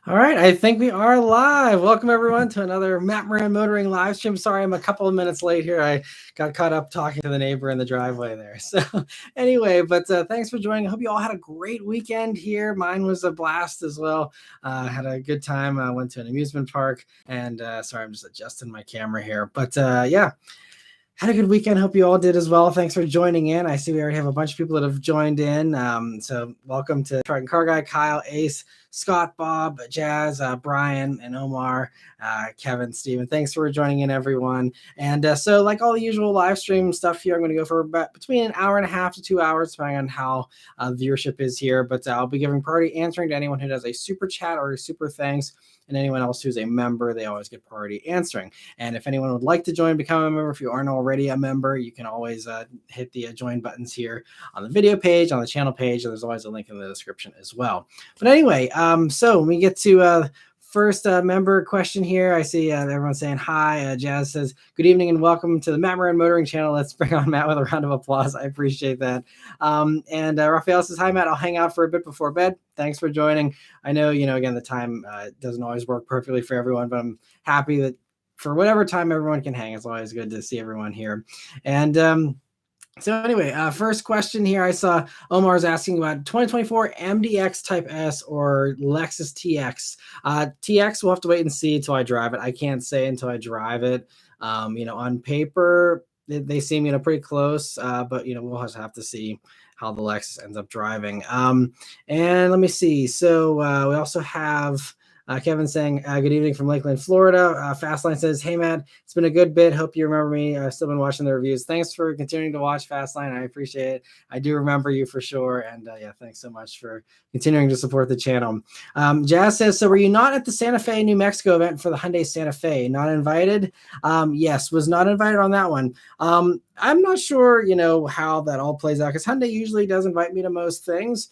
All right, I think we are live. Welcome everyone to another Maran Motoring live stream. Sorry, I'm a couple of minutes late here. I got caught up talking to the neighbor in the driveway there. So anyway, but thanks for joining. I hope you all had a great weekend here. Mine was a blast as well. Had a good time. I went to an amusement park, and sorry, I'm just adjusting my camera here. But yeah. Had a good weekend. Hope you all did as well. Thanks for joining in. I see we already have a bunch of people that have joined in. So welcome to Triton Car Guy, Kyle, Ace, Scott, Bob, Jazz, Brian, and Omar, Kevin, Steven. Thanks for joining in, everyone. And so like all the usual live stream stuff here, I'm going to go for about between an hour and a half to 2 hours, depending on how viewership is here. But I'll be giving priority answering to anyone who does a super chat or a super thanks. And anyone else who's a member, they always get priority answering. And if anyone would like to join, become a member, if you aren't already a member, you can always hit the join buttons here on the video page, on the channel page. And there's always a link in the description as well. But anyway, so when we get to first member question here, I see everyone saying hi. Jazz says, good evening and welcome to the Matt Maran Motoring channel. Let's bring on Matt with a round of applause. I appreciate that. And Raphael says, hi, Matt. I'll hang out for a bit before bed. Thanks for joining. I know, again, the time doesn't always work perfectly for everyone, but I'm happy that for whatever time everyone can hang, it's always good to see everyone here. And so anyway, first question here. I saw Omar's asking about 2024 MDX Type S or Lexus TX. TX, we'll have to wait and see until I drive it. I can't say until I drive it. On paper, they seem, pretty close, but, we'll just have to see how the Lexus ends up driving. And let me see. So we also have Kevin saying, good evening from Lakeland, Florida. Fastline says, hey, Matt, it's been a good bit. Hope you remember me. I've still been watching the reviews. Thanks for continuing to watch Fastline. I appreciate it. I do remember you for sure. And yeah, thanks so much for continuing to support the channel. Jazz says, so were you not at the Santa Fe, New Mexico event for the Hyundai Santa Fe? Not invited? Yes, was not invited on that one. I'm not sure, how that all plays out because Hyundai usually does invite me to most things.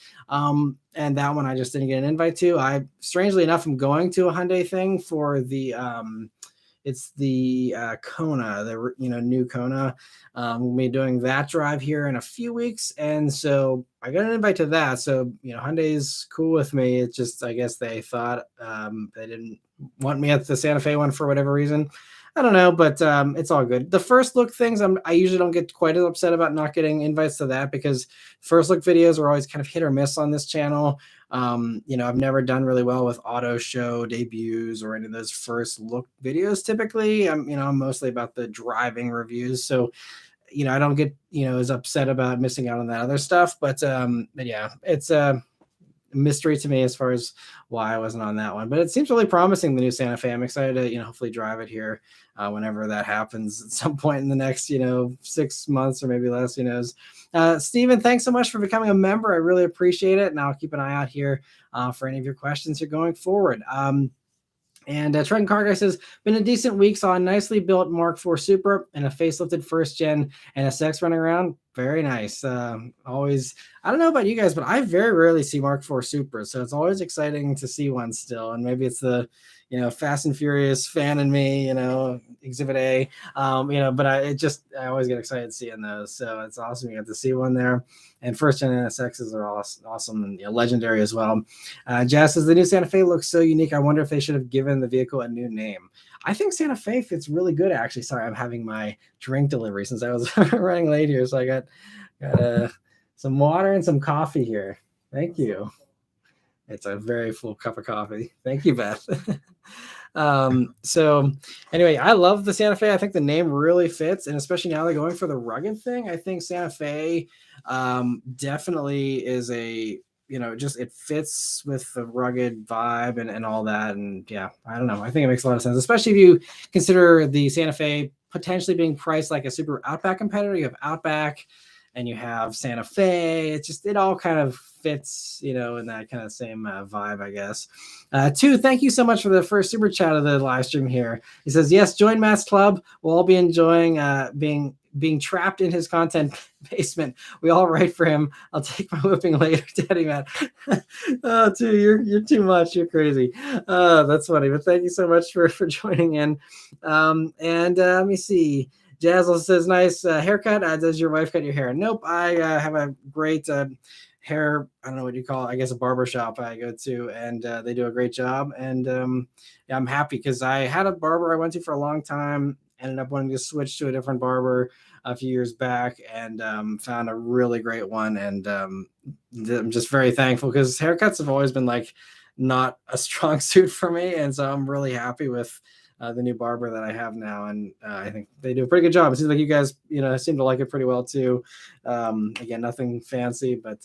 And that one I just didn't get an invite to. I strangely enough am going to a Hyundai thing for the it's the Kona, the new Kona. We'll be doing that drive here in a few weeks, and so I got an invite to that. So Hyundai's cool with me. It's just I guess they thought they didn't want me at the Santa Fe one for whatever reason. I don't know, but it's all good. The first look things, I usually don't get quite as upset about not getting invites to that because first look videos are always kind of hit or miss on this channel. I've never done really well with auto show debuts or any of those first look videos. Typically, I'm mostly about the driving reviews. So, I don't get, as upset about missing out on that other stuff. But yeah, it's mystery to me as far as why I wasn't on that one, but it seems really promising, the new Santa Fe. I'm excited to hopefully drive it here whenever that happens at some point in the next 6 months or maybe less, who knows. Steven, thanks so much for becoming a member. I really appreciate it, and I'll keep an eye out here for any of your questions here going forward. And Trenton Car Guy says, been a decent week. Saw a nicely built Mark IV Super and a facelifted first gen NSX running around. Very nice. Always, I don't know about you guys, but I very rarely see Mark IV Supers. So it's always exciting to see one still. And maybe it's the, Fast and Furious fan in me, Exhibit A, but I always get excited seeing those. So it's awesome. You get to see one there. And first gen NSXs are awesome and legendary as well. Jazz says, the new Santa Fe looks so unique. I wonder if they should have given the vehicle a new name. I think Santa Fe fits really good, actually. Sorry, I'm having my drink delivery since I was running late here. So I got some water and some coffee here. Thank you. It's a very full cup of coffee. Thank you, Beth. So anyway, I love the Santa Fe. I think the name really fits, and especially now they're going for the rugged thing. I think Santa Fe definitely is a, it fits with the rugged vibe and all that. And yeah, I don't know. I think it makes a lot of sense, especially if you consider the Santa Fe potentially being priced like a Subaru Outback competitor. You have Outback and you have Santa Fe. It all kind of fits, in that kind of same vibe, I guess. Two, thank you so much for the first super chat of the live stream here. He says, yes, join Matt's club. We'll all be enjoying being trapped in his content basement. We all write for him. I'll take my whipping later, Daddy Matt. Oh, Two, you're too much. You're crazy. That's funny, but thank you so much for joining in. And let me see. Jazz says, nice haircut. Does your wife cut your hair? Nope. I have a great hair, I don't know what you call it, I guess a barber shop I go to, and they do a great job. And yeah, I'm happy because I had a barber I went to for a long time, ended up wanting to switch to a different barber a few years back, and found a really great one. And I'm just very thankful because haircuts have always been like not a strong suit for me. And so I'm really happy with the new barber that I have now, and I think they do a pretty good job. It seems like you guys, seem to like it pretty well too. Again, nothing fancy, but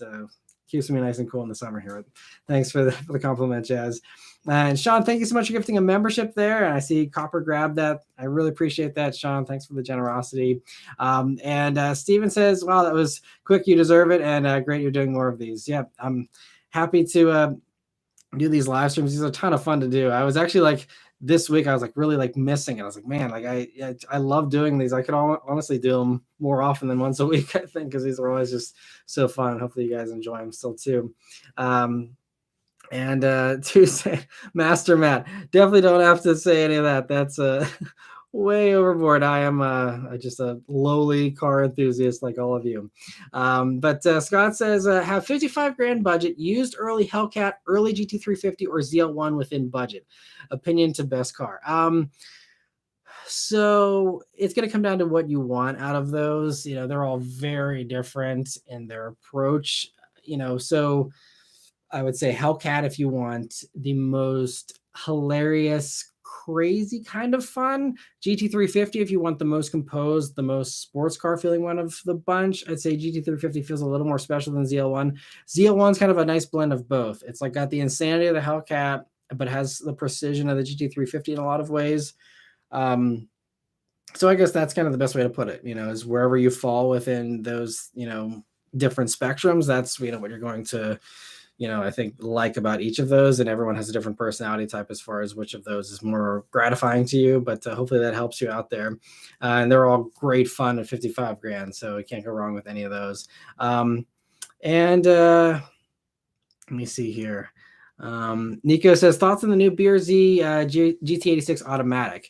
keeps me nice and cool in the summer here. Thanks for the compliment, Jazz. And Sean, thank you so much for gifting a membership there. And I see Copper grabbed that. I really appreciate that, Sean. Thanks for the generosity. And Steven says, wow, that was quick. You deserve it. And great, you're doing more of these. Yeah, I'm happy to do these live streams. These are a ton of fun to do. I was actually like, this week I was like really like missing it. I was like, man, like I love doing these. I could honestly do them more often than once a week, I think, because these are always just so fun. Hopefully you guys enjoy them still too. And Tuesday, Master Matt, definitely don't have to say any of that. That's way overboard. I am just a lowly car enthusiast like all of you. But Scott says, have 55 grand budget, used early Hellcat, early GT350 or ZL1 within budget. Opinion to best car. So it's going to come down to what you want out of those. They're all very different in their approach. So I would say Hellcat if you want the most hilarious, crazy kind of fun. GT350 if you want the most composed, the most sports car feeling one of the bunch. I'd say GT350 feels a little more special than ZL1. ZL1's kind of a nice blend of both. It's like got the insanity of the Hellcat, but has the precision of the GT350 in a lot of ways. So I guess that's kind of the best way to put it, is wherever you fall within those, different spectrums, that's, what you're going to, I think like about each of those, and everyone has a different personality type as far as which of those is more gratifying to you, but hopefully that helps you out there. And they're all great fun at 55 grand. So you can't go wrong with any of those. And let me see here. Nico says thoughts on the new BRZ GT86 automatic.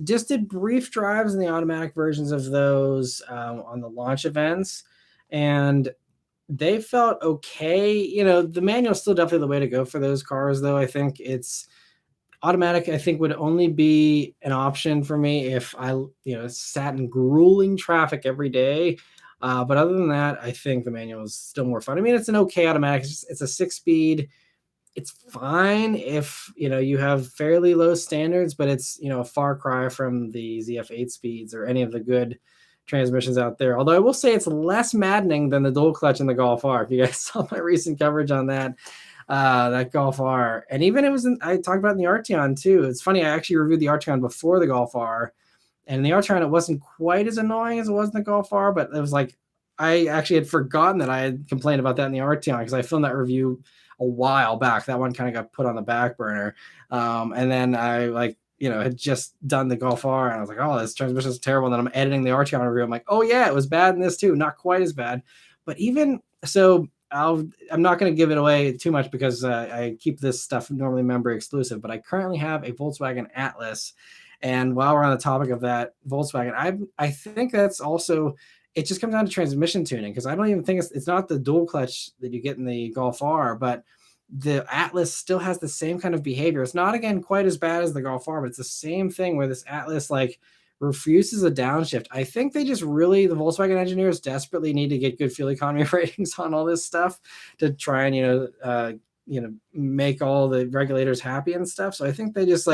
Just did brief drives in the automatic versions of those on the launch events, and they felt okay. The manual is still definitely the way to go for those cars, though. I think it's automatic. I think would only be an option for me if I sat in grueling traffic every day. But other than that, I think the manual is still more fun. I mean, it's an okay automatic. It's a 6-speed. It's fine if you have fairly low standards, but it's a far cry from the ZF8 speeds or any of the good transmissions out there. Although I will say it's less maddening than the dual clutch in the Golf R. If you guys saw my recent coverage on that Golf R, and even I talked about in the Arteon too. It's funny, I actually reviewed the Arteon before the Golf R, and in the Arteon it wasn't quite as annoying as it was in the Golf R, but it was like I actually had forgotten that I had complained about that in the Arteon because I filmed that review a while back. That one kind of got put on the back burner. And then I had just done the Golf R and I was like, oh, this transmission is terrible. And then I'm editing the Arteon review. I'm like, oh yeah, it was bad in this too. Not quite as bad, but even so, I'm not going to give it away too much because I keep this stuff normally member exclusive, but I currently have a Volkswagen Atlas. And while we're on the topic of that Volkswagen, I think that's also, it just comes down to transmission tuning, because I don't even think it's not the dual clutch that you get in the Golf R, but the Atlas still has the same kind of behavior. It's not, again, quite as bad as the Golf R, but it's the same thing where this Atlas refuses a downshift. I think they just really, the Volkswagen engineers desperately need to get good fuel economy ratings on all this stuff to try and, make all the regulators happy and stuff. So I think they just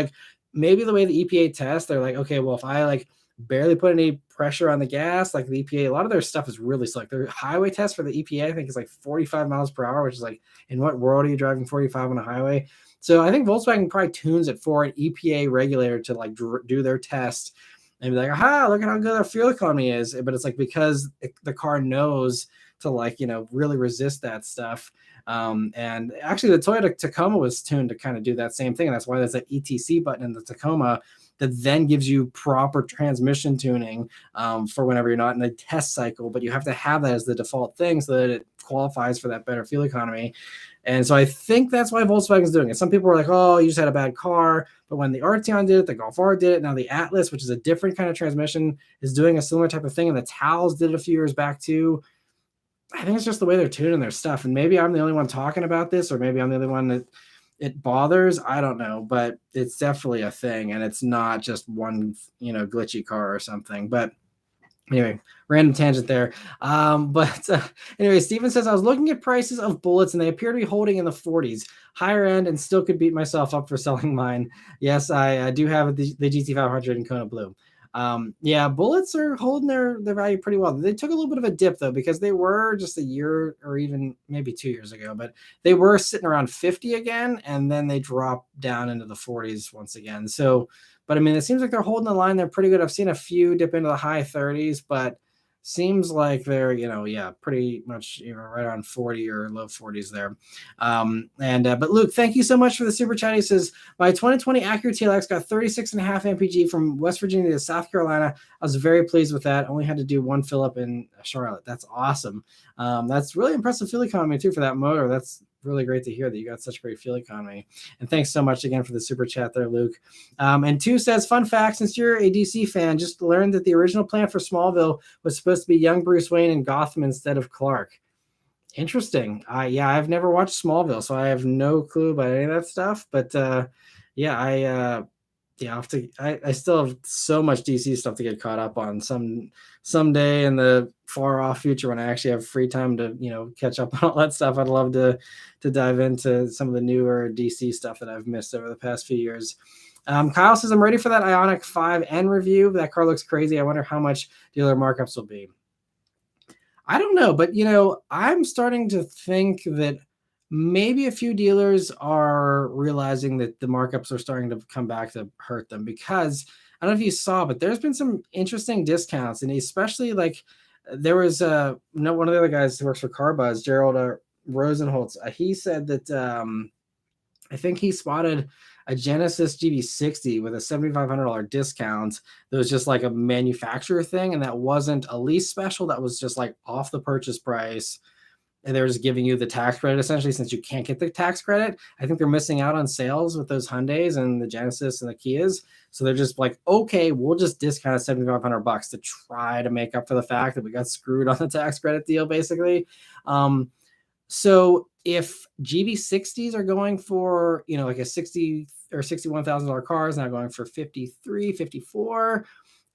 maybe the way the EPA tests, they're like, okay, well, if I barely put any pressure on the gas, like the EPA, a lot of their stuff is really slow. Their highway test for the EPA, I think, is 45 miles per hour, which is in what world are you driving 45 on a highway? So I think Volkswagen probably tunes it for an EPA regulator to do their test and be like, aha, look at how good our fuel economy is. But it's because the car knows to really resist that stuff. And actually the Toyota Tacoma was tuned to kind of do that same thing. And that's why there's that ETC button in the Tacoma that then gives you proper transmission tuning for whenever you're not in a test cycle, but you have to have that as the default thing so that it qualifies for that better fuel economy. And so I think that's why Volkswagen's doing it. Some people are like, oh, you just had a bad car. But when the Arteon did it, the Golf R did it. Now the Atlas, which is a different kind of transmission, is doing a similar type of thing. And the Taos did it a few years back too. I think it's just the way they're tuning their stuff. And maybe I'm the only one talking about this, or maybe I'm the only one that it bothers. I don't know, but it's definitely a thing. And it's not just one, glitchy car or something. But anyway, random tangent there. But anyway, Steven says, I was looking at prices of bullets and they appear to be holding in the 40s, higher end, and still could beat myself up for selling mine. Yes, I do have the GT500 in Kona Blue. Yeah, bullets are holding their value pretty well. They took a little bit of a dip though, because they were just a year or even maybe 2 years ago, but they were sitting around 50 again, and then they dropped down into the 40s once again. So, but I mean, it seems like they're holding the line. They're pretty good. I've seen a few dip into the high 30s, but seems like they're, pretty much, right around 40 or low 40s there. But Luke, thank you so much for the super chat. He says, my 2020 Acura TLX got 36.5 mpg from West Virginia to South Carolina. I was very pleased with that. Only had to do one fill up in Charlotte. That's awesome. That's really impressive fuel economy too for that motor. That's really great to hear that you got such great fuel economy. And thanks so much again for the super chat there, Luke. And two says, fun fact, since you're a DC fan, just learned that the original plan for Smallville was supposed to be young Bruce Wayne in Gotham instead of Clark. Interesting. I've never watched Smallville, so I have no clue about any of that stuff. But I still have so much DC stuff to get caught up on. Someday in the far off future, when I actually have free time to catch up on all that stuff, I'd love to dive into some of the newer DC stuff that I've missed over the past few years. Kyle says, I'm ready for that Ioniq 5N review. That car looks crazy. I wonder how much dealer markups will be. I don't know, but I'm starting to think that maybe a few dealers are realizing that the markups are starting to come back to hurt them, because I don't know if you saw, but there's been some interesting discounts, and especially like there was one of the other guys who works for CarBuzz, Gerald Rosenholtz. He said that I think he spotted a Genesis GV60 with a $7,500 discount. That was just like a manufacturer thing, and that wasn't a lease special. That was just like off the purchase price, and they're just giving you the tax credit essentially, since you can't get the tax credit. I think they're missing out on sales with those Hyundais and the Genesis and the Kias. So they're just like, okay, we'll just discount $7,500 to try to make up for the fact that we got screwed on the tax credit deal, basically. So if GV60s are going for, like a $60,000 or $61,000 cars now going for 53, 54,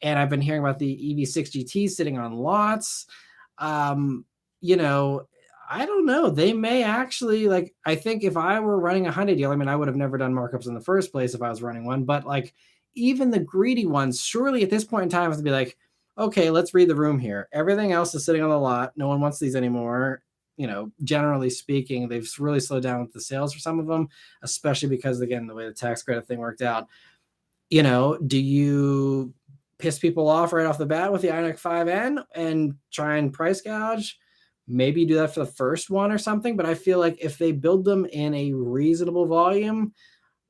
and I've been hearing about the EV6 GTs sitting on lots, I don't know. They may actually, I think if I were running a Hyundai deal, I would have never done markups in the first place if I was running one, but even the greedy ones, surely at this point in time have to be like, okay, let's read the room here. Everything else is sitting on the lot. No one wants these anymore. Generally speaking, they've really slowed down with the sales for some of them, especially because, again, the way the tax credit thing worked out. Do you piss people off right off the bat with the Ioniq 5N and try and price gouge? Maybe do that for the first one or something. But I feel like if they build them in a reasonable volume,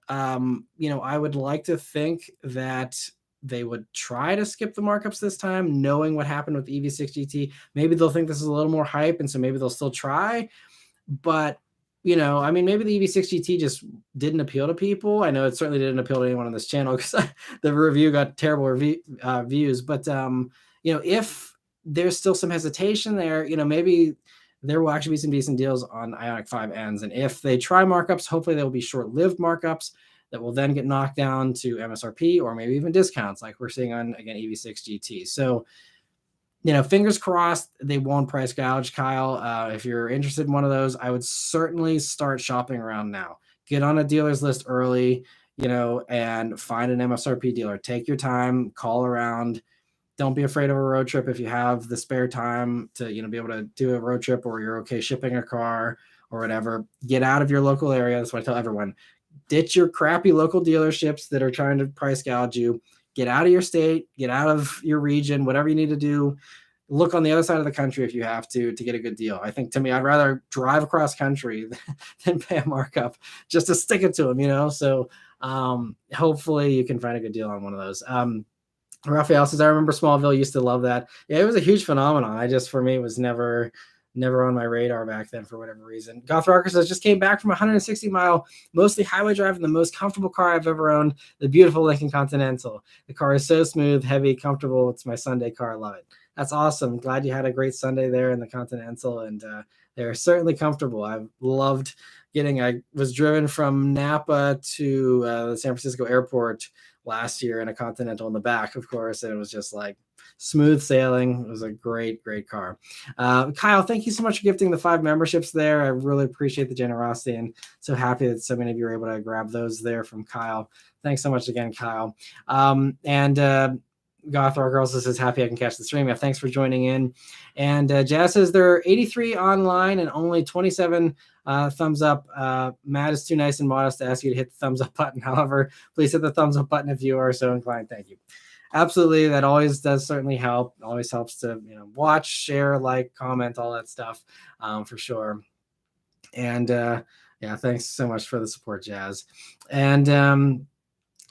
I would like to think that they would try to skip the markups this time, knowing what happened with the EV6 GT. Maybe they'll think this is a little more hype, and so maybe they'll still try. But, maybe the EV6 GT just didn't appeal to people. I know it certainly didn't appeal to anyone on this channel, because the review got terrible views. But, if there's still some hesitation there, maybe there will actually be some decent deals on Ioniq 5Ns. And if they try markups, hopefully they will be short-lived markups that will then get knocked down to MSRP, or maybe even discounts like we're seeing on, again, EV6 GT. So, fingers crossed they won't price gouge, Kyle. If you're interested in one of those, I would certainly start shopping around now. Get on a dealer's list early, and find an MSRP dealer. Take your time, call around. Don't be afraid of a road trip if you have the spare time to, be able to do a road trip, or you're okay shipping a car or whatever. Get out of your local area. That's what I tell everyone. Ditch your crappy local dealerships that are trying to price gouge you. Get out of your state, get out of your region, whatever you need to do. Look on the other side of the country if you have to get a good deal. I think, to me, I'd rather drive across country than pay a markup just to stick it to them, So hopefully you can find a good deal on one of those. Raphael says, I remember Smallville, used to love that. Yeah, it was a huge phenomenon. For me, it was never on my radar back then for whatever reason. Goth Rocker says, just came back from 160-mile, mostly highway drive in the most comfortable car I've ever owned, the beautiful Lincoln Continental. The car is so smooth, heavy, comfortable. It's my Sunday car. I love it. That's awesome. Glad you had a great Sunday there in the Continental, and they're certainly comfortable. I've loved I was driven from Napa to the San Francisco airport last year in a Continental in the back, of course, and it was just like smooth sailing. It was a great, great car. Kyle, thank you so much for gifting the 5 memberships there. I really appreciate the generosity, and so happy that so many of you were able to grab those there from Kyle. Thanks so much again, Kyle. Gothrock also says, happy I can catch the stream. Yeah, thanks for joining in. And Jazz says there are 83 online and only 27 thumbs up. Matt is too nice and modest to ask you to hit the thumbs up button. However, please hit the thumbs up button if you are so inclined. Thank you. Absolutely. That always does certainly help. Always helps to, watch, share, like, comment, all that stuff for sure. And yeah, thanks so much for the support, Jazz. And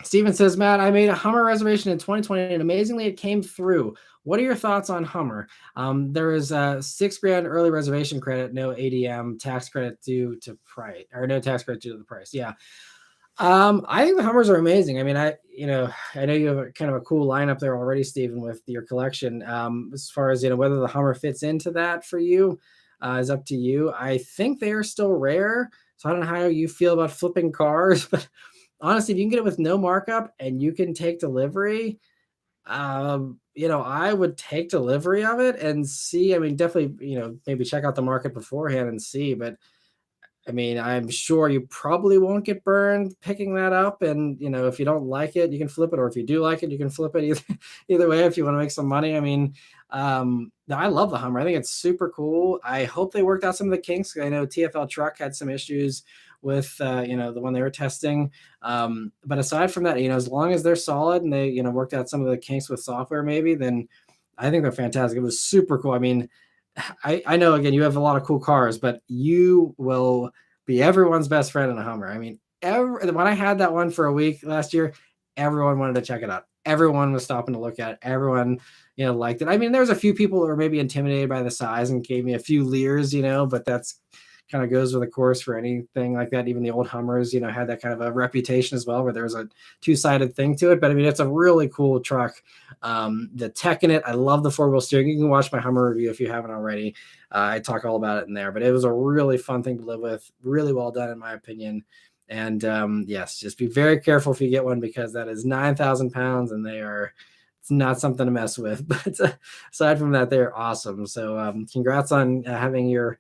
Steven says, Matt, I made a Hummer reservation in 2020 and amazingly it came through. What are your thoughts on Hummer? There is a $6,000 early reservation credit, no ADM tax credit due to price, or no tax credit due to the price. Yeah. I think the Hummers are amazing. I mean, I know you have kind of a cool lineup there already, Steven, with your collection. As far as, whether the Hummer fits into that for you is up to you. I think they are still rare. So I don't know how you feel about flipping cars, but honestly, if you can get it with no markup and you can take delivery, I would take delivery of it and see. I mean, definitely, maybe check out the market beforehand and see. But I mean, I'm sure you probably won't get burned picking that up. And, if you don't like it, you can flip it. Or if you do like it, you can flip it either way if you want to make some money. I mean, I love the Hummer. I think it's super cool. I hope they worked out some of the kinks. I know TFL Truck had some issues with, the one they were testing. But aside from that, as long as they're solid and they, worked out some of the kinks with software maybe, then I think they're fantastic. It was super cool. I mean, I know, again, you have a lot of cool cars, but you will be everyone's best friend in a Hummer. I mean, when I had that one for a week last year, everyone wanted to check it out. Everyone was stopping to look at it. Everyone, liked it. I mean, there was a few people who were maybe intimidated by the size and gave me a few leers, but that's kind of goes with the course for anything like that. Even the old Hummers, had that kind of a reputation as well, where there was a two-sided thing to it. But I mean, it's a really cool truck. The tech in it, I love the 4-wheel steering. You can watch my Hummer review if you haven't already. I talk all about it in there, but it was a really fun thing to live with. Really well done, in my opinion. And yes, just be very careful if you get one, because that is 9,000 pounds and it's not something to mess with. But aside from that, they're awesome. So congrats on having your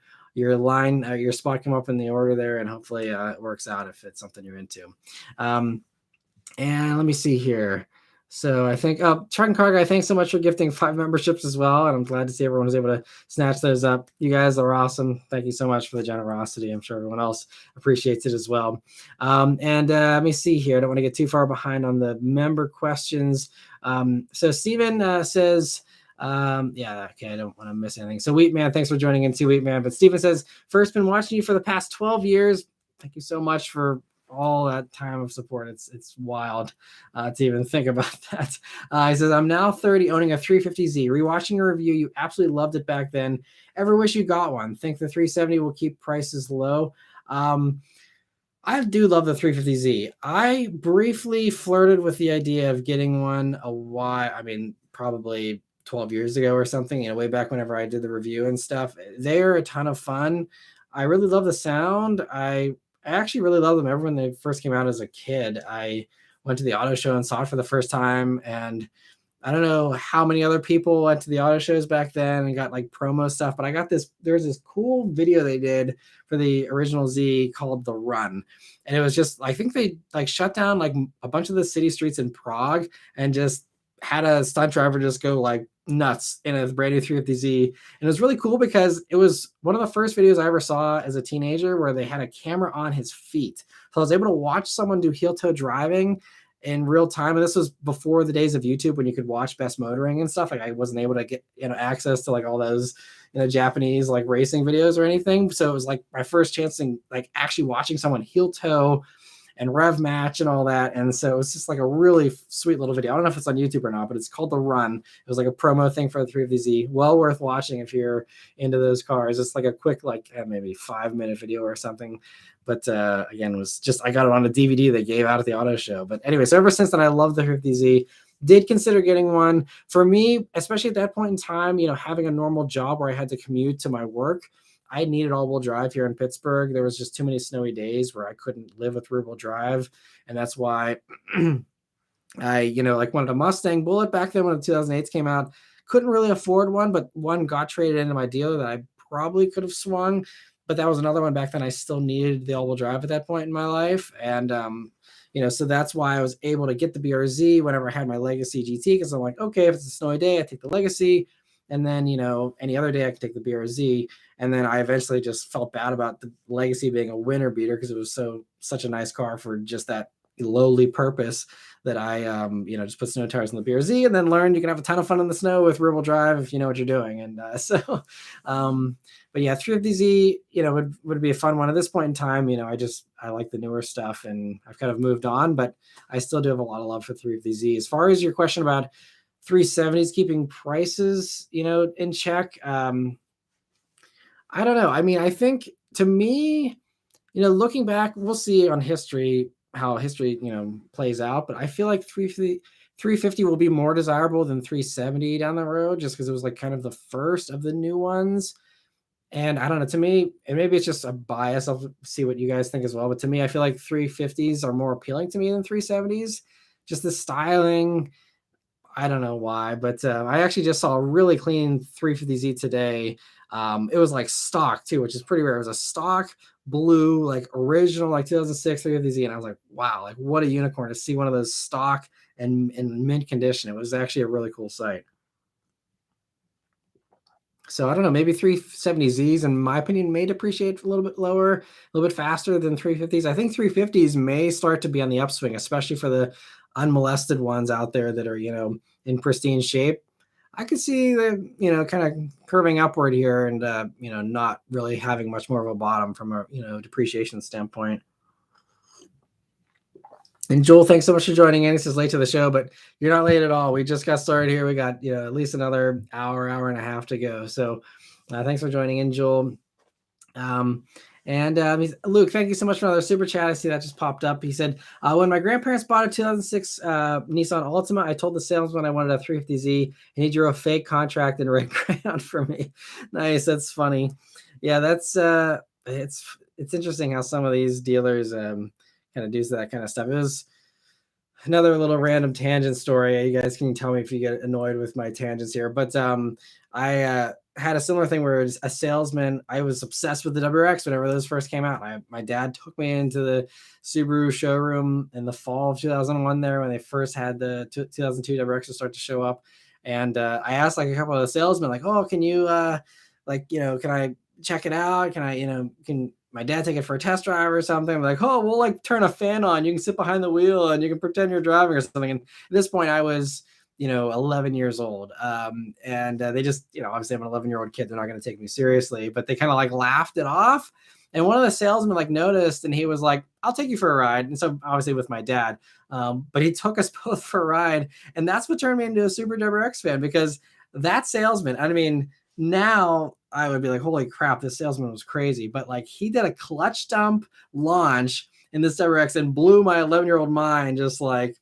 spot come up in the order there, and hopefully it works out if it's something you're into. And let me see here. So I think Truck and Car Guy, thanks so much for gifting 5 memberships as well, and I'm glad to see everyone was able to snatch those up. You guys are awesome. Thank you so much for the generosity. I'm sure everyone else appreciates it as well. And let me see here. I don't want to get too far behind on the member questions. So Steven says, yeah, okay, I don't want to miss anything. So Wheatman, thanks for joining in too, Wheatman. But Steven says, first, been watching you for the past 12 years. Thank you so much for all that time of support. It's wild to even think about that. He says, I'm now 30, owning a 350Z. Rewatching a review, you absolutely loved it back then. Ever wish you got one? Think the 370 will keep prices low? I do love the 350Z. I briefly flirted with the idea of getting one probably 12 years ago or something, way back whenever I did the review and stuff. They are a ton of fun. I really love the sound. I actually really love them ever when they first came out as a kid. I went to the auto show and saw it for the first time, and I don't know how many other people went to the auto shows back then and got like promo stuff, but there's this cool video they did for the original Z called The Run. And it was just, I think they like shut down like a bunch of the city streets in Prague and just had a stunt driver just go like nuts in a brand new 350Z. And it was really cool because it was one of the first videos I ever saw as a teenager where they had a camera on his feet. So I was able to watch someone do heel toe driving in real time. And this was before the days of YouTube when you could watch Best Motoring and stuff. Like I wasn't able to get, access to like all those, Japanese like racing videos or anything. So it was like my first chance in like actually watching someone heel toe and rev match and all that. And so it was just like a really sweet little video. I don't know if it's on YouTube or not, but it's called The Run. It was like a promo thing for the 350Z. Well worth watching if you're into those cars. It's like a quick, like maybe 5-minute video or something. But again, it was just, I got it on a DVD they gave out at the auto show. But anyway, so ever since then, I love the 350Z. did consider getting one. For me, especially at that point in time, having a normal job where I had to commute to my work, I needed all-wheel drive here in Pittsburgh. There was just too many snowy days where I couldn't live with rear-wheel drive, and that's why I, like wanted a Mustang Bullet back then when the 2008s came out. Couldn't really afford one, but one got traded into my dealer that I probably could have swung. But that was another one back then. I still needed the all-wheel drive at that point in my life, and so that's why I was able to get the BRZ whenever I had my Legacy GT, because I'm like, okay, if it's a snowy day, I take the Legacy, and then any other day I could take the BRZ. And then I eventually just felt bad about the Legacy being a winter beater because it was such a nice car for just that lowly purpose, that I just put snow tires on the BRZ, and then learned you can have a ton of fun in the snow with rear-wheel drive if you know what you're doing. And but yeah, 350Z would be a fun one. At this point in time, I like the newer stuff, and I've kind of moved on, but I still do have a lot of love for 350Z. As far as your question about 370s keeping prices in check, I don't know. I mean, I think, to me, looking back, we'll see on history how history, plays out. But I feel like 350 will be more desirable than 370 down the road, just because it was like kind of the first of the new ones. And I don't know, to me, and maybe it's just a bias. I'll see what you guys think as well. But to me, I feel like 350s are more appealing to me than 370s. Just the styling. I don't know why, but I actually just saw a really clean 350Z today. It was like stock too, which is pretty rare. It was a stock blue, like original, like 2006 350Z, and I was like, wow, like what a unicorn to see one of those stock and in mint condition. It was actually a really cool sight. So I don't know, maybe 370Zs, in my opinion, may depreciate a little bit lower, a little bit faster than 350s. I think 350s may start to be on the upswing, especially for the unmolested ones out there that are, in pristine shape. I could see the, kind of curving upward here and, not really having much more of a bottom from a, depreciation standpoint. And Joel, thanks so much for joining in. This is late to the show, but you're not late at all. We just got started here. We got at least another hour and a half to go. So thanks for joining in, Joel. And Luke, thank you so much for another super chat. I see that just popped up. He said, when my grandparents bought a 2006 Nissan Altima, I told the salesman I wanted a 350Z, and he drew a fake contract in red crayon for me. Nice, that's funny. Yeah, that's it's interesting how some of these dealers kind of do that kind of stuff. It was another little random tangent story. You guys can tell me if you get annoyed with my tangents here, but I had a similar thing where it was a salesman. I was obsessed with the WRX whenever those first came out. My dad took me into the Subaru showroom in the fall of 2001 there when they first had the 2002 WRX start to show up. And I asked like a couple of the salesmen, like, oh, can you can I check it out? Can I, can my dad take it for a test drive or something? I'm like, oh, we'll like turn a fan on. You can sit behind the wheel and you can pretend you're driving or something. And at this point I was, 11 years old. And they just, obviously I'm an 11-year-old kid. They're not going to take me seriously, but they kind of like laughed it off. And one of the salesmen like noticed, and he was like, I'll take you for a ride. And so obviously with my dad, but he took us both for a ride. And that's what turned me into a Super WRX fan, because that salesman, I mean, now I would be like, holy crap, this salesman was crazy. But like he did a clutch dump launch in this WRX and blew my 11-year-old mind just like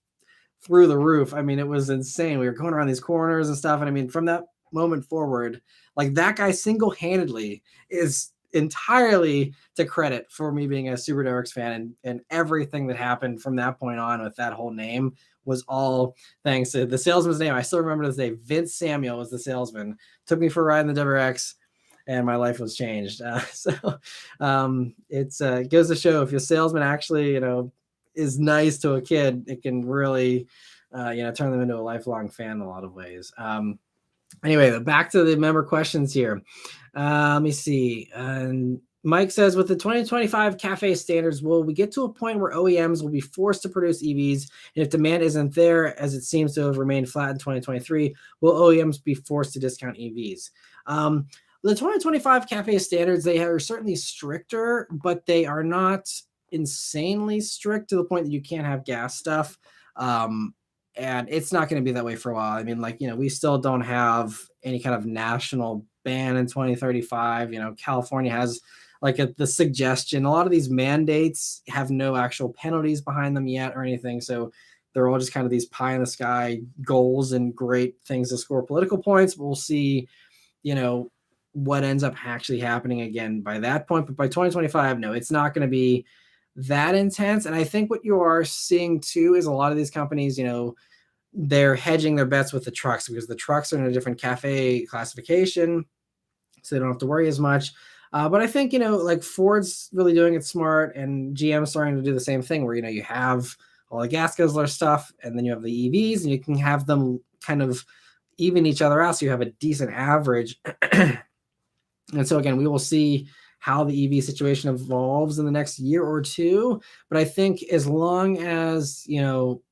through the roof. I mean, it was insane. We were going around these corners and stuff. And I mean, from that moment forward, like that guy single-handedly is entirely to credit for me being a Super WRX fan, and everything that happened from that point on with that whole name was all thanks to the salesman's name. I still remember this day. Vince Samuel was the salesman, took me for a ride in the WRX, and my life was changed. It goes to show if your salesman actually, is nice to a kid, it can really, turn them into a lifelong fan in a lot of ways. Anyway, back to the member questions here. Let me see. Mike says, with the 2025 CAFE standards, will we get to a point where OEMs will be forced to produce EVs? And if demand isn't there, as it seems to have remained flat in 2023, will OEMs be forced to discount EVs? The 2025 CAFE standards, they are certainly stricter, but they are not insanely strict to the point that you can't have gas stuff. And it's not going to be that way for a while. I mean, we still don't have any kind of national ban in 2035. California has the suggestion. A lot of these mandates have no actual penalties behind them yet or anything. So they're all just kind of these pie in the sky goals and great things to score political points. But we'll see, what ends up actually happening again by that point. But by 2025, no, it's not going to be that intense. And I think what you are seeing too is a lot of these companies, they're hedging their bets with the trucks, because the trucks are in a different CAFE classification, so they don't have to worry as much. But I think, like Ford's really doing it smart, and GM's starting to do the same thing where, you have all the gas guzzler stuff, and then you have the EVs, and you can have them kind of even each other out, so you have a decent average. And so again, we will see how the EV situation evolves in the next year or two. But I think as long as,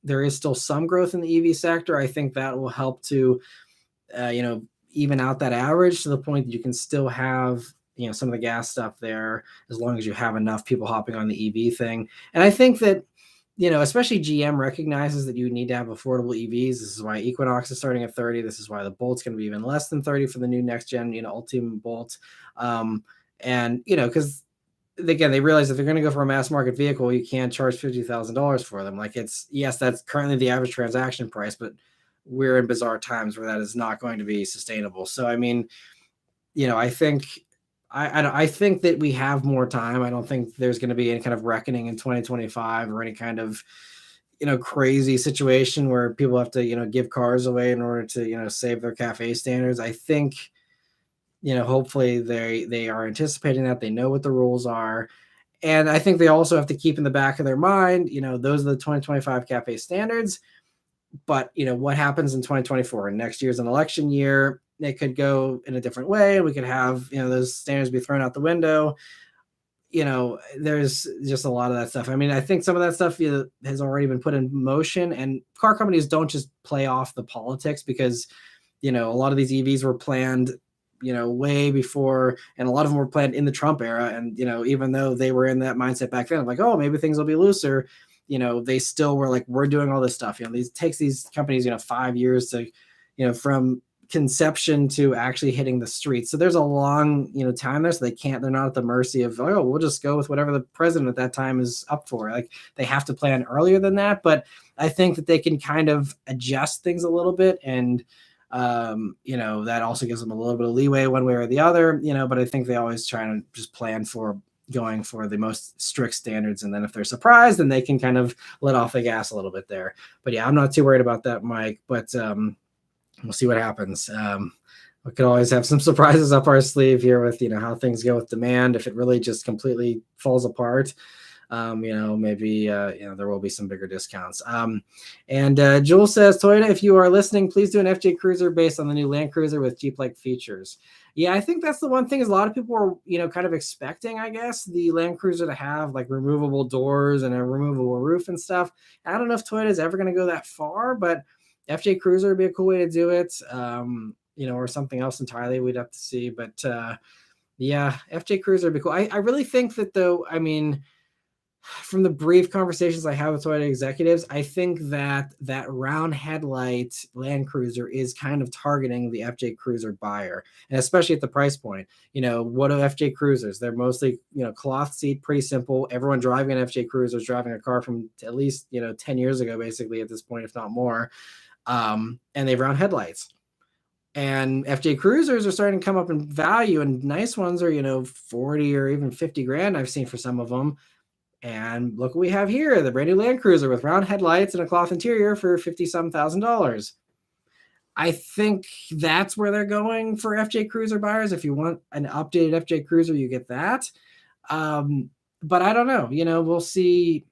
there is still some growth in the EV sector, I think that will help to, even out that average to the point that you can still have, some of the gas stuff there, as long as you have enough people hopping on the EV thing. And I think that, especially GM recognizes that you need to have affordable EVs. This is why Equinox is starting at 30. This is why the Bolt's going to be even less than 30 for the new next gen, Ultium Bolt. And, because again, they realize if they're going to go for a mass market vehicle, you can't charge $50,000 for them. Like yes, that's currently the average transaction price, but we're in bizarre times where that is not going to be sustainable. So, I mean, I think that we have more time. I don't think there's going to be any kind of reckoning in 2025 or any kind of, crazy situation where people have to, give cars away in order to, save their CAFE standards. I think, hopefully they are anticipating that. They know what the rules are. And I think they also have to keep in the back of their mind, those are the 2025 CAFE standards. But, what happens in 2024? Next year's an election year. It could go in a different way. We could have, those standards be thrown out the window. There's just a lot of that stuff. I mean, I think some of that stuff has already been put in motion, and car companies don't just play off the politics, because, a lot of these EVs were planned, way before, and a lot of them were planned in the Trump era. And, even though they were in that mindset back then, like, oh, maybe things will be looser, they still were like, we're doing all this stuff. Takes these companies, 5 years to, from conception to actually hitting the streets. So there's a long, time there. So they're not at the mercy of, oh, we'll just go with whatever the president at that time is up for. Like, they have to plan earlier than that. But I think that they can kind of adjust things a little bit. And, that also gives them a little bit of leeway one way or the other, but I think they always try to just plan for going for the most strict standards. And then if they're surprised, then they can kind of let off the gas a little bit there. But yeah, I'm not too worried about that, Mike, but, we'll see what happens. We could always have some surprises up our sleeve here with, how things go with demand. If it really just completely falls apart, maybe, there will be some bigger discounts. And Jules says, Toyota, if you are listening, please do an FJ Cruiser based on the new Land Cruiser with Jeep-like features. Yeah, I think that's the one thing is a lot of people are, kind of expecting, I guess, the Land Cruiser to have like removable doors and a removable roof and stuff. I don't know if Toyota is ever going to go that far, but FJ Cruiser would be a cool way to do it, or something else entirely. We'd have to see. But yeah, FJ Cruiser would be cool. I really think that, though, I mean, from the brief conversations I have with Toyota executives, I think that round headlight Land Cruiser is kind of targeting the FJ Cruiser buyer, and especially at the price point. What are FJ Cruisers? They're mostly, cloth seat, pretty simple. Everyone driving an FJ Cruiser is driving a car from at least, 10 years ago, basically at this point, if not more. And they have round headlights. And FJ Cruisers are starting to come up in value, and nice ones are, 40 or even 50 grand I've seen for some of them. And look what we have here, the brand new Land Cruiser with round headlights and a cloth interior for $50,000. I think that's where they're going for FJ Cruiser buyers. If you want an updated FJ Cruiser, you get that. But I don't know, we'll see,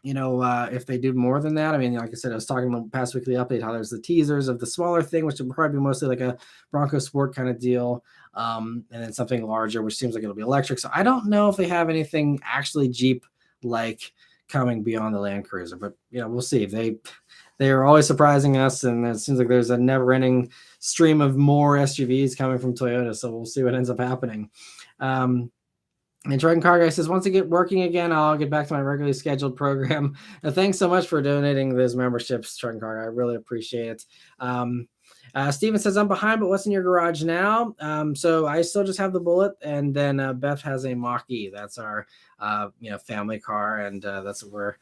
if they do more than that. I mean, like I said, I was talking about past weekly update, how there's the teasers of the smaller thing, which will probably be mostly like a Bronco Sport kind of deal. And then something larger, which seems like it'll be electric. So I don't know if they have anything actually Jeep-like coming beyond the Land Cruiser, but we'll see. They are always surprising us, and it seems like there's a never-ending stream of more SUVs coming from Toyota. So we'll see what ends up happening. And Truck and Car Guy says, once I get working again, I'll get back to my regularly scheduled program. Thanks so much for donating those memberships, Truck and Car Guy. I really appreciate it. Steven says, I'm behind, but what's in your garage now? So I still just have the Bullet, and then Beth has a Mach-E. That's our family car, and that's what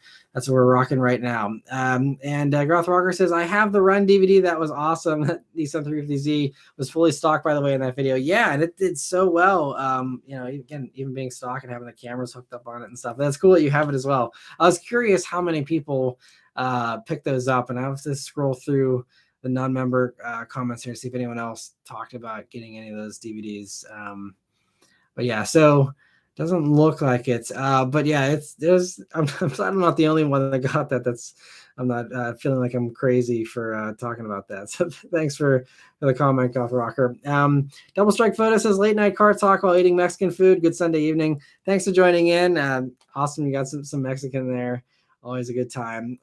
we're rocking right now. And Groth Rocker says, I have the Run DVD. That was awesome. The 750Z was fully stocked, by the way, in that video. Yeah, and it did so well. Again, even being stock and having the cameras hooked up on it and stuff. That's cool that you have it as well. I was curious how many people picked those up, and I have to scroll through the non-member comments here to see if anyone else talked about getting any of those DVDs. But yeah, so doesn't look like it. But yeah, I'm glad I'm not the only one that got that. I'm not feeling like I'm crazy for talking about that. So thanks for the comment, Goth Rocker. Double Strike Photo says, late night car talk while eating Mexican food. Good Sunday evening. Thanks for joining in. Awesome. You got some Mexican there. Always a good time.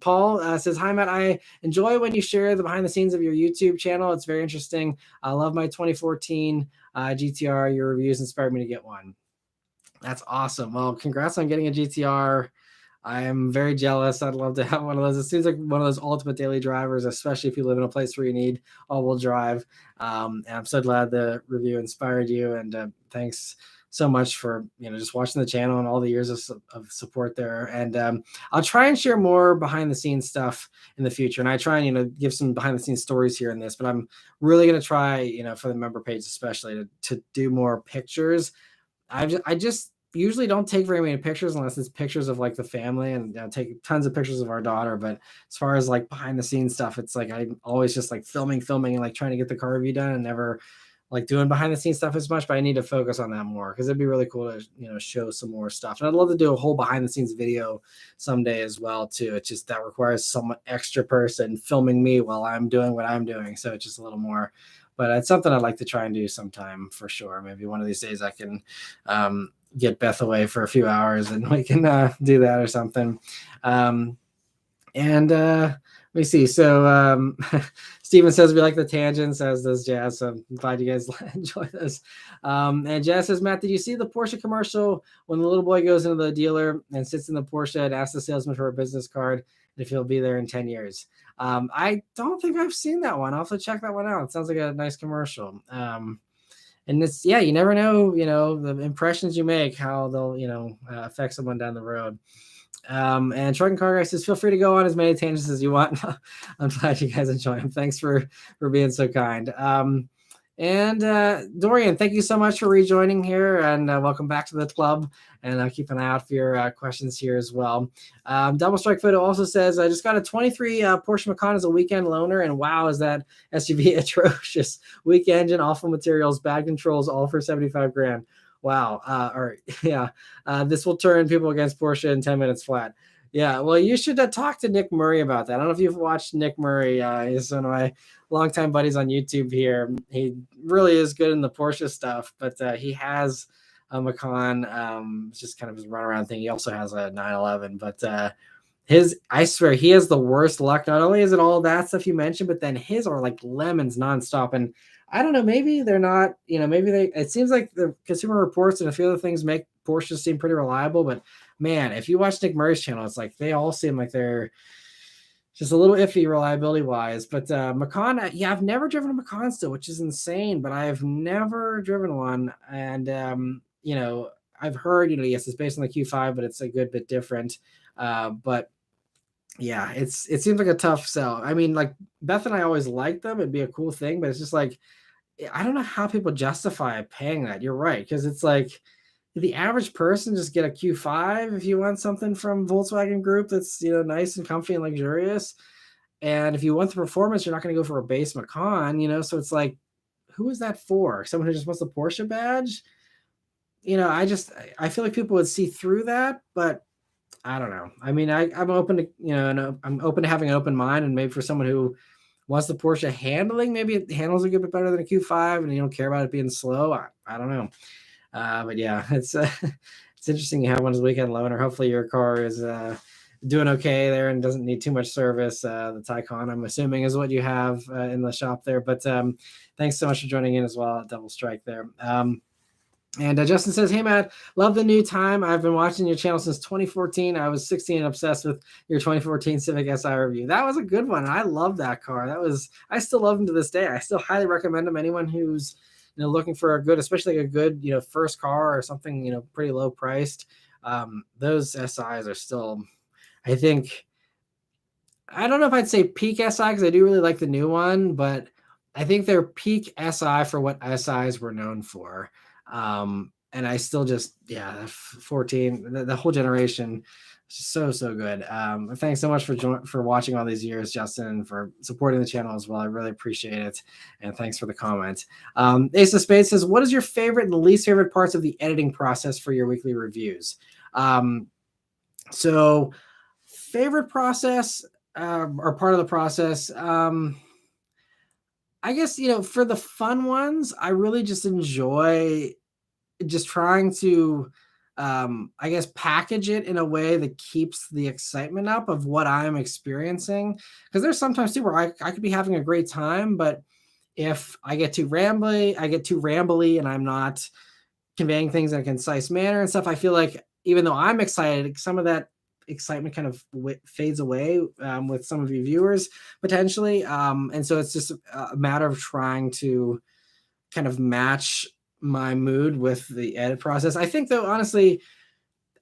Paul says, hi, Matt. I enjoy when you share the behind the scenes of your YouTube channel. It's very interesting. I love my 2014 GTR. Your reviews inspired me to get one. That's awesome. Well, congrats on getting a GTR. I am very jealous. I'd love to have one of those. It seems like one of those ultimate daily drivers, especially if you live in a place where you need all-wheel drive. And I'm so glad the review inspired you. And thanks so much for just watching the channel and all the years of support there. And I'll try and share more behind the scenes stuff in the future. And I try and give some behind the scenes stories here in this. But I'm really going to try for the member page especially to do more pictures. I just usually don't take very many pictures unless it's pictures of like the family, and take tons of pictures of our daughter. But as far as like behind the scenes stuff, it's like I'm always just like filming and like trying to get the car review done, and never like doing behind the scenes stuff as much. But I need to focus on that more, because it'd be really cool to show some more stuff. And I'd love to do a whole behind the scenes video someday as well too. It's just that requires some extra person filming me while I'm doing what I'm doing, so it's just a little more. But it's something I'd like to try and do sometime for sure. Maybe one of these days I can get Beth away for a few hours and we can do that or something. Let me see. So Steven says we like the tangents, as does Jazz. So I'm glad you guys enjoy this. And Jazz says, Matt, did you see the Porsche commercial when the little boy goes into the dealer and sits in the Porsche and asks the salesman for a business card and if he'll be there in 10 years? I don't think I've seen that one. I'll have to check that one out. It sounds like a nice commercial. And it's, you never know, the impressions you make, how they'll, affect someone down the road. And Truck and Car Guy says, feel free to go on as many tangents as you want. I'm glad you guys enjoy them. Thanks for being so kind. And Dorian, thank you so much for rejoining here, and welcome back to the club. And I'll keep an eye out for your questions here as well. Double Strike Photo also says, I just got a 23 Porsche Macan as a weekend loaner, and wow, is that SUV atrocious. Weak engine, awful materials, bad controls, all for 75 grand. Wow. This will turn people against Porsche in 10 minutes flat. Yeah, well, you should talk to Nick Murray about that. I don't know if you've watched Nick Murray. He's one of my longtime buddies on YouTube here. He really is good in the Porsche stuff, but he has a Macan. It's just kind of his runaround thing. He also has a 911, but I swear, he has the worst luck. Not only is it all that stuff you mentioned, but then his are like lemons nonstop. And I don't know, maybe they're not, it seems like the Consumer Reports and a few other things make Porsche seem pretty reliable, but man, if you watch Nick Murray's channel, it's like they all seem like they're just a little iffy reliability wise. But Macan, I've never driven a Macan still, which is insane, but I've never driven one. And, I've heard, yes, it's based on the Q5, but it's a good bit different. But yeah, it seems like a tough sell. I mean, like Beth and I always liked them. It'd be a cool thing, but it's just like, I don't know how people justify paying that. You're right. Because it's like, the average person just get a Q5 if you want something from Volkswagen Group that's nice and comfy and luxurious. And if you want the performance, you're not going to go for a base Macan, so it's like, who is that for? Someone who just wants the Porsche badge? I feel like people would see through that, but I don't know. I mean, I'm open to, I'm open to having an open mind, and maybe for someone who wants the Porsche handling, maybe it handles a good bit better than a Q5 and you don't care about it being slow. I don't know. But yeah, it's interesting you have one as a weekend loaner. Hopefully your car is doing okay there and doesn't need too much service. The Taycan, I'm assuming, is what you have in the shop there. But thanks so much for joining in as well at Double Strike there. And Justin says, hey, Matt, love the new time. I've been watching your channel since 2014. I was 16 and obsessed with your 2014 Civic Si review. That was a good one. I love that car. I still love them to this day. I still highly recommend them. Anyone who's, looking for a good, especially a good, first car or something, pretty low priced. Those SIs are still, I think, I don't know if I'd say peak SI because I do really like the new one, but I think they're peak SI for what SIs were known for. And I still just, 14, the whole generation is just so good. Thanks so much for watching all these years, Justin, and for supporting the channel as well. I really appreciate it. And thanks for the comment. Ace of Spades says, what is your favorite and least favorite parts of the editing process for your weekly reviews? So favorite process, or part of the process, I guess, for the fun ones, I really just enjoy just trying to, I guess, package it in a way that keeps the excitement up of what I'm experiencing. Because there's sometimes too where I could be having a great time, but if I get too rambly and I'm not conveying things in a concise manner and stuff, I feel like even though I'm excited, some of that excitement kind of fades away with some of you viewers potentially. And so it's just a matter of trying to kind of match my mood with the edit process. I think though, honestly,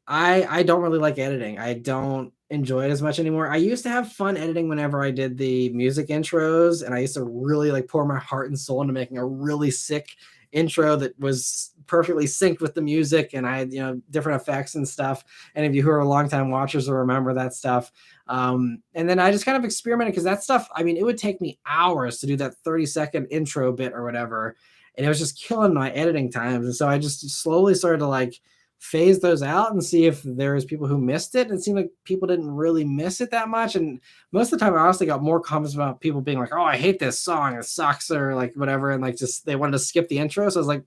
I don't really like editing. I don't enjoy it as much anymore. I used to have fun editing whenever I did the music intros, and I used to really like pour my heart and soul into making a really sick intro that was perfectly synced with the music, and I had different effects and stuff. Any of you who are longtime watchers will remember that stuff. And then I just kind of experimented because that stuff, I mean, it would take me hours to do that 30-second intro bit or whatever, and it was just killing my editing times. And so I just slowly started to like phase those out and see if there's people who missed it. And it seemed like people didn't really miss it that much. And most of the time I honestly got more comments about people being like, oh, I hate this song, it sucks, or like whatever. And like, just, they wanted to skip the intro. So I was like,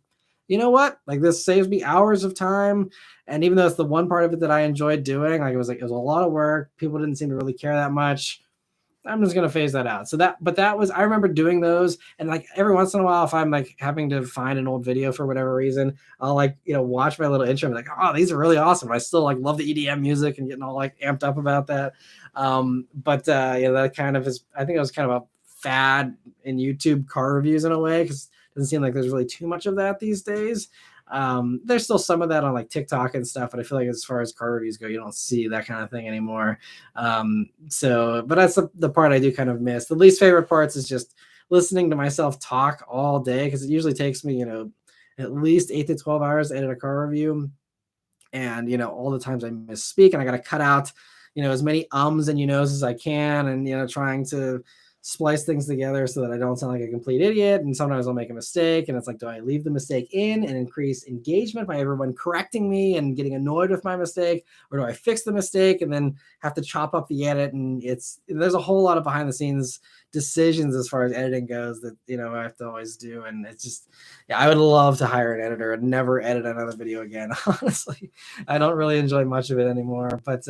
you know what? Like, this saves me hours of time. And even though it's the one part of it that I enjoyed doing, like it was a lot of work. People didn't seem to really care that much. I'm just gonna phase that out. But that was, I remember doing those, and like every once in a while, if I'm like having to find an old video for whatever reason, I'll like watch my little intro and be like, oh, these are really awesome. I still like love the EDM music and getting all like amped up about that. But that kind of is, I think it was kind of a fad in YouTube car reviews in a way, because it doesn't seem like there's really too much of that these days. There's still some of that on like TikTok and stuff, but I feel like as far as car reviews go, you don't see that kind of thing anymore. But that's the part I do kind of miss. The least favorite parts is just listening to myself talk all day, because it usually takes me, at least 8 to 12 hours to edit a car review. And, all the times I misspeak, and I got to cut out, as many ums and knows as I can, and, trying to splice things together so that I don't sound like a complete idiot. And sometimes I'll make a mistake, and it's like, do I leave the mistake in and increase engagement by everyone correcting me and getting annoyed with my mistake, or do I fix the mistake and then have to chop up the edit? And there's a whole lot of behind the scenes decisions as far as editing goes that I have to always do. And it's just, I would love to hire an editor and never edit another video again. Honestly, I don't really enjoy much of it anymore, but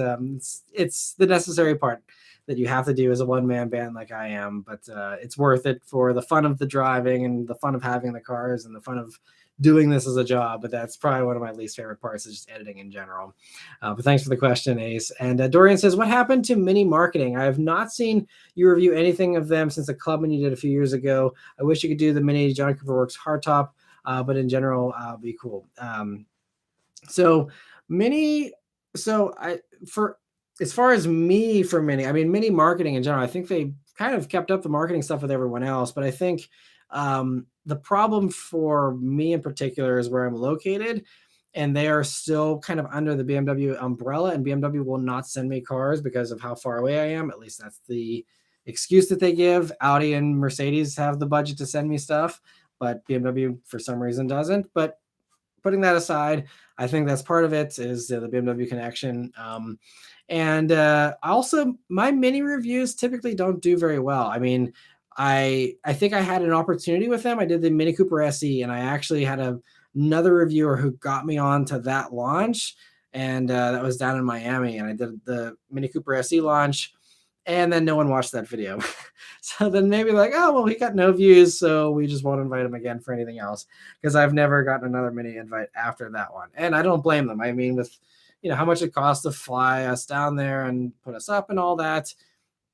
it's the necessary part that you have to do as a one-man band like I am. But it's worth it for the fun of the driving and the fun of having the cars and the fun of doing this as a job. But that's probably one of my least favorite parts, is just editing in general. But thanks for the question, Ace. And Dorian says, what happened to Mini Marketing? I have not seen you review anything of them since the Clubman you did a few years ago. I wish you could do the Mini John Cooper Works hardtop, but in general, be cool. As far as me for Mini, I mean, Mini Marketing in general, I think they kind of kept up the marketing stuff with everyone else. But I think the problem for me in particular is where I'm located, and they are still kind of under the BMW umbrella, and BMW will not send me cars because of how far away I am. At least that's the excuse that they give. Audi and Mercedes have the budget to send me stuff, but BMW for some reason doesn't. But putting that aside, I think that's part of it, is the BMW connection. And also, my Mini reviews typically don't do very well. I mean, I think I had an opportunity with them. I did the Mini Cooper SE, and I actually had another reviewer who got me on to that launch, and that was down in Miami. And I did the Mini Cooper SE launch, and then no one watched that video. So then maybe like, oh, well, he got no views, so we just won't invite him again for anything else, because I've never gotten another mini invite after that one. And I don't blame them. I mean, with how much it costs to fly us down there and put us up and all that,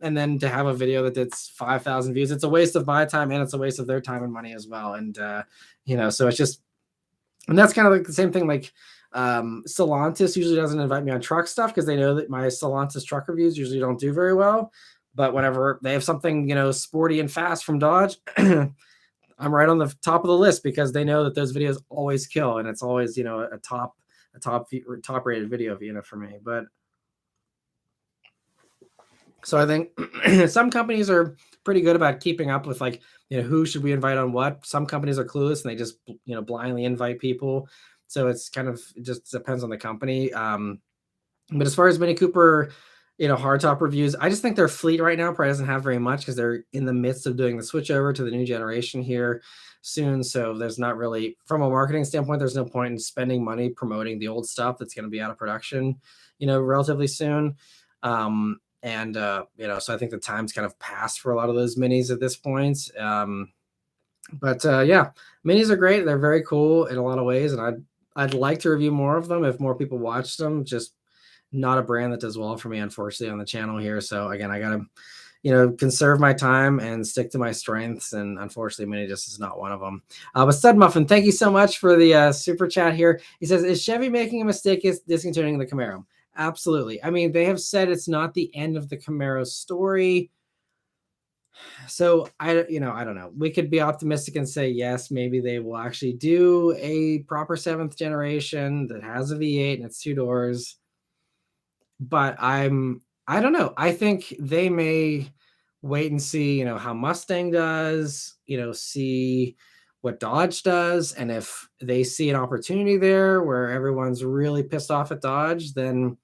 and then to have a video that did 5,000 views, it's a waste of my time and it's a waste of their time and money as well. And so it's just, and that's kind of like the same thing. Like Stellantis usually doesn't invite me on truck stuff because they know that my Stellantis truck reviews usually don't do very well. But whenever they have something, sporty and fast from Dodge, I'm right on the top of the list because they know that those videos always kill, and it's always, a top rated video, for me. But so I think some companies are pretty good about keeping up with, like, who should we invite on what. Some companies are clueless and they just, blindly invite people. So it's kind of, it just depends on the company. But as far as Mini Cooper, hardtop reviews, I just think their fleet right now probably doesn't have very much because they're in the midst of doing the switch over to the new generation here soon. So there's not really, from a marketing standpoint, there's no point in spending money promoting the old stuff that's going to be out of production, relatively soon. So I think the time's kind of passed for a lot of those minis at this point. Yeah, minis are great. They're very cool in a lot of ways, and I'd like to review more of them if more people watch them. Just not a brand that does well for me, unfortunately, on the channel here. So again, I gotta, conserve my time and stick to my strengths. And unfortunately, Mini just is not one of them. But Stud Muffin, thank you so much for the super chat here. He says, is Chevy making a mistake is discontinuing the Camaro? Absolutely. I mean, they have said it's not the end of the Camaro story. So I don't know. We could be optimistic and say, yes, maybe they will actually do a proper 7th generation that has a V8 and it's 2 doors. But I don't know. I think they may wait and see, how Mustang does, see what Dodge does. And if they see an opportunity there where everyone's really pissed off at Dodge, then,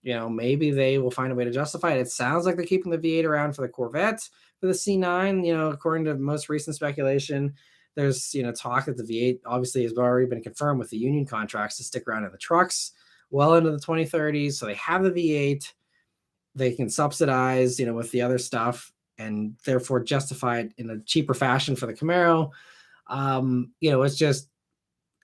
maybe they will find a way to justify it. It sounds like they're keeping the V8 around for the Corvette, for the C9, according to most recent speculation. There's, talk that the V8 obviously has already been confirmed with the union contracts to stick around in the trucks well into the 2030s. So they have the V8. They can subsidize, with the other stuff, and therefore justify it in a cheaper fashion for the Camaro. It's just,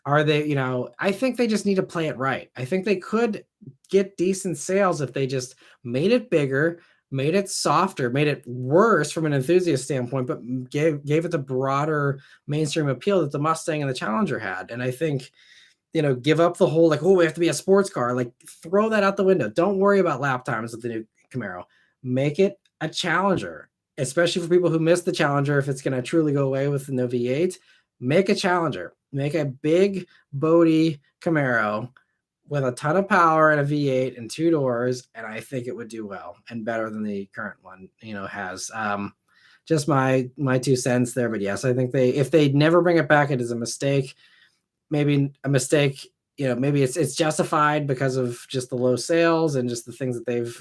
are they, I think they just need to play it right. I think they could get decent sales if they just made it bigger, made it softer, made it worse from an enthusiast standpoint, but gave it the broader mainstream appeal that the Mustang and the Challenger had. And I think, give up the whole, like, oh, we have to be a sports car. Like, throw that out the window. Don't worry about lap times with the new Camaro. Make it a Challenger, especially for people who missed the Challenger. If it's going to truly go away with the no V8, make a Challenger. Make a big, boaty Camaro with a ton of power and a V8 and 2 doors, and I think it would do well and better than the current one, has. Just my 2 cents there. But yes, I think if they never bring it back, it is a mistake. Maybe a mistake, maybe it's justified because of just the low sales and just the things that they've,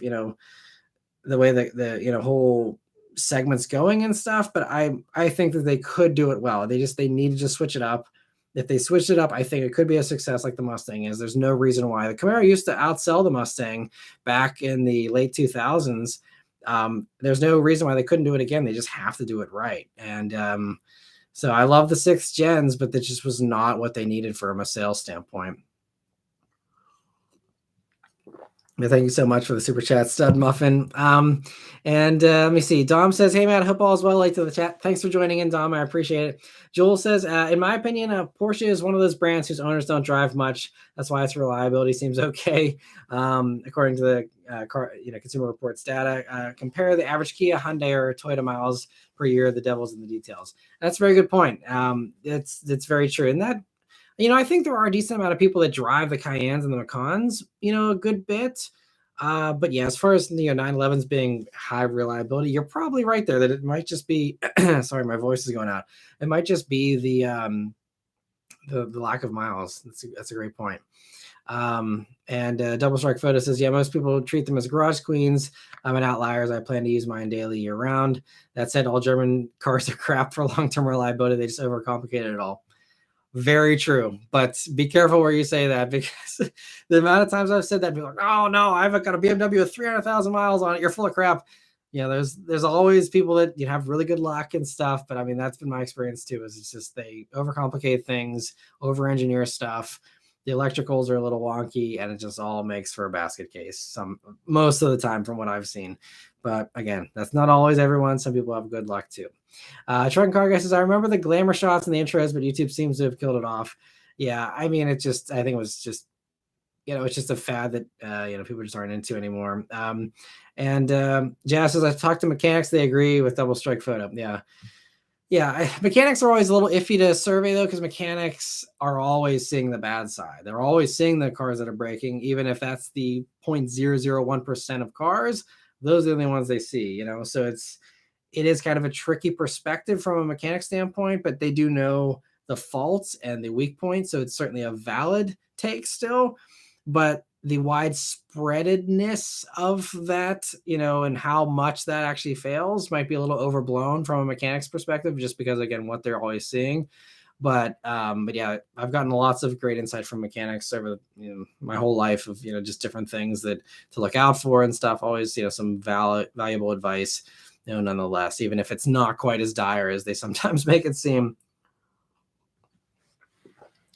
the way that the whole segment's going and stuff. But I think that they could do it well. They need to just switch it up. If they switched it up, I think it could be a success like the Mustang is. There's no reason why. The Camaro used to outsell the Mustang back in the late 2000s. There's no reason why they couldn't do it again. They just have to do it right. And so I love the 6th gens, but that just was not what they needed from a sales standpoint. Thank you so much for the super chat, Stud Muffin. Let me see. Dom says, hey, Matt, I hope all is well. Late to the chat. Thanks for joining in, Dom. I appreciate it. Joel says, in my opinion, Porsche is one of those brands whose owners don't drive much. That's why its reliability seems okay. According to the Consumer Reports data, compare the average Kia, Hyundai, or Toyota miles per year. The devil's in the details. That's a very good point. It's very true. And that, I think there are a decent amount of people that drive the Cayennes and the Macans, a good bit. But yeah, as far as 911s being high reliability, you're probably right there that it might just be sorry, my voice is going out. It might just be the lack of miles. That's a great point. Double Strike Photo says, yeah, most people treat them as garage queens. I'm an outlier as I plan to use mine daily year round. That said, all German cars are crap for long-term reliability. They just overcomplicate it all. Very true, but be careful where you say that, because the amount of times I've said that, people are like, oh no, I've got a BMW with 300,000 miles on it. You're full of crap. there's always people that have really good luck and stuff, but I mean that's been my experience too. Is it's just they overcomplicate things, over-engineer stuff. The electricals are a little wonky, and it just all makes for a basket case most of the time from what I've seen. But again, that's not always everyone. Some people have good luck too. Truck and Car Guy says, I remember the glamour shots in the intros, but YouTube seems to have killed it off. Yeah, I mean, I think it was just it's just a fad that people just aren't into anymore. Jazz says, I've talked to mechanics, they agree with double strike photo. Yeah, mechanics are always a little iffy to survey though, because mechanics are always seeing the bad side. They're always seeing the cars that are breaking, even if that's the 0.001% of cars. Those are the only ones they see. So it is kind of a tricky perspective from a mechanic standpoint, but they do know the faults and the weak points, so it's certainly a valid take still. But the widespreadedness of that, and how much that actually fails might be a little overblown from a mechanic's perspective, just because, again, what they're always seeing. But yeah, I've gotten lots of great insight from mechanics over my whole life of just different things that to look out for and stuff. Always some valuable advice, nonetheless, even if it's not quite as dire as they sometimes make it seem.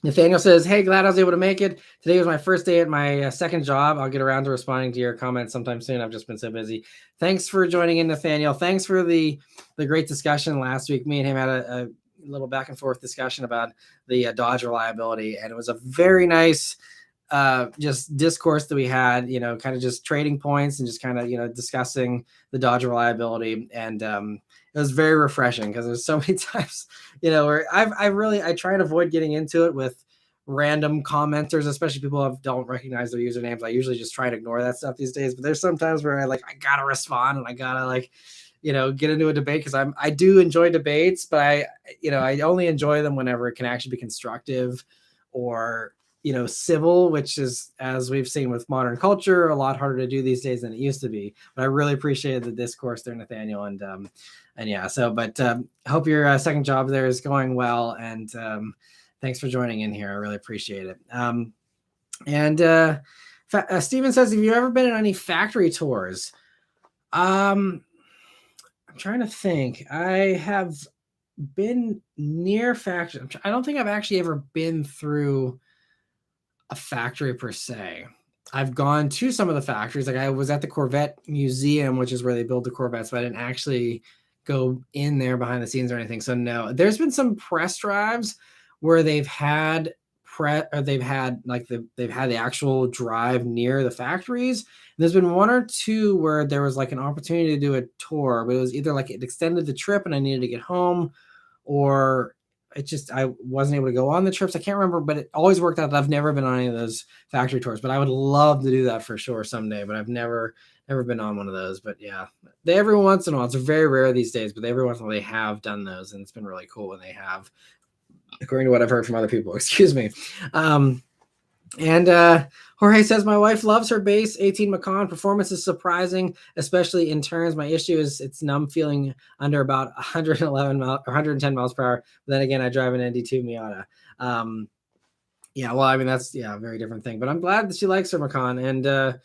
Nathaniel says, hey, glad I was able to make it. Today was my first day at my second job. I'll get around to responding to your comments sometime soon. I've just been so busy. Thanks for joining in, Nathaniel. Thanks for the great discussion last week. Me and him had a little back and forth discussion about the Dodge reliability, and it was a very nice just discourse that we had, kind of just trading points and just kind of, discussing the Dodge reliability. And it was very refreshing because there's so many times, where I try and avoid getting into it with random commenters, especially people who don't recognize their usernames. I usually just try and ignore that stuff these days, but there's sometimes where I gotta respond and I gotta get into a debate, because I do enjoy debates, but I only enjoy them whenever it can actually be constructive or civil, which is, as we've seen with modern culture, a lot harder to do these days than it used to be. But I really appreciated the discourse there, Nathaniel, and yeah. So, but hope your second job there is going well, and thanks for joining in here. I really appreciate it. Steven says, have you ever been on any factory tours? I'm trying to think. I have been near factory. I don't think I've actually ever been through a factory per se. I've gone to some of the factories. Like I was at the Corvette Museum, which is where they build the Corvettes, but I didn't actually go in there behind the scenes or anything. So no, there's been some press drives where they've had they've had the actual drive near the factories. And there's been one or two where there was an opportunity to do a tour, but it was either it extended the trip and I needed to get home, or I wasn't able to go on the trips. I can't remember, but it always worked out that I've never been on any of those factory tours, but I would love to do that for sure someday, but I've never been on one of those. But yeah, they every once in a while, it's very rare these days, but every once in a while they have done those, and it's been really cool when they have, according to what I've heard from other people. Excuse me. Jorge says, my wife loves her base 18 Macan. Performance is surprising, especially in turns. My issue is it's numb feeling under about 111 or 110 miles per hour. But then again, I drive an ND2 Miata. Yeah, well, I mean, that's a very different thing. But I'm glad that she likes her Macan. And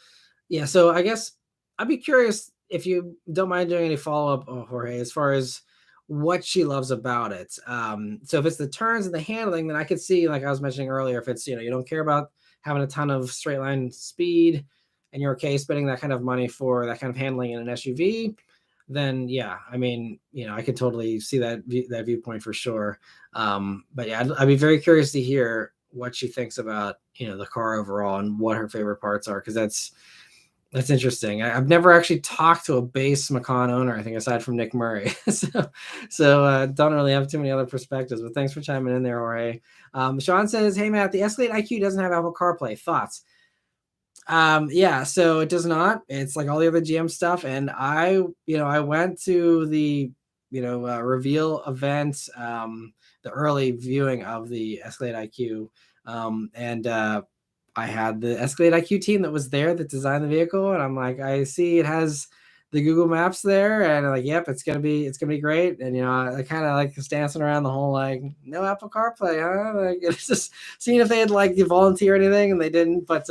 yeah, so I guess I'd be curious if you don't mind doing any follow-up, Jorge, as far as what she loves about it. So if it's the turns and the handling, then I could see, like I was mentioning earlier, if it's, you don't care about having a ton of straight line speed and you're okay spending that kind of money for that kind of handling in an SUV, then yeah, I mean, I could totally see that viewpoint for sure. But yeah, I'd be very curious to hear what she thinks about, the car overall and what her favorite parts are. Cause that's interesting. I've never actually talked to a base Macan owner, I think, aside from Nick Murray. so don't really have too many other perspectives, but thanks for chiming in there, Jorge. Sean says, hey, Matt, the Escalade IQ doesn't have Apple CarPlay. Thoughts? Yeah, so it does not. It's like all the other GM stuff. And I went to the, reveal event, the early viewing of the Escalade IQ. I had the Escalade IQ team that was there that designed the vehicle, and I'm like, I see it has the Google Maps there, and I'm like, yep, it's gonna be great. And I kind of like dancing around the whole no Apple CarPlay, huh? It's just seeing if they had volunteer or anything, and they didn't. But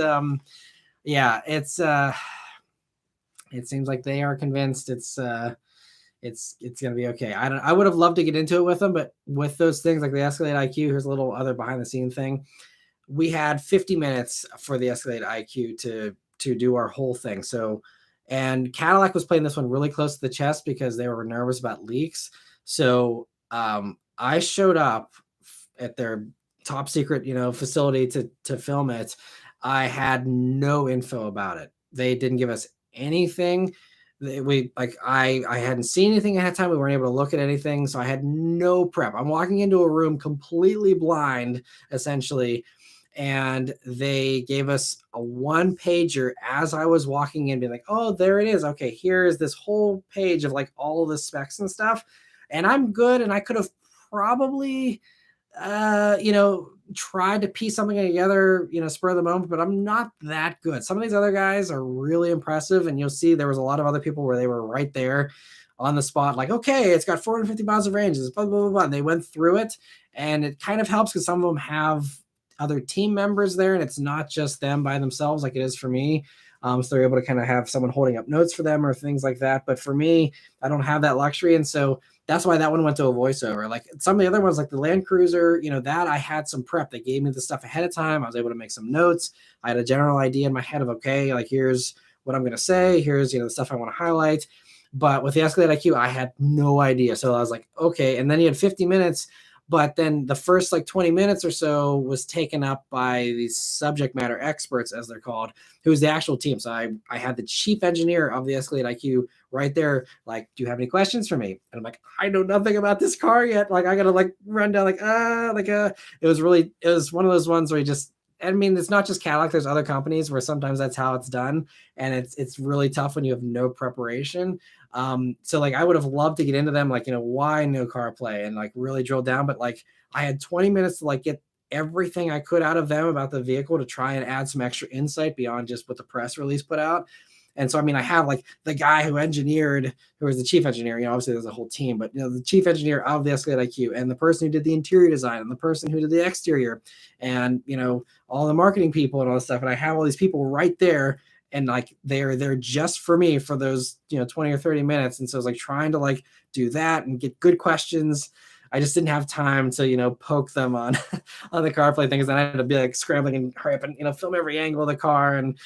yeah, it's It seems like they are convinced it's gonna be okay. I would have loved to get into it with them, but with those things like the Escalade IQ, here's a little other behind the scene thing. We had 50 minutes for the Escalade IQ to do our whole thing. So, and Cadillac was playing this one really close to the chest because they were nervous about leaks. So I showed up at their top secret, facility to film it. I had no info about it. They didn't give us anything. I hadn't seen anything ahead of time. We weren't able to look at anything, so I had no prep. I'm walking into a room completely blind, essentially, and they gave us a one pager as I was walking in, being like, "Oh, there it is. Okay, here is this whole page of like all of the specs and stuff." And I'm good, and I could have probably tried to piece something together, spur of the moment, but I'm not that good. Some of these other guys are really impressive, and you'll see there was a lot of other people where they were right there on the spot, like, okay, it's got 450 miles of range, blah, blah, blah, blah. And they went through it, and it kind of helps because some of them have other team members there, and it's not just them by themselves like it is for me. So they're able to kind of have someone holding up notes for them or things like that. But for me, I don't have that luxury. And so that's why that one went to a voiceover. Like some of the other ones, like the Land Cruiser, that I had some prep. They gave me the stuff ahead of time. I was able to make some notes. I had a general idea in my head of, okay, like here's what I'm going to say. Here's, the stuff I want to highlight. But with the Escalade IQ, I had no idea. So I was like, okay. And then you had 50 minutes. But then the first like 20 minutes or so was taken up by these subject matter experts, as they're called, who's the actual team. So I had the chief engineer of the Escalade IQ right there, like, do you have any questions for me? And I'm like, I know nothing about this car yet. Like, I gotta like run down it was one of those ones where you just, I mean, it's not just Cadillac. There's other companies where sometimes that's how it's done, and it's really tough when you have no preparation. So like I would have loved to get into them, like, why no car play and like really drill down, but like I had 20 minutes to like get everything I could out of them about the vehicle to try and add some extra insight beyond just what the press release put out. And so, I mean, I have like the guy who was the chief engineer, obviously there's a whole team, but the chief engineer of the Escalade IQ and the person who did the interior design and the person who did the exterior and, all the marketing people and all this stuff. And I have all these people right there, and like they're there just for me for those 20 or 30 minutes. And so I was like trying to like do that and get good questions. I just didn't have time to poke them on on the CarPlay things. And I had to be like scrambling and hurry up and film every angle of the car. And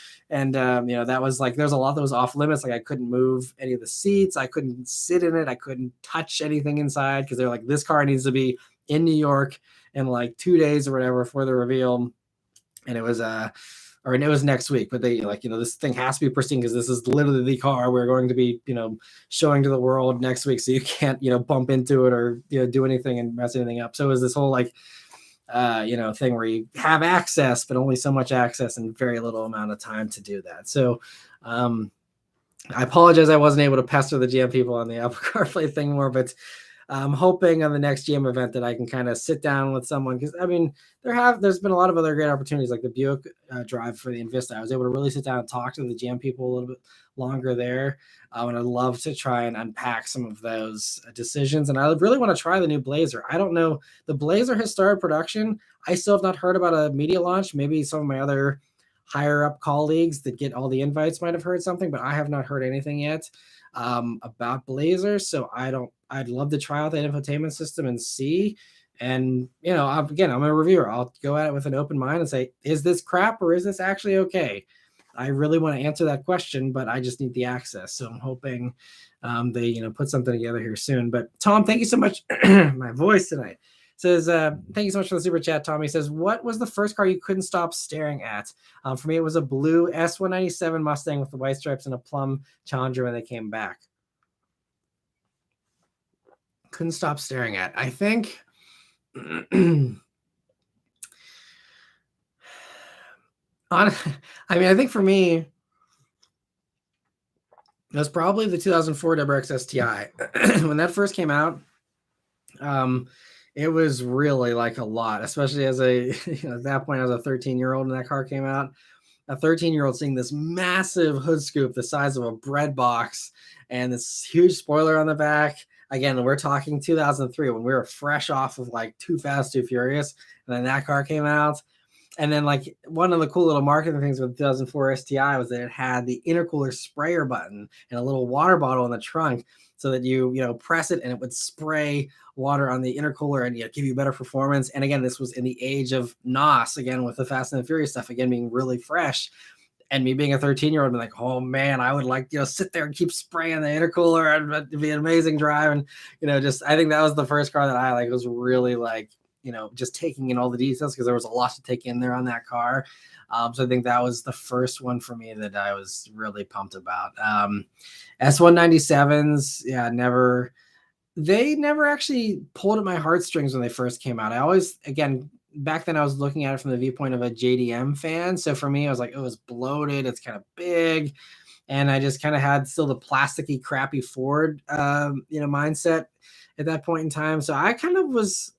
that was like there's a lot that was off limits. Like I couldn't move any of the seats, I couldn't sit in it, I couldn't touch anything inside because they're like, this car needs to be in New York in like 2 days or whatever for the reveal. And it was it was next week, but they like, this thing has to be pristine because this is literally the car we're going to be, showing to the world next week. So you can't, bump into it or, do anything and mess anything up. So it was this whole like, thing where you have access, but only so much access and very little amount of time to do that. So, I apologize I wasn't able to pester the GM people on the Apple CarPlay thing more, but I'm hoping on the next GM event that I can kind of sit down with someone, because I mean there's been a lot of other great opportunities like the Buick drive for the Invista. I was able to really sit down and talk to the GM people a little bit longer there, and I'd love to try and unpack some of those decisions. And I really want to try the new Blazer. I don't know, the Blazer has started production. I still have not heard about a media launch. Maybe some of my other higher up colleagues that get all the invites might have heard something, but I have not heard anything yet about Blazer. So I'd love to try out that infotainment system and see. And, I'm a reviewer. I'll go at it with an open mind and say, is this crap or is this actually okay? I really want to answer that question, but I just need the access. So I'm hoping they, put something together here soon. But Tom, thank you so much. My voice tonight says, thank you so much for the super chat, Tom. He says, what was the first car you couldn't stop staring at? For me, it was a blue S197 Mustang with the white stripes and a plum Challenger when they came back. Couldn't stop staring at. I think I think for me, it was probably the 2004 WRX STI. When that first came out, it was really like a lot, especially as at that point, I was a 13-year-old when that car came out. A 13-year-old seeing this massive hood scoop the size of a bread box and this huge spoiler on the back. Again, we're talking 2003 when we were fresh off of like Too Fast, Too Furious. And then that car came out. And then like one of the cool little marketing things with 2004 STI was that it had the intercooler sprayer button and a little water bottle in the trunk, so that you press it and it would spray water on the intercooler and give you better performance. And again, this was in the age of NOS, again with the Fast and the Furious stuff, again being really fresh. And me being a 13-year-old, like, oh man, I would like, sit there and keep spraying the intercooler, and it'd be an amazing drive. And, just, I think that was the first car that I like was really like, just taking in all the details, because there was a lot to take in there on that car. So I think that was the first one for me that I was really pumped about. S197s, yeah, they never actually pulled at my heartstrings when they first came out. I always, again, back then I was looking at it from the viewpoint of a JDM fan. So for me, I was like, it was bloated. It's kind of big. And I just kind of had still the plasticky, crappy Ford, mindset at that point in time. So I kind of was,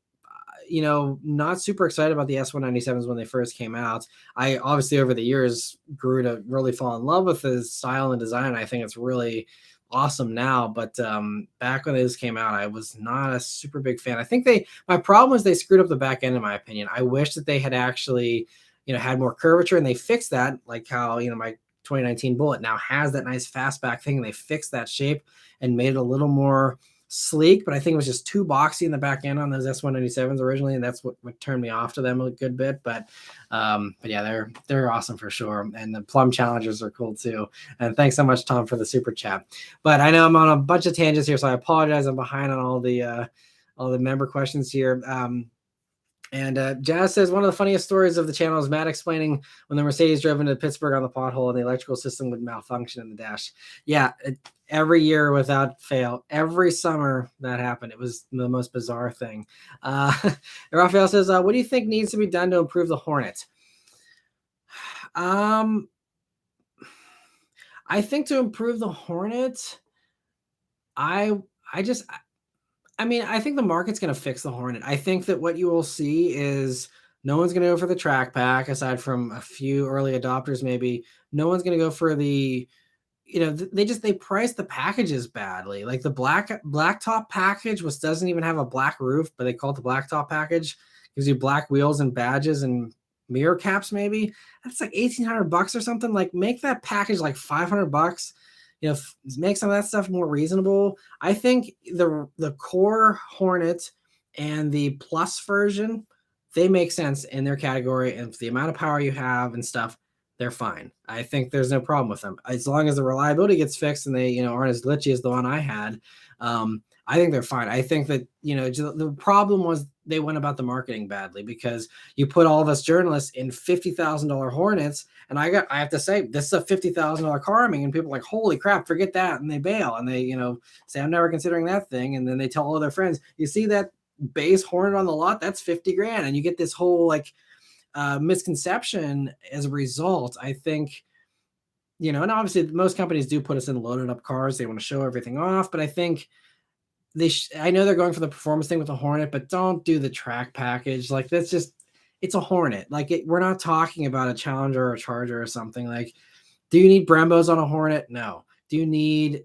not super excited about the S197s when they first came out. I obviously over the years grew to really fall in love with the style and design. I think it's really awesome now, but back when this came out, I was not a super big fan. I think my problem was they screwed up the back end, in my opinion. I wish that they had actually, had more curvature, and they fixed that, like how, my 2019 Bullet now has that nice fastback thing, and they fixed that shape and made it a little more sleek, but I think it was just too boxy in the back end on those S197s originally, and that's what turned me off to them a good bit. But yeah, they're awesome for sure, and the Plum Challengers are cool too. And thanks so much, Tom, for the super chat. But I know I'm on a bunch of tangents here, so I apologize. I'm behind on all the member questions here. And Jazz says, one of the funniest stories of the channel is Matt explaining when the Mercedes drove into Pittsburgh on the pothole and the electrical system would malfunction in the dash. Yeah, every year without fail, every summer that happened. It was the most bizarre thing. Raphael says, what do you think needs to be done to improve the Hornet? I think to improve the Hornet, I think the market's going to fix the Hornet. I think that what you will see is no one's going to go for the track pack, aside from a few early adopters, maybe. No one's going to go for the, they price the packages badly. Like the blacktop package, which doesn't even have a black roof, but they call it the blacktop package. Gives you black wheels and badges and mirror caps, maybe. That's like $1,800 or something. Like, make that package like $500. Make some of that stuff more reasonable. I think the core Hornet and the Plus version, they make sense in their category, and for the amount of power you have and stuff, they're fine. I think there's no problem with them, as long as the reliability gets fixed and they aren't as glitchy as the one I had. I think they're fine. I think that the problem was they went about the marketing badly, because you put all of us journalists in $50,000 Hornets, and I have to say, this is a $50,000 car. And people are like, holy crap, forget that, and they bail, and they say, I'm never considering that thing, and then they tell all their friends, you see that base Hornet on the lot, that's 50 grand, and you get this whole misconception as a result. I think and obviously most companies do put us in loaded up cars, they want to show everything off, but I think I know they're going for the performance thing with the Hornet, but don't do the track package. Like, that's just, it's a Hornet. Like, we're not talking about a Challenger or a Charger or something. Like, do you need Brembos on a Hornet? No. Do you need,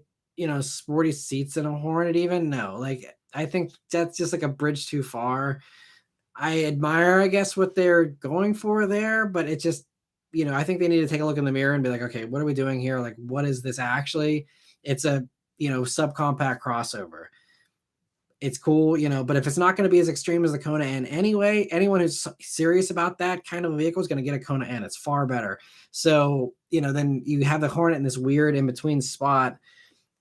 sporty seats in a Hornet even? No. Like, I think that's just like a bridge too far. I admire, I guess, what they're going for there, but it just, I think they need to take a look in the mirror and be like, okay, what are we doing here? Like, what is this actually? It's a, subcompact crossover. It's cool, but if it's not going to be as extreme as the Kona N anyway, anyone who's serious about that kind of a vehicle is going to get a Kona N. It's far better. So, then you have the Hornet in this weird in-between spot.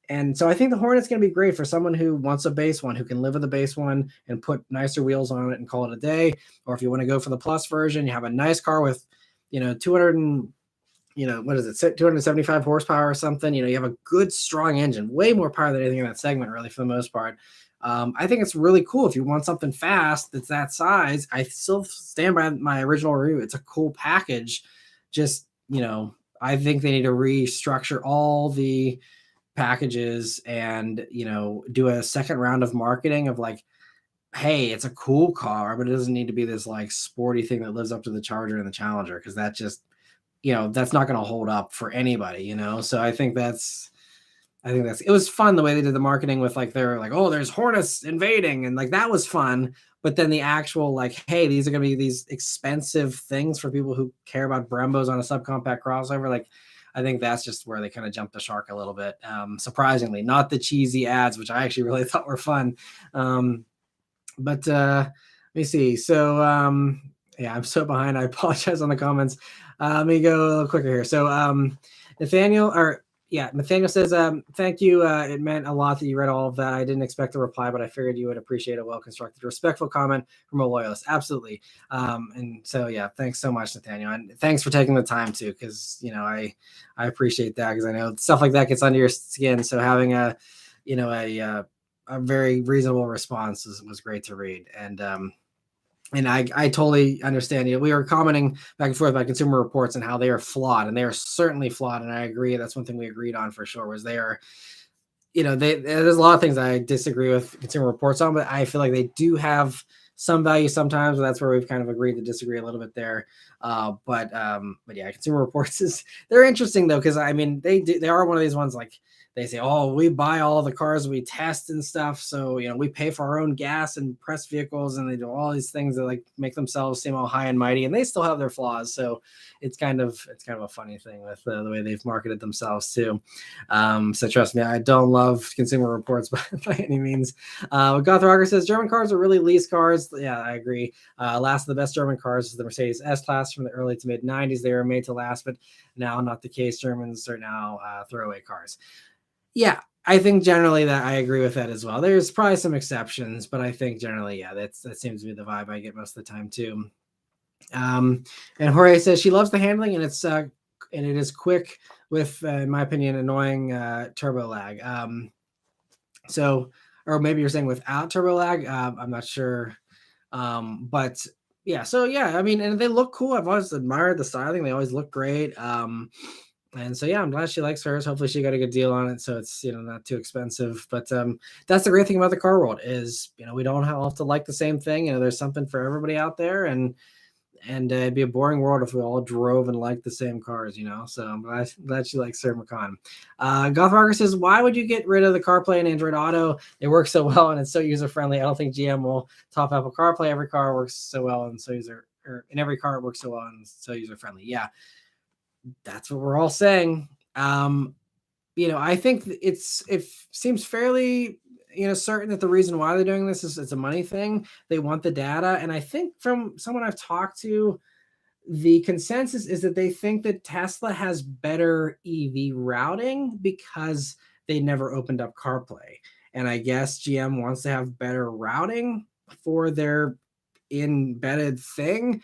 And so I think the Hornet's going to be great for someone who wants a base one, who can live with a base one and put nicer wheels on it and call it a day. Or if you want to go for the Plus version, you have a nice car with, 200 and, 275 horsepower or something. You have a good, strong engine, way more power than anything in that segment, really, for the most part. I think it's really cool if you want something fast that's that size. I still stand by my original review. It's a cool package. Just, I think they need to restructure all the packages and, do a second round of marketing of like, hey, it's a cool car, but it doesn't need to be this like sporty thing that lives up to the Charger and the Challenger, because that just, that's not going to hold up for anybody, So I think it was fun the way they did the marketing with like, they're like, oh, there's Hornets invading, and like that was fun. but then the actual like, hey, these are going to be these expensive things for people who care about Brembos on a subcompact crossover. Like, I think that's just where they kind of jumped the shark a little bit. Surprisingly, not the cheesy ads, which I actually really thought were fun. But let me see. So yeah, I'm so behind. I apologize on the comments. Let me go a little quicker here. So Nathaniel says, thank you. It meant a lot that you read all of that. I didn't expect a reply, but I figured you would appreciate a well-constructed, respectful comment from a loyalist. Absolutely. And so, yeah, thanks so much, Nathaniel. And thanks for taking the time too, because, I appreciate that, because I know stuff like that gets under your skin. So having a very reasonable response was great to read. And I totally understand you. We were commenting back and forth about Consumer Reports and how they are flawed, and they are certainly flawed. And I agree. That's one thing we agreed on for sure, was they are, there's a lot of things I disagree with Consumer Reports on, but I feel like they do have some value sometimes. But that's where we've kind of agreed to disagree a little bit there. But yeah, Consumer Reports they're interesting though, because they are one of these ones like, they say, oh, we buy all the cars we test and stuff. So, we pay for our own gas and press vehicles, and they do all these things that like make themselves seem all high and mighty, and they still have their flaws. So it's kind of a funny thing with the way they've marketed themselves too. So trust me, I don't love Consumer Reports by any means. Goth Rocker says German cars are really lease cars. Yeah, I agree. Last of the best German cars is the Mercedes S-Class from the early to mid 90s. They were made to last, but now not the case. Germans are now throwaway cars. Yeah, I think generally that I agree with that as well. There's probably some exceptions, but I think generally, yeah, that seems to be the vibe I get most of the time too. And Jorge says she loves the handling, and it is quick with, in my opinion, annoying turbo lag. So, or maybe you're saying without turbo lag. I'm not sure. But yeah, so yeah, and they look cool. I've always admired the styling. They always look great. And so, yeah, I'm glad she likes hers. Hopefully she got a good deal on it, so it's, not too expensive. But that's the great thing about the car world is, we don't have to like the same thing. There's something for everybody out there, and it'd be a boring world if we all drove and liked the same cars, So I'm glad she likes Sir McCon. Goth Rocker says, why would you get rid of the CarPlay and Android Auto? It works so well and it's so user friendly. I don't think GM will top Apple CarPlay. Every car works so well and so in every car it works so well and so user friendly. Yeah. That's what we're all saying. I think it seems fairly, certain that the reason why they're doing this is it's a money thing. They want the data. And I think from someone I've talked to, the consensus is that they think that Tesla has better EV routing because they never opened up CarPlay. And I guess GM wants to have better routing for their embedded thing.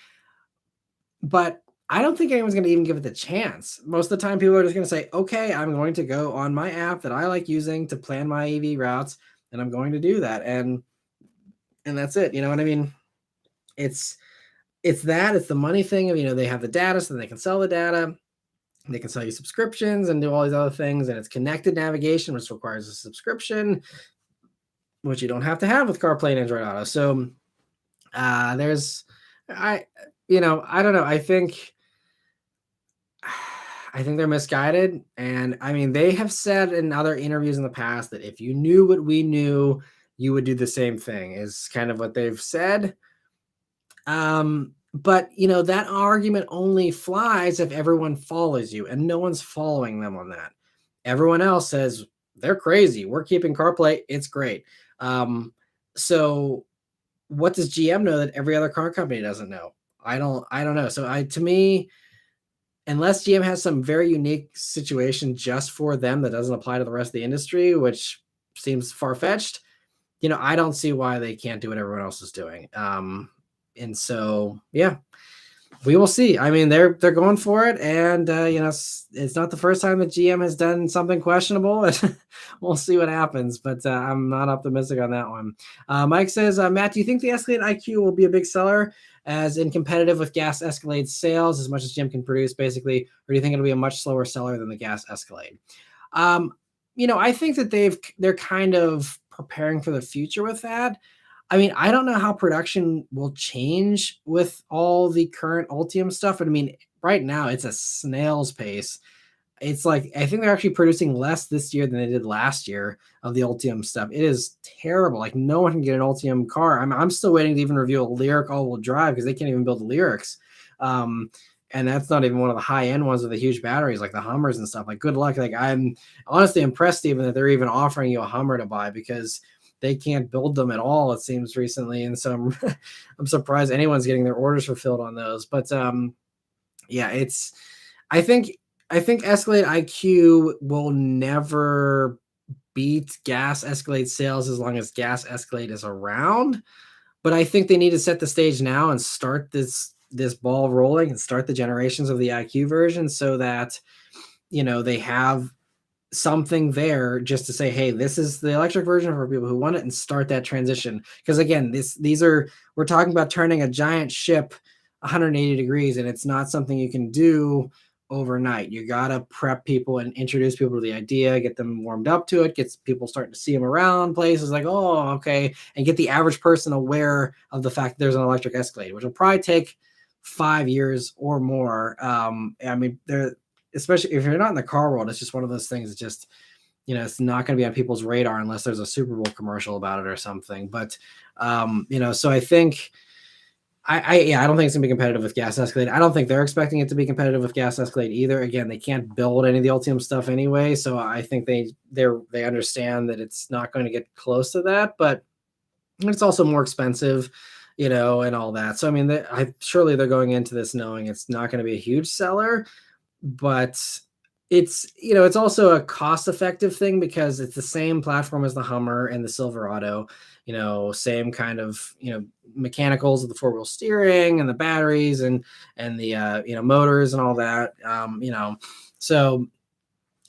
But I don't think anyone's going to even give it the chance. Most of the time, people are just going to say, okay, I'm going to go on my app that I like using to plan my EV routes, and I'm going to do that. And that's it. You know what I mean? It's the money thing of, they have the data, so they can sell the data. They can sell you subscriptions and do all these other things. And it's connected navigation, which requires a subscription, which you don't have to have with CarPlay and Android Auto. So I don't know. I think they're misguided. And they have said in other interviews in the past that if you knew what we knew, you would do the same thing, is kind of what they've said. But that argument only flies if everyone follows you, and no one's following them on that. Everyone else says they're crazy. We're keeping CarPlay. It's great. So what does GM know that every other car company doesn't know? I don't know. So to me, unless GM has some very unique situation just for them that doesn't apply to the rest of the industry, which seems far-fetched, I don't see why they can't do what everyone else is doing. And so, yeah, we will see. They're going for it, and it's not the first time that GM has done something questionable. We'll see what happens, but I'm not optimistic on that one. Mike says, Matt, do you think the Escalade IQ will be a big seller, as in competitive with gas Escalade sales, as much as GM can produce, basically, or do you think it'll be a much slower seller than the gas Escalade? I think that they're kind of preparing for the future with that. I don't know how production will change with all the current Ultium stuff. Right now it's a snail's pace. it's like I think they're actually producing less this year than they did last year of the Ultium stuff. It is terrible. Like no one can get an Ultium car. I'm still waiting to even review a Lyric all-wheel drive because they can't even build Lyrics. And that's not even one of the high-end ones with the huge batteries like the Hummers and stuff. Like good luck. Like I'm honestly impressed even that they're even offering you a Hummer to buy because they can't build them at all, it seems recently. And so I'm surprised anyone's getting their orders fulfilled on those. But yeah, it's I think I think Escalade IQ will never beat gas Escalade sales as long as gas Escalade is around. But I think they need to set the stage now and start this ball rolling and start the generations of the IQ version so that they have something there just to say, hey, this is the electric version for people who want it, and start that transition. Because again, we're talking about turning a giant ship 180 degrees, and it's not something you can do overnight. You gotta prep people and introduce people to the idea, get them warmed up to it, get people starting to see them around places like, oh, okay, and get the average person aware of the fact that there's an electric Escalade, which will probably take 5 years or more. I mean, especially if you're not in the car world, it's just one of those things that just, it's not going to be on people's radar unless there's a Super Bowl commercial about it or something. But, so I think, I don't think it's gonna be competitive with gas Escalade. I don't think they're expecting it to be competitive with gas Escalade either. Again, they can't build any of the Ultium stuff anyway, so I think they understand that it's not going to get close to that. But it's also more expensive, and all that. So I mean, surely they're going into this knowing it's not going to be a huge seller, but it's also a cost-effective thing because it's the same platform as the Hummer and the Silverado, same kind of mechanicals of the four-wheel steering and the batteries and the motors and all that. So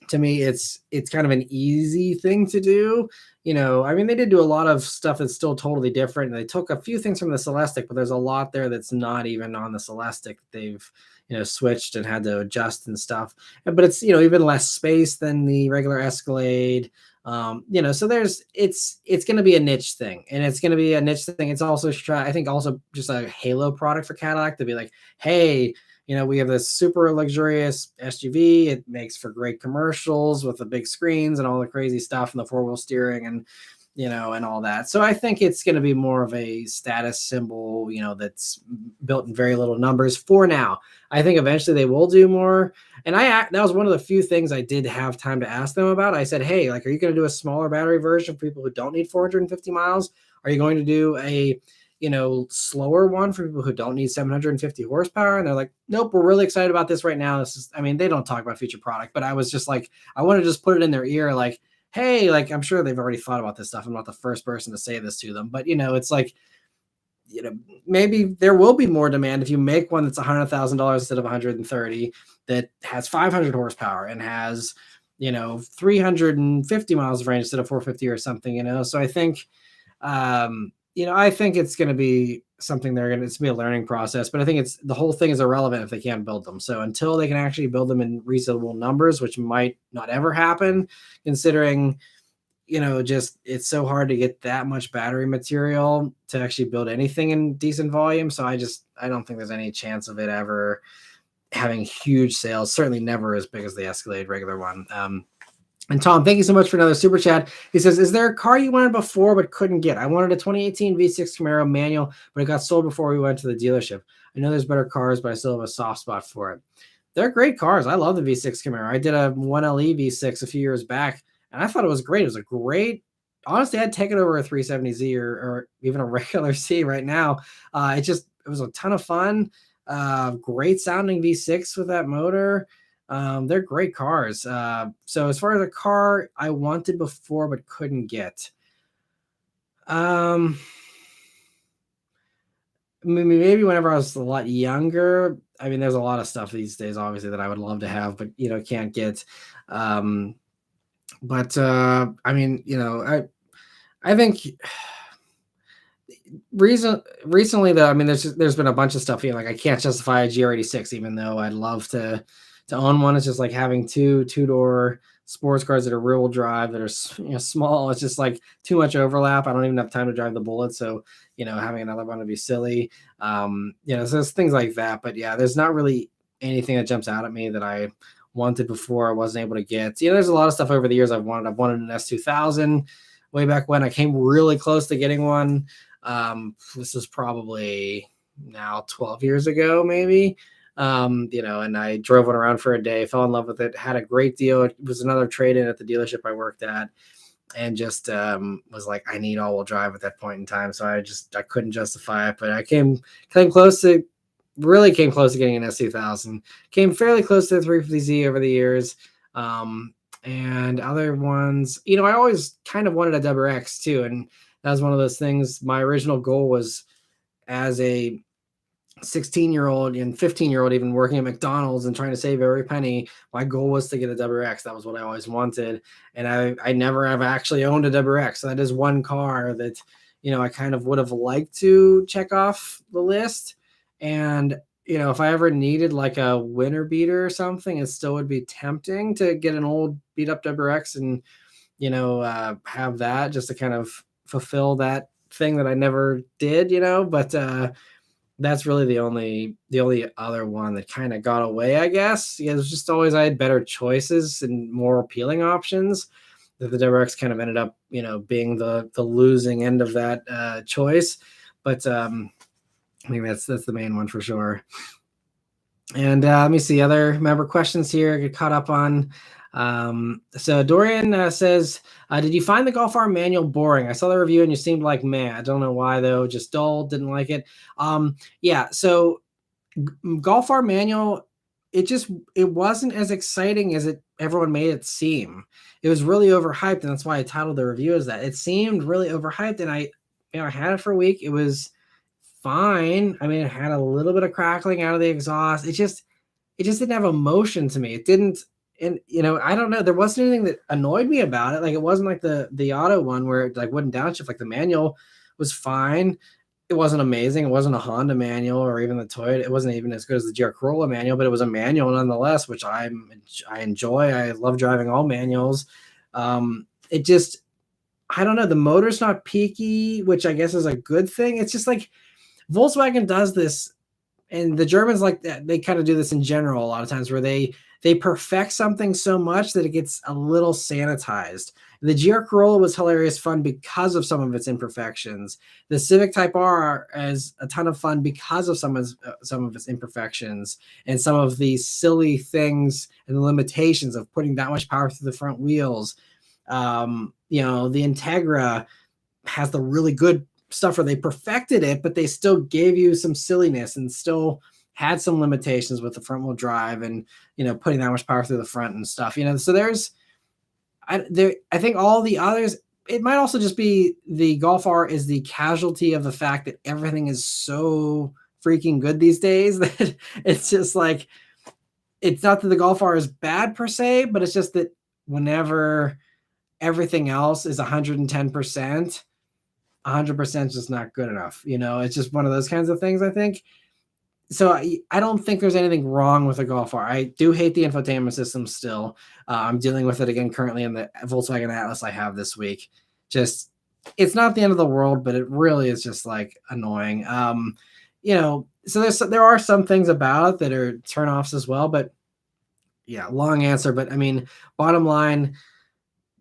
to me it's kind of an easy thing to do. I mean, they did do a lot of stuff that's still totally different, and they took a few things from the Celestiq, but there's a lot there that's not even on the Celestiq. They've switched and had to adjust and stuff, but it's even less space than the regular Escalade. So it's going to be a niche thing, and it's going to be a niche thing. It's also I think also just a halo product for Cadillac to be like, hey, we have this super luxurious SUV. It makes for great commercials with the big screens and all the crazy stuff and the four-wheel steering and and all that. So I think it's going to be more of a status symbol, that's built in very little numbers for now. I think eventually they will do more. And that was one of the few things I did have time to ask them about. I said, hey, like, are you going to do a smaller battery version for people who don't need 450 miles? Are you going to do a slower one for people who don't need 750 horsepower? And they're like, nope, we're really excited about this right now. They don't talk about future product, but I was just like, I want to just put it in their ear, like, hey, like, I'm sure they've already thought about this stuff. I'm not the first person to say this to them, but it's like, maybe there will be more demand if you make one that's $100,000 instead of 130, that has 500 horsepower and has 350 miles of range instead of 450 or something. So I think I think it's going to be something it's going to be a learning process, but I think the whole thing is irrelevant if they can't build them. So until they can actually build them in reasonable numbers, which might not ever happen, considering, just it's so hard to get that much battery material to actually build anything in decent volume. So I don't think there's any chance of it ever having huge sales, certainly never as big as the Escalade regular one. And Tom, thank you so much for another super chat. He says, is there a car you wanted before but couldn't get? I wanted a 2018 V6 Camaro manual, but it got sold before we went to the dealership. I know there's better cars, but I still have a soft spot for it. They're great cars. I love the V6 Camaro. I did a 1LE V6 a few years back, and I thought it was great. It was a great, honestly, I'd take it over a 370Z or even a regular C right now. It was a ton of fun. Great sounding V6 with that motor. They're great cars. So as far as a car I wanted before but couldn't get, maybe whenever I was a lot younger. I mean, there's a lot of stuff these days, obviously, that I would love to have, but can't get. I mean, I think recently though, I mean, there's been a bunch of stuff, like I can't justify a GR86, even though I'd love to own one. It's just like having two-door sports cars that are rear-wheel drive that are small. It's just like too much overlap. I don't even have time to drive the Bullet, so having another one would be silly. So there's things like that. But yeah, there's not really anything that jumps out at me that I wanted before I wasn't able to get. There's a lot of stuff over the years I've wanted. I've wanted an S2000 way back when. I came really close to getting one. This is probably now 12 years ago, maybe. And I drove one around for a day, fell in love with it, had a great deal. It was another trade-in at the dealership I worked at, and just was like, I need all-wheel drive at that point in time. So I couldn't justify it, but I really came close to getting an S2000. Came fairly close to the 350Z over the years. And other ones, I always kind of wanted a WRX too. And that was one of those things. My original goal was, as a 16-year-old and 15-year-old, even working at McDonald's and trying to save every penny, my goal was to get a WRX. That was what I always wanted. And I never have actually owned a WRX. So that is one car that, I kind of would have liked to check off the list. And, if I ever needed like a winter beater or something, it still would be tempting to get an old beat up WRX and, have that just to kind of fulfill that thing that I never did, but, that's really the only other one that kind of got away, I guess. It was just always, I had better choices and more appealing options, that the WRX kind of ended up, being the losing end of that choice. But I think that's the main one for sure. And let me see other member questions here. I get caught up on. So Dorian says, did you find the Golf R manual boring? I saw the review and you seemed like, man, I don't know why though, just dull, didn't like it. Yeah, so Golf R manual, it wasn't as exciting as everyone made it seem. It was really overhyped, and that's why I titled the review as that. It seemed really overhyped, and I had it for a week. It was fine. I mean, it had a little bit of crackling out of the exhaust. It just didn't have emotion to me. It didn't. And I don't know, there wasn't anything that annoyed me about it. Like, it wasn't like the auto one where it like wouldn't downshift. Like, the manual was fine. It wasn't amazing. It wasn't a Honda manual or even the Toyota. It wasn't even as good as the GR Corolla manual, but it was a manual nonetheless, which I enjoy. I love driving all manuals. It just, I don't know, the motor's not peaky, which I guess is a good thing. It's just like Volkswagen does this, and the Germans like that. They kind of do this in general a lot of times, where they perfect something so much that it gets a little sanitized. The GR Corolla was hilarious fun because of some of its imperfections. The Civic Type R is a ton of fun because of some of its imperfections and some of the silly things and the limitations of putting that much power through the front wheels. The Integra has the really good stuff where they perfected it, but they still gave you some silliness and still had some limitations with the front wheel drive and, putting that much power through the front and stuff, so I think all the others, it might also just be the Golf R is the casualty of the fact that everything is so freaking good these days that it's just like, it's not that the Golf R is bad per se, but it's just that whenever everything else is 110%, 100% is just not good enough. It's just one of those kinds of things, I think. So I don't think there's anything wrong with the Golf R. I do hate the infotainment system still. I'm dealing with it again currently in the Volkswagen Atlas I have this week. Just, it's not the end of the world, but it really is just like annoying. So there are some things about it that are turnoffs as well, but yeah, long answer. But I mean, bottom line,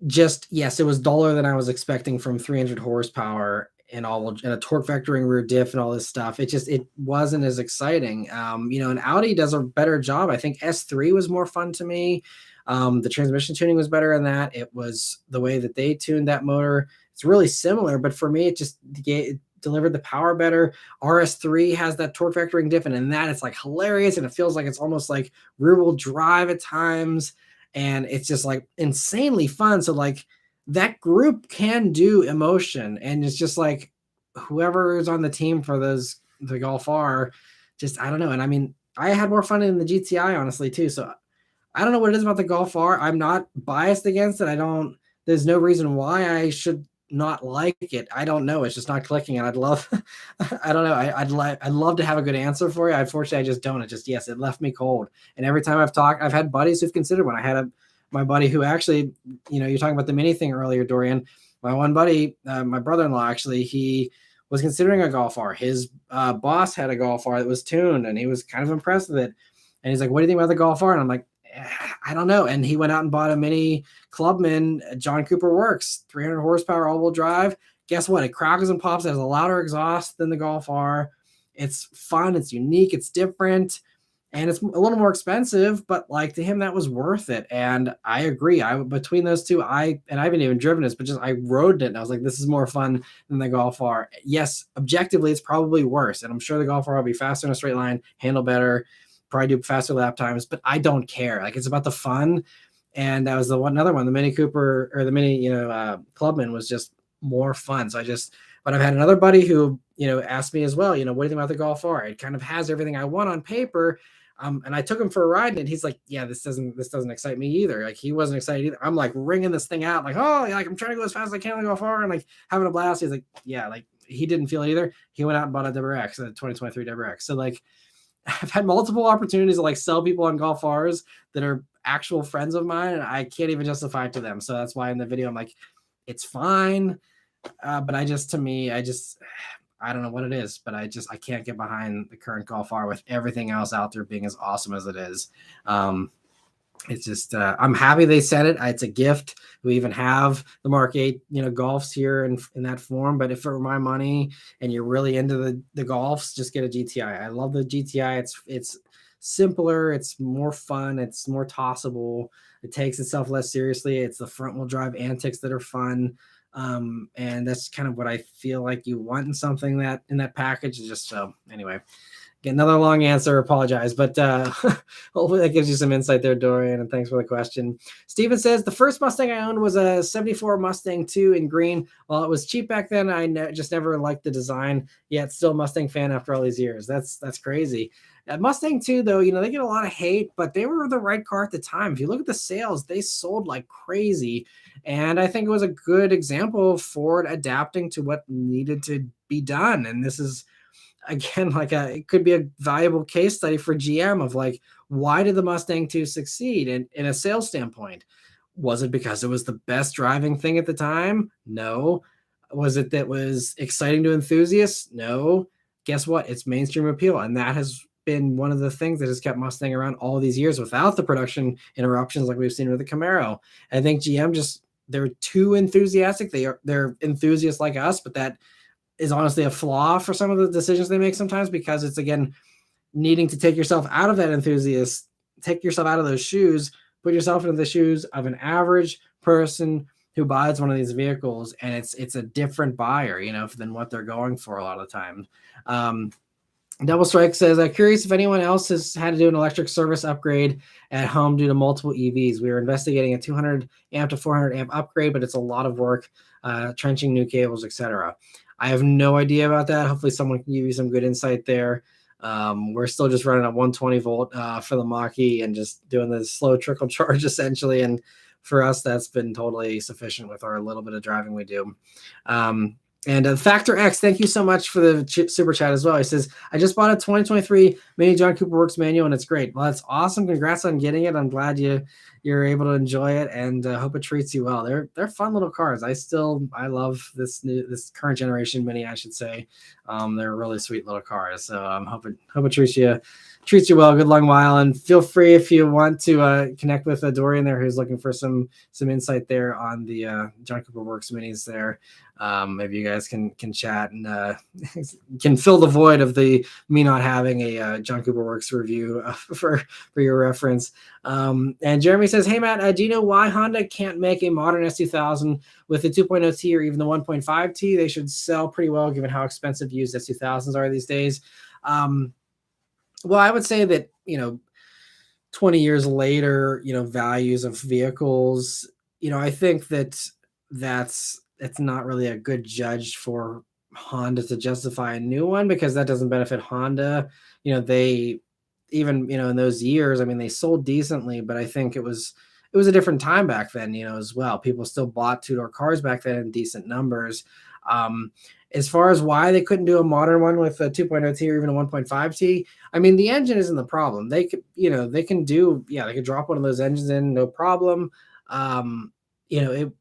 just, yes, it was duller than I was expecting from 300 horsepower and a torque vectoring rear diff and all this stuff. It wasn't as exciting. And Audi does a better job. I think S3 was more fun to me. The transmission tuning was better in that. It was the way that they tuned that motor. It's really similar, but for me, it delivered the power better. RS3 has that torque vectoring diff, and in that it's like hilarious, and it feels like it's almost like rear wheel drive at times, and it's just like insanely fun. So like, that group can do emotion, and it's just like whoever is on the team for the Golf R, just, I don't know. And I mean, I had more fun in the GTI, honestly, too. So I don't know what it is about the Golf R. I'm not biased against it. There's no reason why I should not like it. I don't know. It's just not clicking. And I don't know. I'd love to have a good answer for you. Unfortunately, I just don't. Yes, it left me cold. And every time I've had buddies who've considered one. I had my buddy who actually, you're talking about the Mini thing earlier, Dorian. My one buddy, my brother-in-law, actually, he was considering a Golf R. His boss had a Golf R that was tuned, and he was kind of impressed with it. And he's like, "What do you think about the Golf R?" And I'm like, I don't know. And he went out and bought a mini Clubman John Cooper Works, 300 horsepower all-wheel drive. Guess what? It crackles and pops. It has a louder exhaust than the Golf R. It's fun. It's unique. It's different. And it's a little more expensive, but like to him, that was worth it. And I agree. Between those two, I haven't even driven this, but just I rode it and I was like, this is more fun than the Golf R. Yes, objectively, it's probably worse. And I'm sure the Golf R will be faster in a straight line, handle better, probably do faster lap times, but I don't care. Like it's about the fun. And that was another one. The Mini Cooper or the Mini, Clubman was just more fun. But I've had another buddy who, asked me as well, what do you think about the Golf R? It kind of has everything I want on paper. And I took him for a ride and he's like, yeah, this doesn't excite me either. Like he wasn't excited either. I'm like ringing this thing out like, oh, like I'm trying to go as fast as I can to go far and like having a blast. He's like, yeah, like he didn't feel it either. He went out and bought a WRX, a 2023 WRX. So like I've had multiple opportunities to like sell people on Golf Rs that are actual friends of mine and I can't even justify it to them. So that's why in the video, I'm like, it's fine. But I don't know what it is, but I can't get behind the current Golf R with everything else out there being as awesome as it is. It's just, I'm happy they said it. It's a gift. We even have the Mark 8, Golfs here in that form. But if it were my money and you're really into the Golfs, just get a GTI. I love the GTI. It's simpler. It's more fun. It's more tossable. It takes itself less seriously. It's the front wheel drive antics that are fun. And that's kind of what I feel like you want in something that in that package. Just so anyway, get another long answer. Apologize, but hopefully that gives you some insight there, Dorian. And thanks for the question. Steven says the first Mustang I owned was a '74 Mustang 2 in green. While it was cheap back then, I just never liked the design. Yet still a Mustang fan after all these years. That's crazy. Mustang 2, though, they get a lot of hate, but they were the right car at the time. If you look at the sales, they sold like crazy. And I think it was a good example of Ford adapting to what needed to be done. And this is, again, it could be a valuable case study for GM of like, why did the Mustang 2 succeed in a sales standpoint? Was it because it was the best driving thing at the time? No. Was it that was exciting to enthusiasts? No. Guess what? It's mainstream appeal. And that has been one of the things that has kept Mustang around all these years without the production interruptions like we've seen with the Camaro. I think GM they're too enthusiastic. They're enthusiasts like us, but that is honestly a flaw for some of the decisions they make sometimes because it's, again, needing to take yourself out of that enthusiast, take yourself out of those shoes, put yourself into the shoes of an average person who buys one of these vehicles, and it's a different buyer, than what they're going for a lot of the time. Double Strike says, I'm curious if anyone else has had to do an electric service upgrade at home due to multiple EVs. We are investigating a 200 amp to 400 amp upgrade, but it's a lot of work, trenching new cables, etc. I have no idea about that. Hopefully someone can give you some good insight there. We're still just running a 120 volt for the Mach-E and just doing the slow trickle charge essentially. And for us, that's been totally sufficient with our little bit of driving we do. And Factor X, thank you so much for the super chat as well. He says, I just bought a 2023 Mini John Cooper Works manual, and it's great. Well, that's awesome. Congrats on getting it. I'm glad you're able to enjoy it, and hope it treats you well. They're fun little cars. I love this current generation Mini, I should say. They're really sweet little cars. So I'm hope it treats you well. Good long while, and feel free if you want to connect with Dorian there, who's looking for some insight there on the John Cooper Works Minis there. Maybe you guys can chat and can fill the void of me not having a John Cooper Works review for your reference. And Jeremy says, hey Matt, do you know why Honda can't make a modern S2000 with the 2.0T or even the 1.5T? They should sell pretty well given how expensive used S2000s are these days. Well, I would say that 20 years later, values of vehicles, I think it's not really a good judge for Honda to justify a new one because that doesn't benefit Honda. They even, in those years, I mean, they sold decently, but I think it was a different time back then, as well. People still bought two-door cars back then in decent numbers. As far as why they couldn't do a modern one with a 2.0T or even a 1.5T, I mean, the engine isn't the problem. They could, they could drop one of those engines in, no problem. The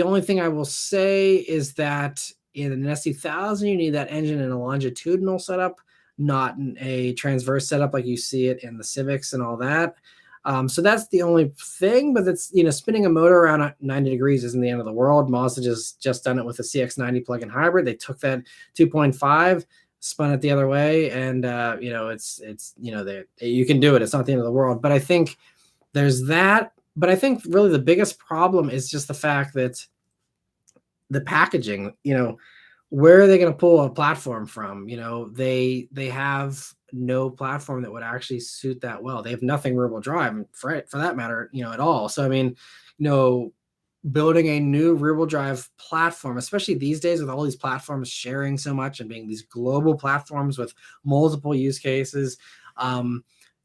only thing I will say is that in an S2000, you need that engine in a longitudinal setup, not in a transverse setup like you see it in the Civics and all that. So that's the only thing, but it's, spinning a motor around at 90 degrees isn't the end of the world. Mazda just done it with a CX-90 plug-in hybrid. They took that 2.5, spun it the other way, and you can do it. It's not the end of the world. But I think there's that. But I think really the biggest problem is just the fact that the packaging, where are they going to pull a platform from? They have no platform that would actually suit that well. They have nothing rear wheel drive for that matter, at all. So I mean, building a new rear wheel drive platform, especially these days with all these platforms sharing so much and being these global platforms with multiple use cases,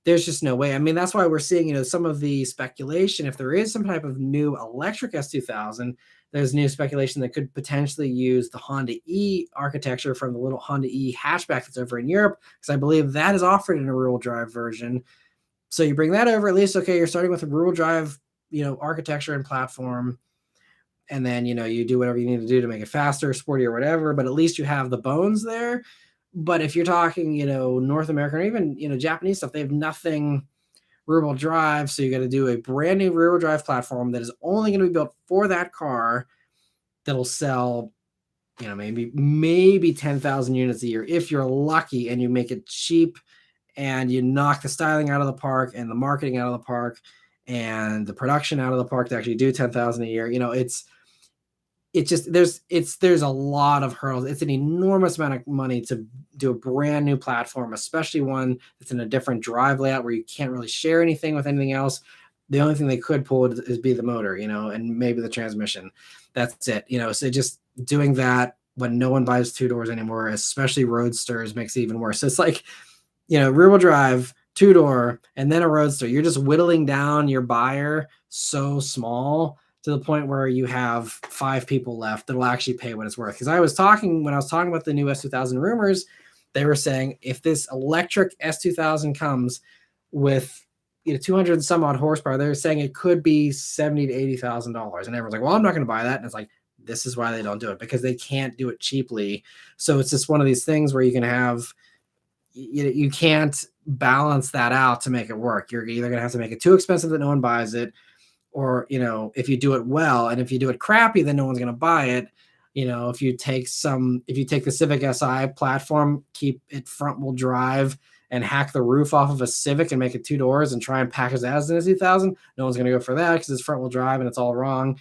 there's just no way. I mean, that's why we're seeing, some of the speculation. If there is some type of new electric S2000, there's new speculation that could potentially use the Honda E architecture from the little Honda E hatchback that's over in Europe, because I believe that is offered in a rear-wheel drive version. So you bring that over, at least, okay, you're starting with a rear-wheel drive, architecture and platform, and then, you do whatever you need to do to make it faster, sporty, or whatever, but at least you have the bones there. But if you're talking, North American or even, Japanese stuff, they have nothing rear-wheel drive, so you got to do a brand new rear-wheel drive platform that is only going to be built for that car, that'll sell, maybe 10,000 units a year if you're lucky, and you make it cheap, and you knock the styling out of the park and the marketing out of the park and the production out of the park to actually do 10,000 a year. There's a lot of hurdles. It's an enormous amount of money to do a brand new platform, especially one that's in a different drive layout where you can't really share anything with anything else. The only thing they could pull is be the motor, and maybe the transmission. That's it. So just doing that when no one buys two doors anymore, especially roadsters, makes it even worse. So it's like, rear wheel drive, two door, and then a roadster. You're just whittling down your buyer so small to the point where you have 5 people left that'll actually pay what it's worth. Because when I was talking about the new S2000 rumors, they were saying if this electric S2000 comes with 200 and some odd horsepower, they're saying it could be $70,000 to $80,000, and everyone's like, "Well, I'm not going to buy that." And it's like, this is why they don't do it, because they can't do it cheaply. So it's just one of these things where you can have, you can't balance that out to make it work. You're either going to have to make it too expensive that no one buys it, or if you do it well, and if you do it crappy, then no one's going to buy it. If you take the Civic Si platform, keep it front wheel drive, and hack the roof off of a Civic and make it 2 doors and try and package that as an S2000, no one's going to go for that because it's front wheel drive and it's all wrong.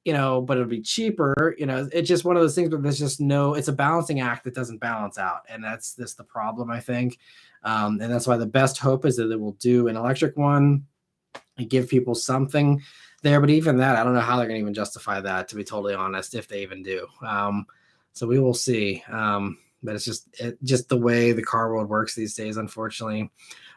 But it'll be cheaper. It's just one of those things, but there's just it's a balancing act that doesn't balance out. And that's the problem, I think. And that's why the best hope is that it will do an electric one and give people something there. But even that, I don't know how they're going to even justify that, to be totally honest, if they even do. So we will see. But it's just the way the car world works these days, unfortunately.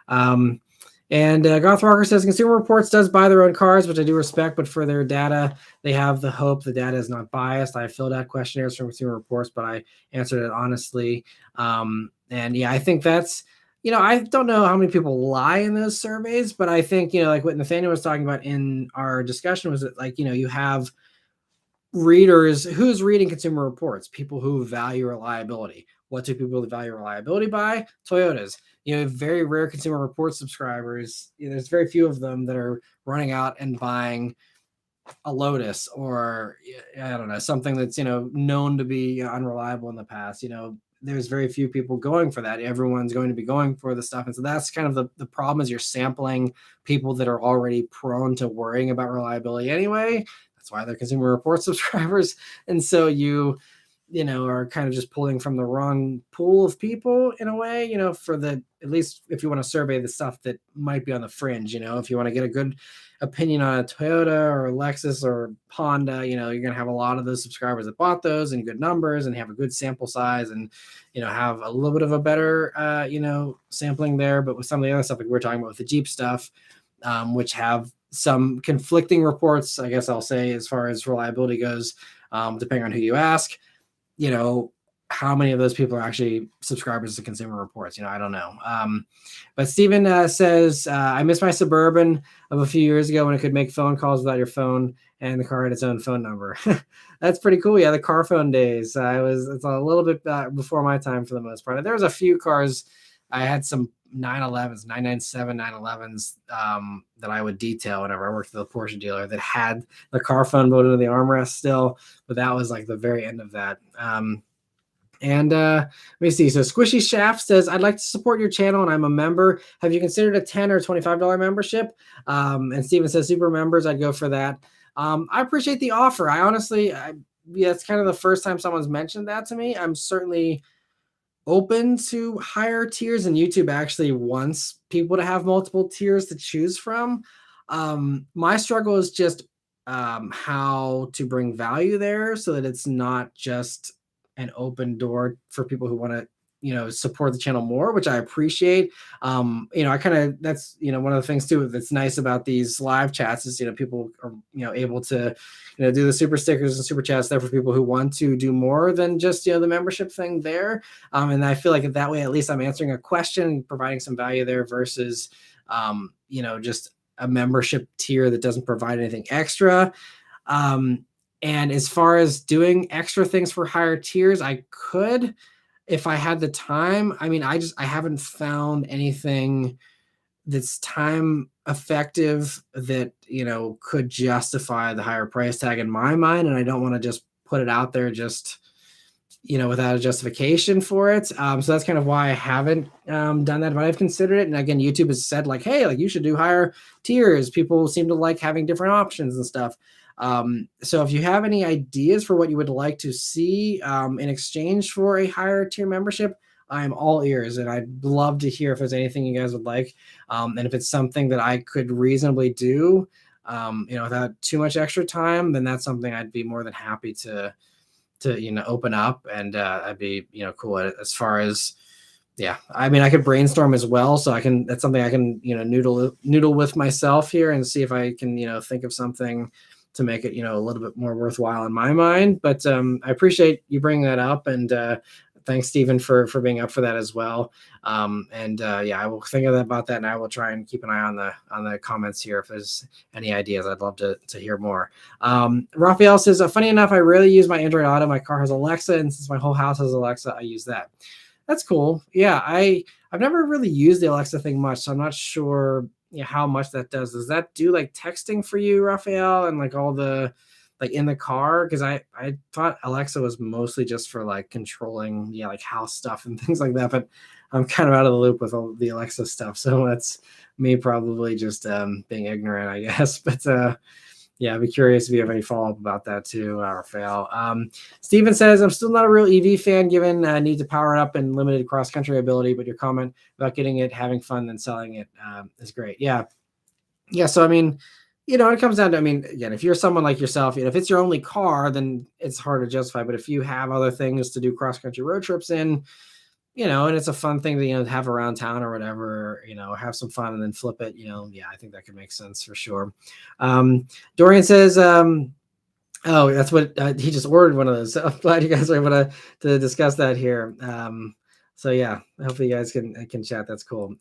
And Goth Walker says Consumer Reports does buy their own cars, which I do respect, but for their data, they have the hope the data is not biased. I filled out questionnaires from Consumer Reports, but I answered it honestly. And yeah, I think that's, I don't know how many people lie in those surveys, but I think, like what Nathaniel was talking about in our discussion was that, like, you have readers who's reading Consumer Reports, people who value reliability. What do people value reliability by? Toyotas. Very rare Consumer Reports subscribers. There's very few of them that are running out and buying a Lotus or, I don't know, something that's, known to be unreliable in the past. There's very few people going for that. Everyone's going to be going for the stuff. And so that's kind of the problem, is you're sampling people that are already prone to worrying about reliability anyway. That's why they're Consumer Reports subscribers. And so you are kind of just pulling from the wrong pool of people in a way, at least if you want to survey the stuff that might be on the fringe, if you want to get a good opinion on a Toyota or a Lexus or Honda, you're going to have a lot of those subscribers that bought those in good numbers and have a good sample size and, have a little bit of a better, sampling there. But with some of the other stuff, like we're talking about with the Jeep stuff, which have some conflicting reports, I guess I'll say, as far as reliability goes, depending on who you ask. How many of those people are actually subscribers to Consumer Reports? I don't know. But Steven says, I miss my Suburban of a few years ago when it could make phone calls without your phone and the car had its own phone number. That's pretty cool. Yeah, the car phone days. It's a little bit before my time for the most part. There was a few cars I had some 911s, 997 911s that I would detail whenever I worked at the Porsche dealer that had the car phone molded into the armrest still, but that was like the very end of that. And let me see. So Squishy Shaft says, I'd like to support your channel and I'm a member. Have you considered a $10 or $25 membership? And Steven says, super members, I'd go for that. I appreciate the offer. I honestly, yeah, it's kind of the first time someone's mentioned that to me. I'm certainly open to higher tiers, and YouTube actually wants people to have multiple tiers to choose from. My struggle is just how to bring value there so that it's not just an open door for people who want to support the channel more, which I appreciate. I kind of, that's one of the things too that's nice about these live chats is people are able to do the super stickers and super chats there for people who want to do more than just the membership thing there. And I feel like that way at least I'm answering a question, providing some value there versus just a membership tier that doesn't provide anything extra. And as far as doing extra things for higher tiers, I could, if I had the time. I mean, I haven't found anything that's time effective that, could justify the higher price tag in my mind. And I don't want to just put it out there just, without a justification for it. So that's kind of why I haven't done that, but I've considered it. And again, YouTube has said like, hey, like you should do higher tiers. People seem to like having different options and stuff. So if you have any ideas for what you would like to see in exchange for a higher tier membership, I'm all ears, and I'd love to hear if there's anything you guys would like. And if it's something that I could reasonably do, without too much extra time, then that's something I'd be more than happy to open up, and I'd be cool at it. As far as I mean, I could brainstorm as well, so that's something I can noodle with myself here and see if I can think of something to make it a little bit more worthwhile in my mind. But I appreciate you bringing that up, and thanks, Stephen, for being up for that as well. I will think about that, and I will try and keep an eye on the comments here if there's any ideas. I'd love to hear more. Raphael says, funny enough, I rarely use my Android Auto. My car has Alexa, and since my whole house has Alexa, I use that. That's cool. Yeah, I've never really used the Alexa thing much, so I'm not sure how much that does. Does that do like texting for you, Raphael, and like all the like in the car? Because I thought Alexa was mostly just for like controlling like house stuff and things like that, but I'm kind of out of the loop with all the Alexa stuff, so that's me probably just being ignorant, I guess. But I'd be curious if you have any follow-up about that too, Raphael. Steven says, I'm still not a real EV fan given need to power it up and limited cross-country ability, but your comment about getting it, having fun, then selling it is great. Yeah. So, I mean, it comes down to, I mean, again, if you're someone like yourself, if it's your only car, then it's hard to justify. But if you have other things to do cross-country road trips in, and it's a fun thing to, have around town or whatever, have some fun and then flip it, I think that could make sense for sure. Dorian says, oh, that's what he just ordered one of those. So I'm glad you guys are able to discuss that here. Hopefully you guys can chat. That's cool.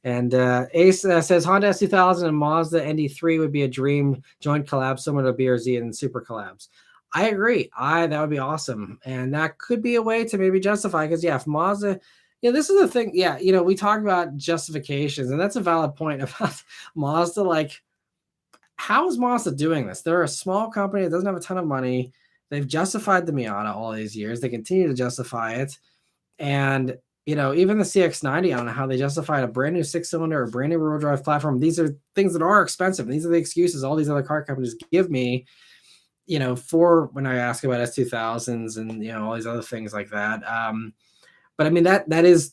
Ace says Honda S2000 and Mazda ND3 would be a dream joint collab similar to BRZ and super collabs. I agree. That would be awesome. And that could be a way to maybe justify, because if Mazda, this is the thing. We talk about justifications, and that's a valid point about Mazda. Like, how is Mazda doing this? They're a small company that doesn't have a ton of money. They've justified the Miata all these years. They continue to justify it. And, even the CX-90, I don't know how they justified a brand new 6-cylinder or brand new rear-wheel drive platform. These are things that are expensive. These are the excuses all these other car companies give me, for when I ask about S2000s and, all these other things like that. But I mean, that is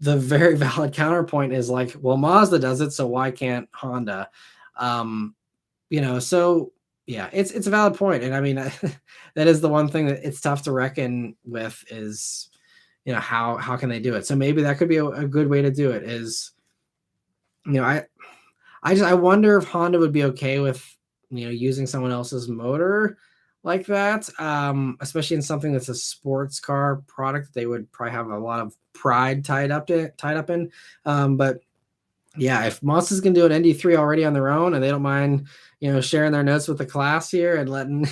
the very valid counterpoint is like, well, Mazda does it, so why can't Honda? So yeah, it's a valid point. And I mean, that is the one thing that it's tough to reckon with is, how can they do it? So maybe that could be a good way to do it is, I wonder if Honda would be okay with, using someone else's motor like that, especially in something that's a sports car product. They would probably have a lot of pride tied up in. But yeah, if Mazda's can do an ND3 already on their own, and they don't mind, sharing their notes with the class here and letting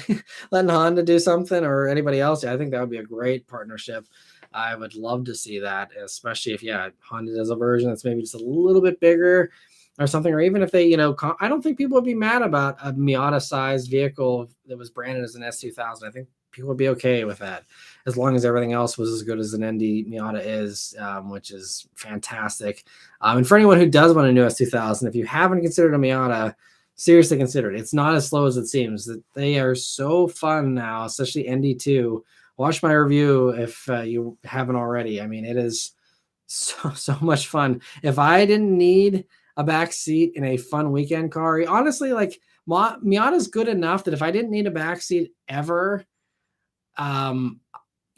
Honda do something or anybody else, I think that would be a great partnership. I would love to see that, especially if, yeah, Honda does a version that's maybe just a little bit bigger or something, or even if they, I don't think people would be mad about a Miata-sized vehicle that was branded as an S2000. I think people would be okay with that, as long as everything else was as good as an ND Miata is, which is fantastic. And for anyone who does want a new S2000, if you haven't considered a Miata, seriously consider it. It's not as slow as it seems. That they are so fun now, especially ND2. Watch my review if you haven't already. I mean, it is so much fun. If I didn't need a back seat in a fun weekend car, honestly, like Miata's good enough that if I didn't need a back seat ever, um,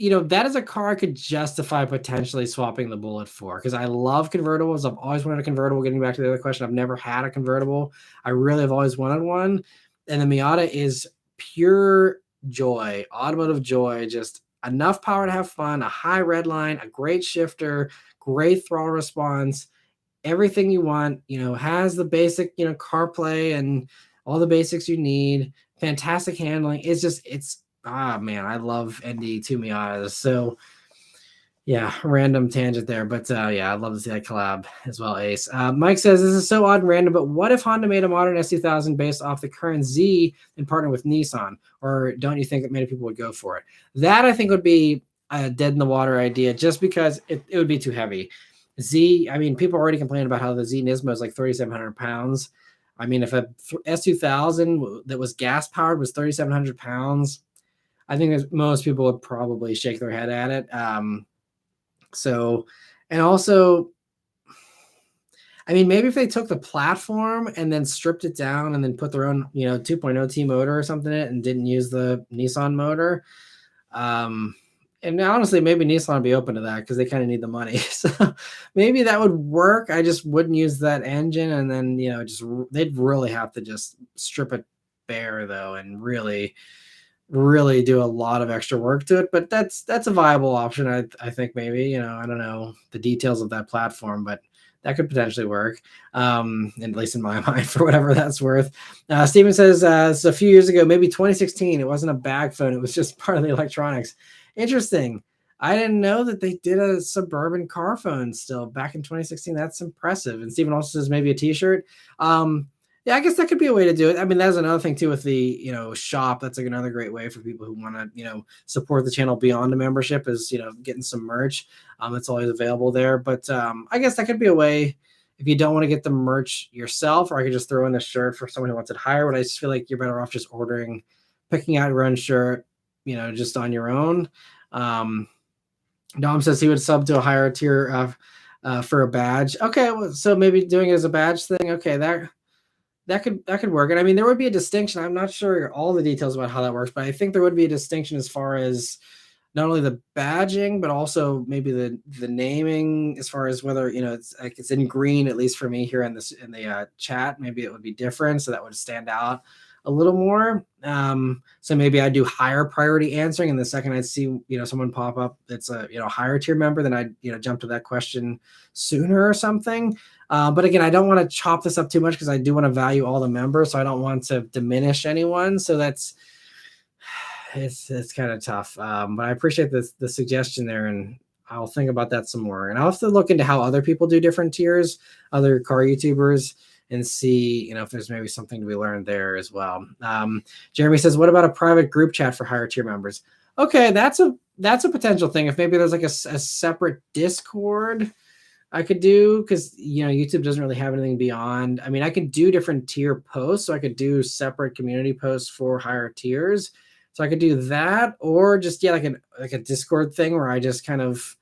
that is a car I could justify potentially swapping the Bullet for, because I love convertibles. I've always wanted a convertible. Getting back to the other question, I've never had a convertible. I really have always wanted one. And the Miata is pure joy, automotive joy, just enough power to have fun, a high red line, a great shifter, great throttle response, everything you want, has the basic, CarPlay and all the basics you need, fantastic handling. Man, I love ND2 Miatas. So yeah, random tangent there, but yeah, I'd love to see that collab as well, Ace. Mike says, this is so odd and random, but what if Honda made a modern S2000 based off the current Z and partner with Nissan? Or don't you think that many people would go for it? That I think would be a dead in the water idea, just because it would be too heavy. I mean, people already complain about how the Z Nismo is like 3,700 pounds. I mean, if a S2000 that was gas powered was 3,700 pounds, I think that most people would probably shake their head at it. And also, I mean, maybe if they took the platform and then stripped it down and then put their own, 2.0 T motor or something in it and didn't use the Nissan motor. And honestly, maybe Nissan would be open to that because they kind of need the money. So maybe that would work. I just wouldn't use that engine. And then, they'd really have to just strip it bare though, and really do a lot of extra work to it. But that's a viable option. I think maybe, I don't know the details of that platform, but that could potentially work, at least in my mind, for whatever that's worth. Steven says, so a few years ago, maybe 2016, it wasn't a bag phone. It was just part of the electronics. Interesting. I didn't know that they did a suburban car phone still back in 2016. That's impressive. And Steven also says maybe a t-shirt. Yeah, I guess that could be a way to do it. I mean, that's another thing too with the, shop. That's like another great way for people who want to, support the channel beyond the membership, is, getting some merch. It's always available there. But I guess that could be a way if you don't want to get the merch yourself, or I could just throw in a shirt for someone who wants it higher. But I just feel like you're better off just picking out your own shirt, just on your own. Dom says he would sub to a higher tier for a badge. Okay, well, so maybe doing it as a badge thing. Okay, that could work. And I mean, there would be a distinction. I'm not sure all the details about how that works, but I think there would be a distinction as far as not only the badging, but also maybe the naming, as far as whether, it's in green, at least for me here in the chat. Maybe it would be different, so that would stand out a little more. So maybe I do higher priority answering, and the second I'd see, someone pop up that's a, higher tier member, then I'd, jump to that question sooner or something. But again, I don't want to chop this up too much because I do want to value all the members, so I don't want to diminish anyone. So it's kind of tough. But I appreciate the suggestion there, and I'll think about that some more. And I'll have to look into how other people do different tiers, other car YouTubers, and see, if there's maybe something to be learned there as well. Jeremy says, what about a private group chat for higher tier members? Okay, that's a potential thing. If maybe there's like a separate Discord I could do, because YouTube doesn't really have anything beyond. I mean, I could do different tier posts, so I could do separate community posts for higher tiers. So I could do that, or just like a Discord thing where I just kind of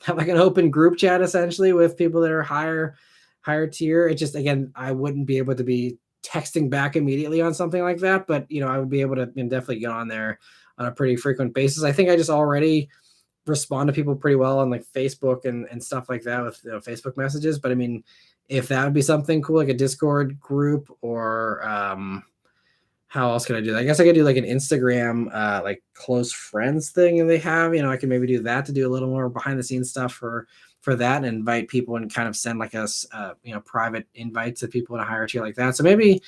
have like an open group chat essentially with people that are higher tier. It just, again, I wouldn't be able to be texting back immediately on something like that, but I would be able to definitely get on there on a pretty frequent basis. I think I just already respond to people pretty well on like Facebook and stuff like that with Facebook messages. But I mean, if that would be something cool, like a Discord group, or how else could I do that? I guess I could do like an Instagram like close friends thing, and they have, I can maybe do that to do a little more behind the scenes stuff for that, and invite people and kind of send like a private invite to people in a higher tier like that. So maybe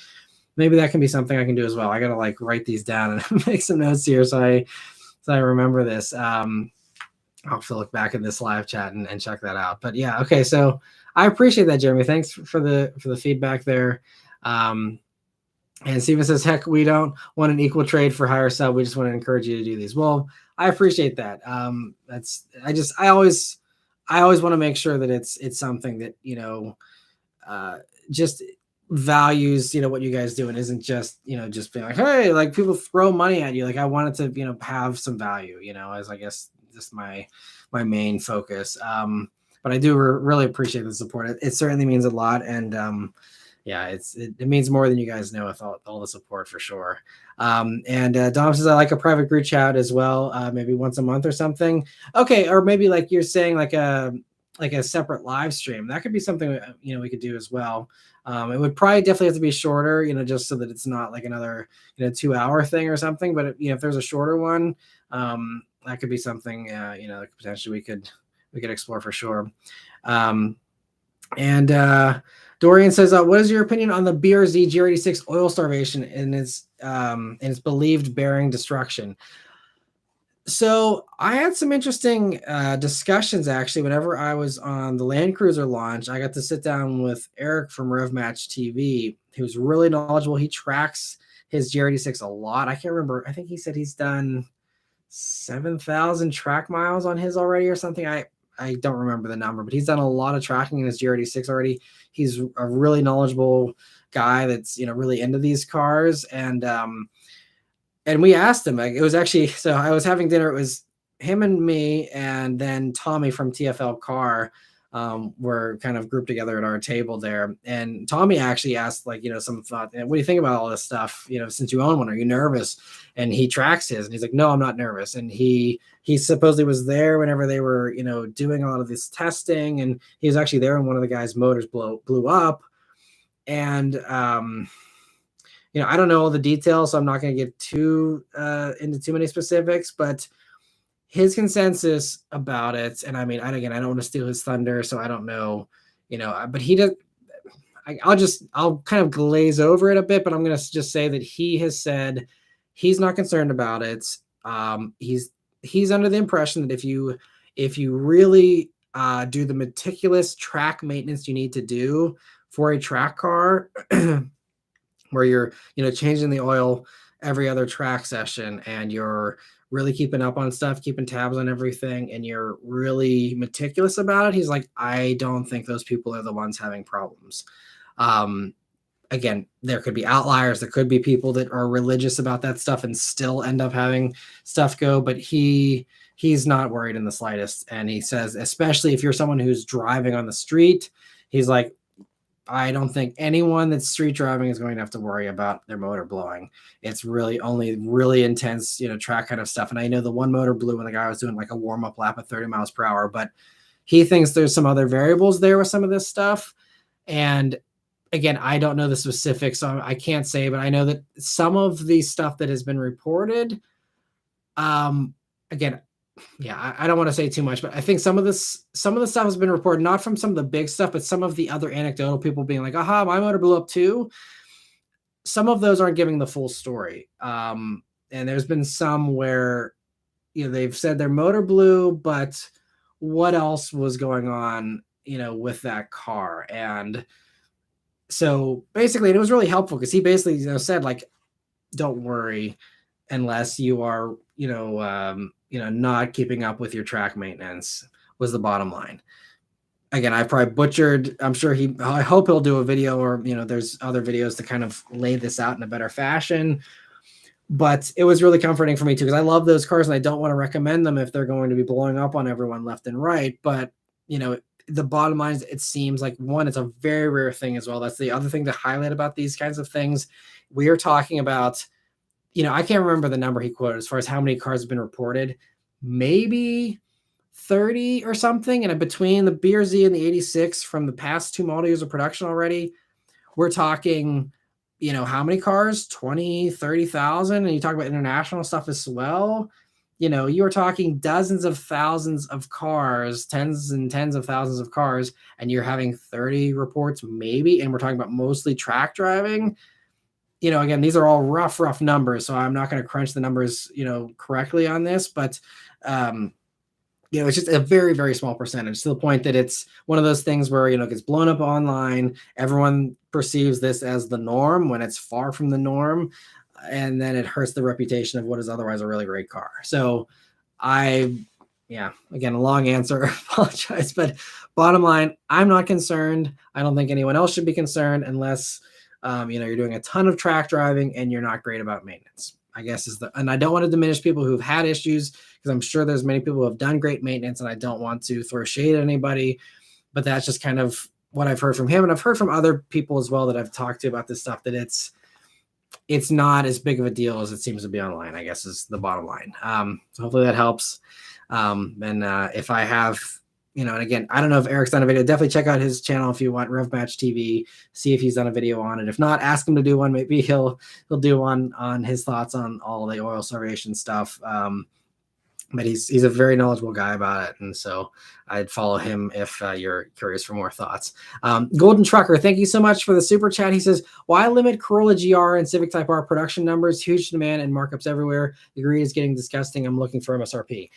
that can be something I can do as well. I gotta like write these down and make some notes here so I remember this. I'll have to look back in this live chat and check that out. But yeah, okay. So I appreciate that, Jeremy. Thanks for the feedback there. And Steven says, heck, we don't want an equal trade for higher sub. We just want to encourage you to do these. Well, I appreciate that. I always want to make sure that it's something that, just values, what you guys do, and isn't just, just being like, hey, like people throw money at you. Like I wanted to, have some value, as I guess just my main focus. But I do really appreciate the support. It certainly means a lot. And, yeah, it means more than you guys know with all the support for sure. And Dom says, I like a private group chat as well, maybe once a month or something. Okay, or maybe like you're saying like a separate live stream. That could be something we could do as well. It would probably definitely have to be shorter, just so that it's not like another 2-hour thing or something. But if there's a shorter one, that could be something potentially we could explore for sure. And Dorian says, what is your opinion on the BRZ GR86 oil starvation and its believed bearing destruction? So I had some interesting discussions actually. Whenever I was on the Land Cruiser launch, I got to sit down with Eric from RevMatch TV, who's really knowledgeable. He tracks his GR86 a lot. I can't remember. I think he said he's done 7,000 track miles on his already or something. I don't remember the number, but he's done a lot of tracking in his GR86 already. He's a really knowledgeable guy that's, really into these cars. And we asked him, like, it was actually, so I was having dinner. It was him and me, and then Tommy from TFL Car were kind of grouped together at our table there. And Tommy actually asked, like, some thought, what do you think about all this stuff? Since you own one, are you nervous? And he tracks his, and he's like, no, I'm not nervous. And he supposedly was there whenever they were, doing a lot of this testing. And he was actually there when one of the guys' motors blew up. And, I don't know all the details, so I'm not going to get too into too many specifics, but his consensus about it, and I mean, I don't want to steal his thunder, so I don't know, but he does. I'll kind of glaze over it a bit, but I'm going to just say that he has said he's not concerned about it. He's under the impression that if you really do the meticulous track maintenance you need to do for a track car, where you're, changing the oil every other track session, and you're really keeping up on stuff, keeping tabs on everything, and you're really meticulous about it. He's like, I don't think those people are the ones having problems. Again, there could be outliers. There could be people that are religious about that stuff and still end up having stuff go, but he's not worried in the slightest. And he says, especially if you're someone who's driving on the street, he's like, I don't think anyone that's street driving is going to have to worry about their motor blowing. It's really only really intense, track kind of stuff. And I know the one motor blew when the guy was doing like a warm-up lap at 30 miles per hour, but he thinks there's some other variables there with some of this stuff. And again, I don't know the specifics, so I can't say, but I know that some of the stuff that has been reported, again, yeah, I don't want to say too much, but I think some of the stuff has been reported, not from some of the big stuff, but some of the other anecdotal people being like, aha, my motor blew up too. Some of those aren't giving the full story. And there's been some where, they've said their motor blew, but what else was going on, with that car? And so basically, it was really helpful because he basically, said, like, don't worry unless you are, not keeping up with your track maintenance, was the bottom line. Again, I probably butchered. I hope he'll do a video, or, there's other videos to kind of lay this out in a better fashion. But it was really comforting for me too, because I love those cars and I don't want to recommend them if they're going to be blowing up on everyone left and right. But, the bottom line is, it seems like, one, it's a very rare thing as well. That's the other thing to highlight about these kinds of things. We are talking about, I can't remember the number he quoted as far as how many cars have been reported, maybe 30 or something. And between the BRZ and the 86 from the past 2 model years of production already, we're talking, how many cars? 20, 30,000. And you talk about international stuff as well. You're talking dozens of thousands of cars, tens and tens of thousands of cars, and you're having 30 reports maybe. And we're talking about mostly track driving. Again, these are all rough numbers, so I'm not going to crunch the numbers, correctly on this, but it's just a very, very small percentage, to the point that it's one of those things where, it gets blown up online. Everyone perceives this as the norm when it's far from the norm. And then it hurts the reputation of what is otherwise a really great car. So again, a long answer. I apologize. But bottom line, I'm not concerned. I don't think anyone else should be concerned unless, you're doing a ton of track driving and you're not great about maintenance, I guess and I don't want to diminish people who've had issues, because I'm sure there's many people who have done great maintenance, and I don't want to throw shade at anybody, but that's just kind of what I've heard from him. And I've heard from other people as well that I've talked to about this stuff, that it's not as big of a deal as it seems to be online, I guess, is the bottom line. So hopefully that helps. And if I have, and again, I don't know if Eric's done a video. Definitely check out his channel if you want, Rev Match TV. See if he's done a video on it. If not, ask him to do one. Maybe he'll do one on his thoughts on all the oil starvation stuff. But he's a very knowledgeable guy about it, and so I'd follow him if you're curious for more thoughts. Golden Trucker, thank you so much for the super chat. He says, why limit Corolla GR and Civic Type R production numbers? Huge demand and markups everywhere. The greed is getting disgusting. I'm looking for MSRP.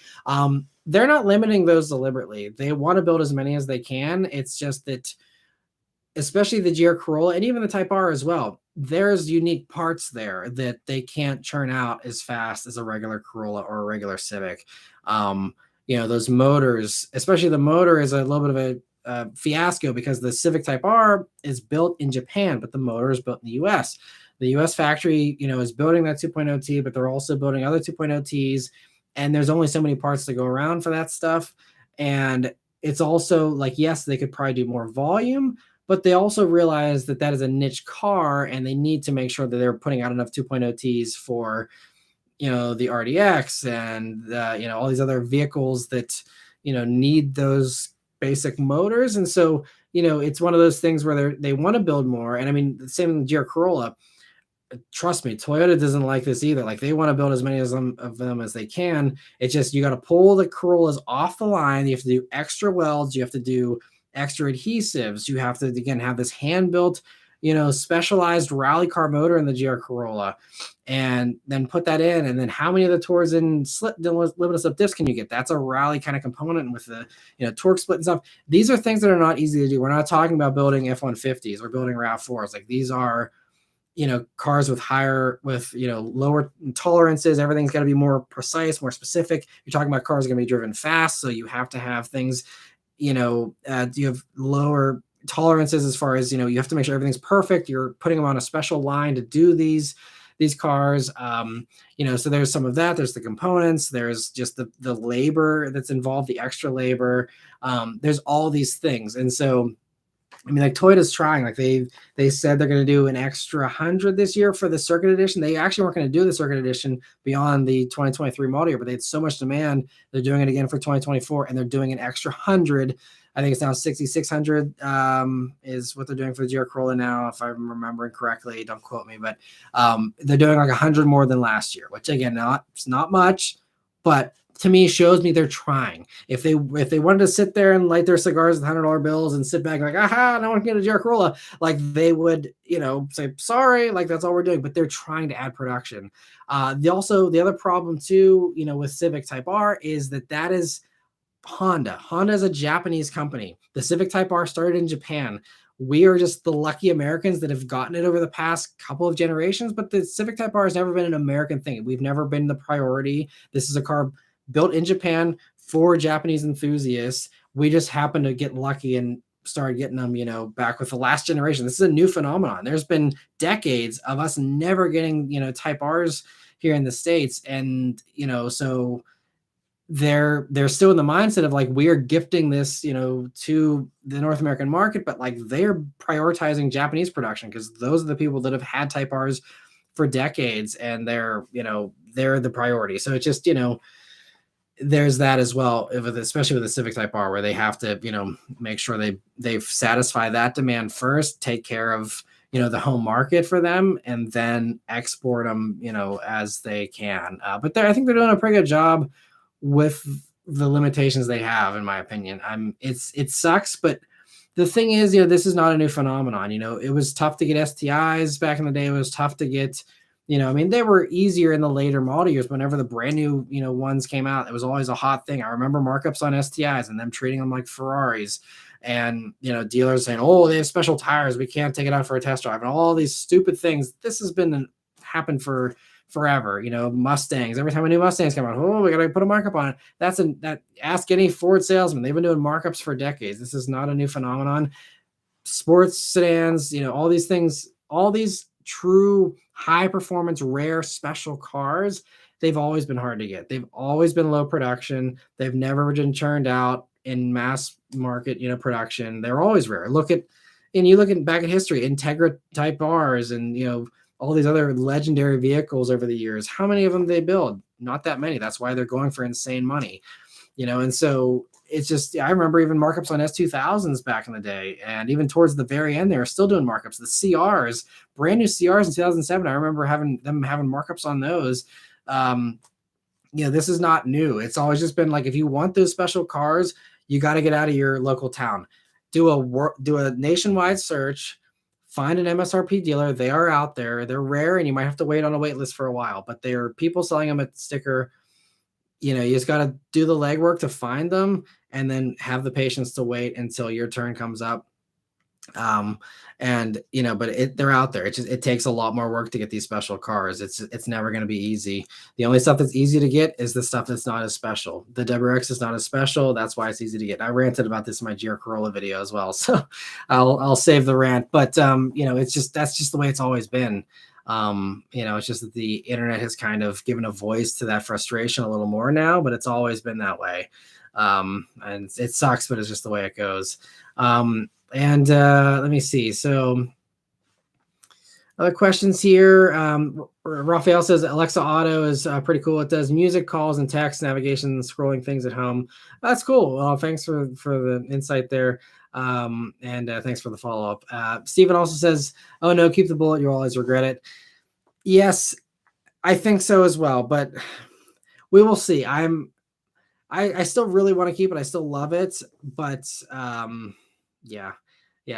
They're not limiting those deliberately. They want to build as many as they can. It's just that, especially the GR Corolla and even the Type R as well, there's unique parts there that they can't churn out as fast as a regular Corolla or a regular Civic. Those motors, especially the motor, is a little bit of a fiasco, because the Civic Type R is built in Japan, but the motor is built in the US. The US factory, is building that 2.0T, but they're also building other 2.0Ts, and there's only so many parts to go around for that stuff. And it's also like, yes, they could probably do more volume, but they also realize that that is a niche car, and they need to make sure that they're putting out enough 2.0Ts for, the RDX and, all these other vehicles that, need those basic motors. And so, it's one of those things where they want to build more. And I mean, the same with GR Corolla. Trust me, Toyota doesn't like this either. Like, they want to build as many of them as they can. It's just, you got to pull the Corollas off the line. You have to do extra welds. You have to do extra adhesives. You have to, again, have this hand-built, specialized rally car motor in the GR Corolla, and then put that in. And then how many of the Torsen limited slip diffs can you get? That's a rally kind of component with the, torque split and stuff. These are things that are not easy to do. We're not talking about building F-150s or building RAV4s. Like, these are, cars with lower tolerances. Everything's got to be more precise, more specific. You're talking about cars are going to be driven fast, so you have to have things, you have lower tolerances as far as, you have to make sure everything's perfect. You're putting them on a special line to do these cars. So there's some of that. There's the components. There's just the labor that's involved, the extra labor. There's all these things. And so, I mean, like, Toyota's trying, like, they said they're going to do an extra 100 this year for the Circuit Edition. They actually weren't going to do the Circuit Edition beyond the 2023 model year, but they had so much demand. They're doing it again for 2024, and they're doing an extra 100. I think it's now 6,600 is what they're doing for the GR Corolla now, if I'm remembering correctly. Don't quote me, but they're doing like 100 more than last year, which, again, it's not much, but to me shows me they're trying. If they wanted to sit there and light their cigars with $100 bills and sit back like, aha, no one can get a GR Corolla, like, they would, say, sorry, like, that's all we're doing. But they're trying to add production. The other problem too, with Civic Type R is that is Honda. Honda is a Japanese company. The Civic Type R started in Japan. We are just the lucky Americans that have gotten it over the past couple of generations, but the Civic Type R has never been an American thing. We've never been the priority. This is a car built in Japan for Japanese enthusiasts. We just happened to get lucky and started getting them, back with the last generation. This is a new phenomenon. There's been decades of us never getting, Type R's here in the States. And, so they're still in the mindset of like, we are gifting this, to the North American market, but like, they're prioritizing Japanese production because those are the people that have had Type R's for decades, and they're the priority. So it's just, there's that as well, especially with the Civic Type R, where they have to, make sure they satisfy that demand first, take care of, the home market for them, and then export them, as they can. But I think they're doing a pretty good job with the limitations they have, in my opinion. It sucks, but the thing is, this is not a new phenomenon. It was tough to get STIs back in the day. It was tough to get, I mean, they were easier in the later model years. Whenever the brand new, ones came out, it was always a hot thing. I remember markups on STIs and them treating them like Ferraris, and dealers saying, "Oh, they have special tires. We can't take it out for a test drive," and all these stupid things. This has been happened for forever. Mustangs. Every time a new Mustangs come out, oh, we got to put a markup on it. That. Ask any Ford salesman. They've been doing markups for decades. This is not a new phenomenon. Sports sedans, all these things, all these true high performance, rare, special cars, they've always been hard to get. They've always been low production. They've never been churned out in mass market, production. They're always rare. You look at back at history, Integra Type R's and, all these other legendary vehicles over the years. How many of them they build? Not that many. That's why they're going for insane money, and so it's just, I remember even markups on S2000s back in the day. And even towards the very end, they were still doing markups. The CRs, brand new CRs in 2007, I remember having markups on those. This is not new. It's always just been like, if you want those special cars, you got to get out of your local town. Do a nationwide search, find an MSRP dealer. They are out there. They're rare, and you might have to wait on a wait list for a while, but there are people selling them at sticker. You just got to do the legwork to find them, and then have the patience to wait until your turn comes up. But they're out there. It takes a lot more work to get these special cars. It's never going to be easy. The only stuff that's easy to get is the stuff that's not as special. The WRX is not as special. That's why it's easy to get. I ranted about this in my GR Corolla video as well, so I'll save the rant. But that's just the way it's always been. It's just that the internet has kind of given a voice to that frustration a little more now, but it's always been that way. And it sucks, but it's just the way it goes. Let me see. So other questions here. Raphael says Alexa Auto is pretty cool. It does music, calls, and text, navigation, and scrolling things at home. That's cool. Well, thanks for the insight there. Thanks for the follow-up. Stephen also says, "Oh no, keep the bullet. You'll always regret it." Yes, I think so as well, but we will see. I still really want to keep it. I still love it, but yeah,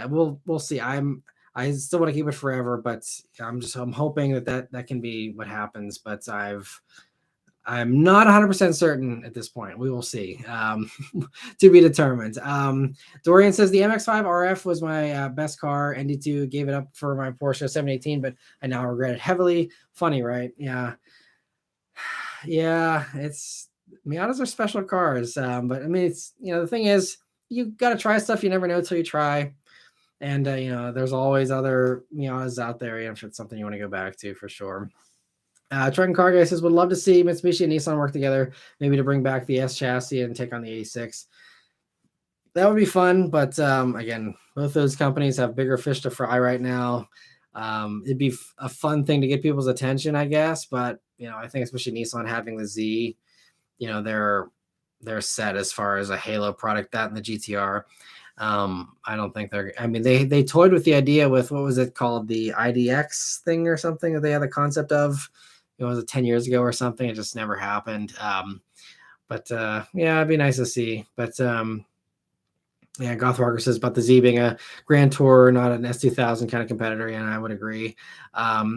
we'll see. I still want to keep it forever, but I'm hoping that can be what happens. But I'm not 100% certain at this point. We will see. To be determined. Dorian says the MX-5 RF was my best car. ND2 gave it up for my Porsche 718, but I now regret it heavily. Funny, right? Yeah. Yeah, Miatas are special cars. But I mean, it's, the thing is, you got to try stuff. You never know until you try. And, there's always other Miatas out there, if it's something you want to go back to, for sure. Truck Car Guy says, would love to see Mitsubishi and Nissan work together, maybe to bring back the S chassis and take on the 86. That would be fun, but again, both those companies have bigger fish to fry right now. It'd be a fun thing to get people's attention, I guess, but I think especially Nissan having the Z, they're set as far as a halo product. That and the GTR. I don't think they toyed with the idea with, what was it called, the IDX thing or something that they had the concept of. Was it 10 years ago or something? It just never happened. But it'd be nice to see. But Gothwalker says about the Z being a Grand Tour, not an S2000 kind of competitor, and I would agree.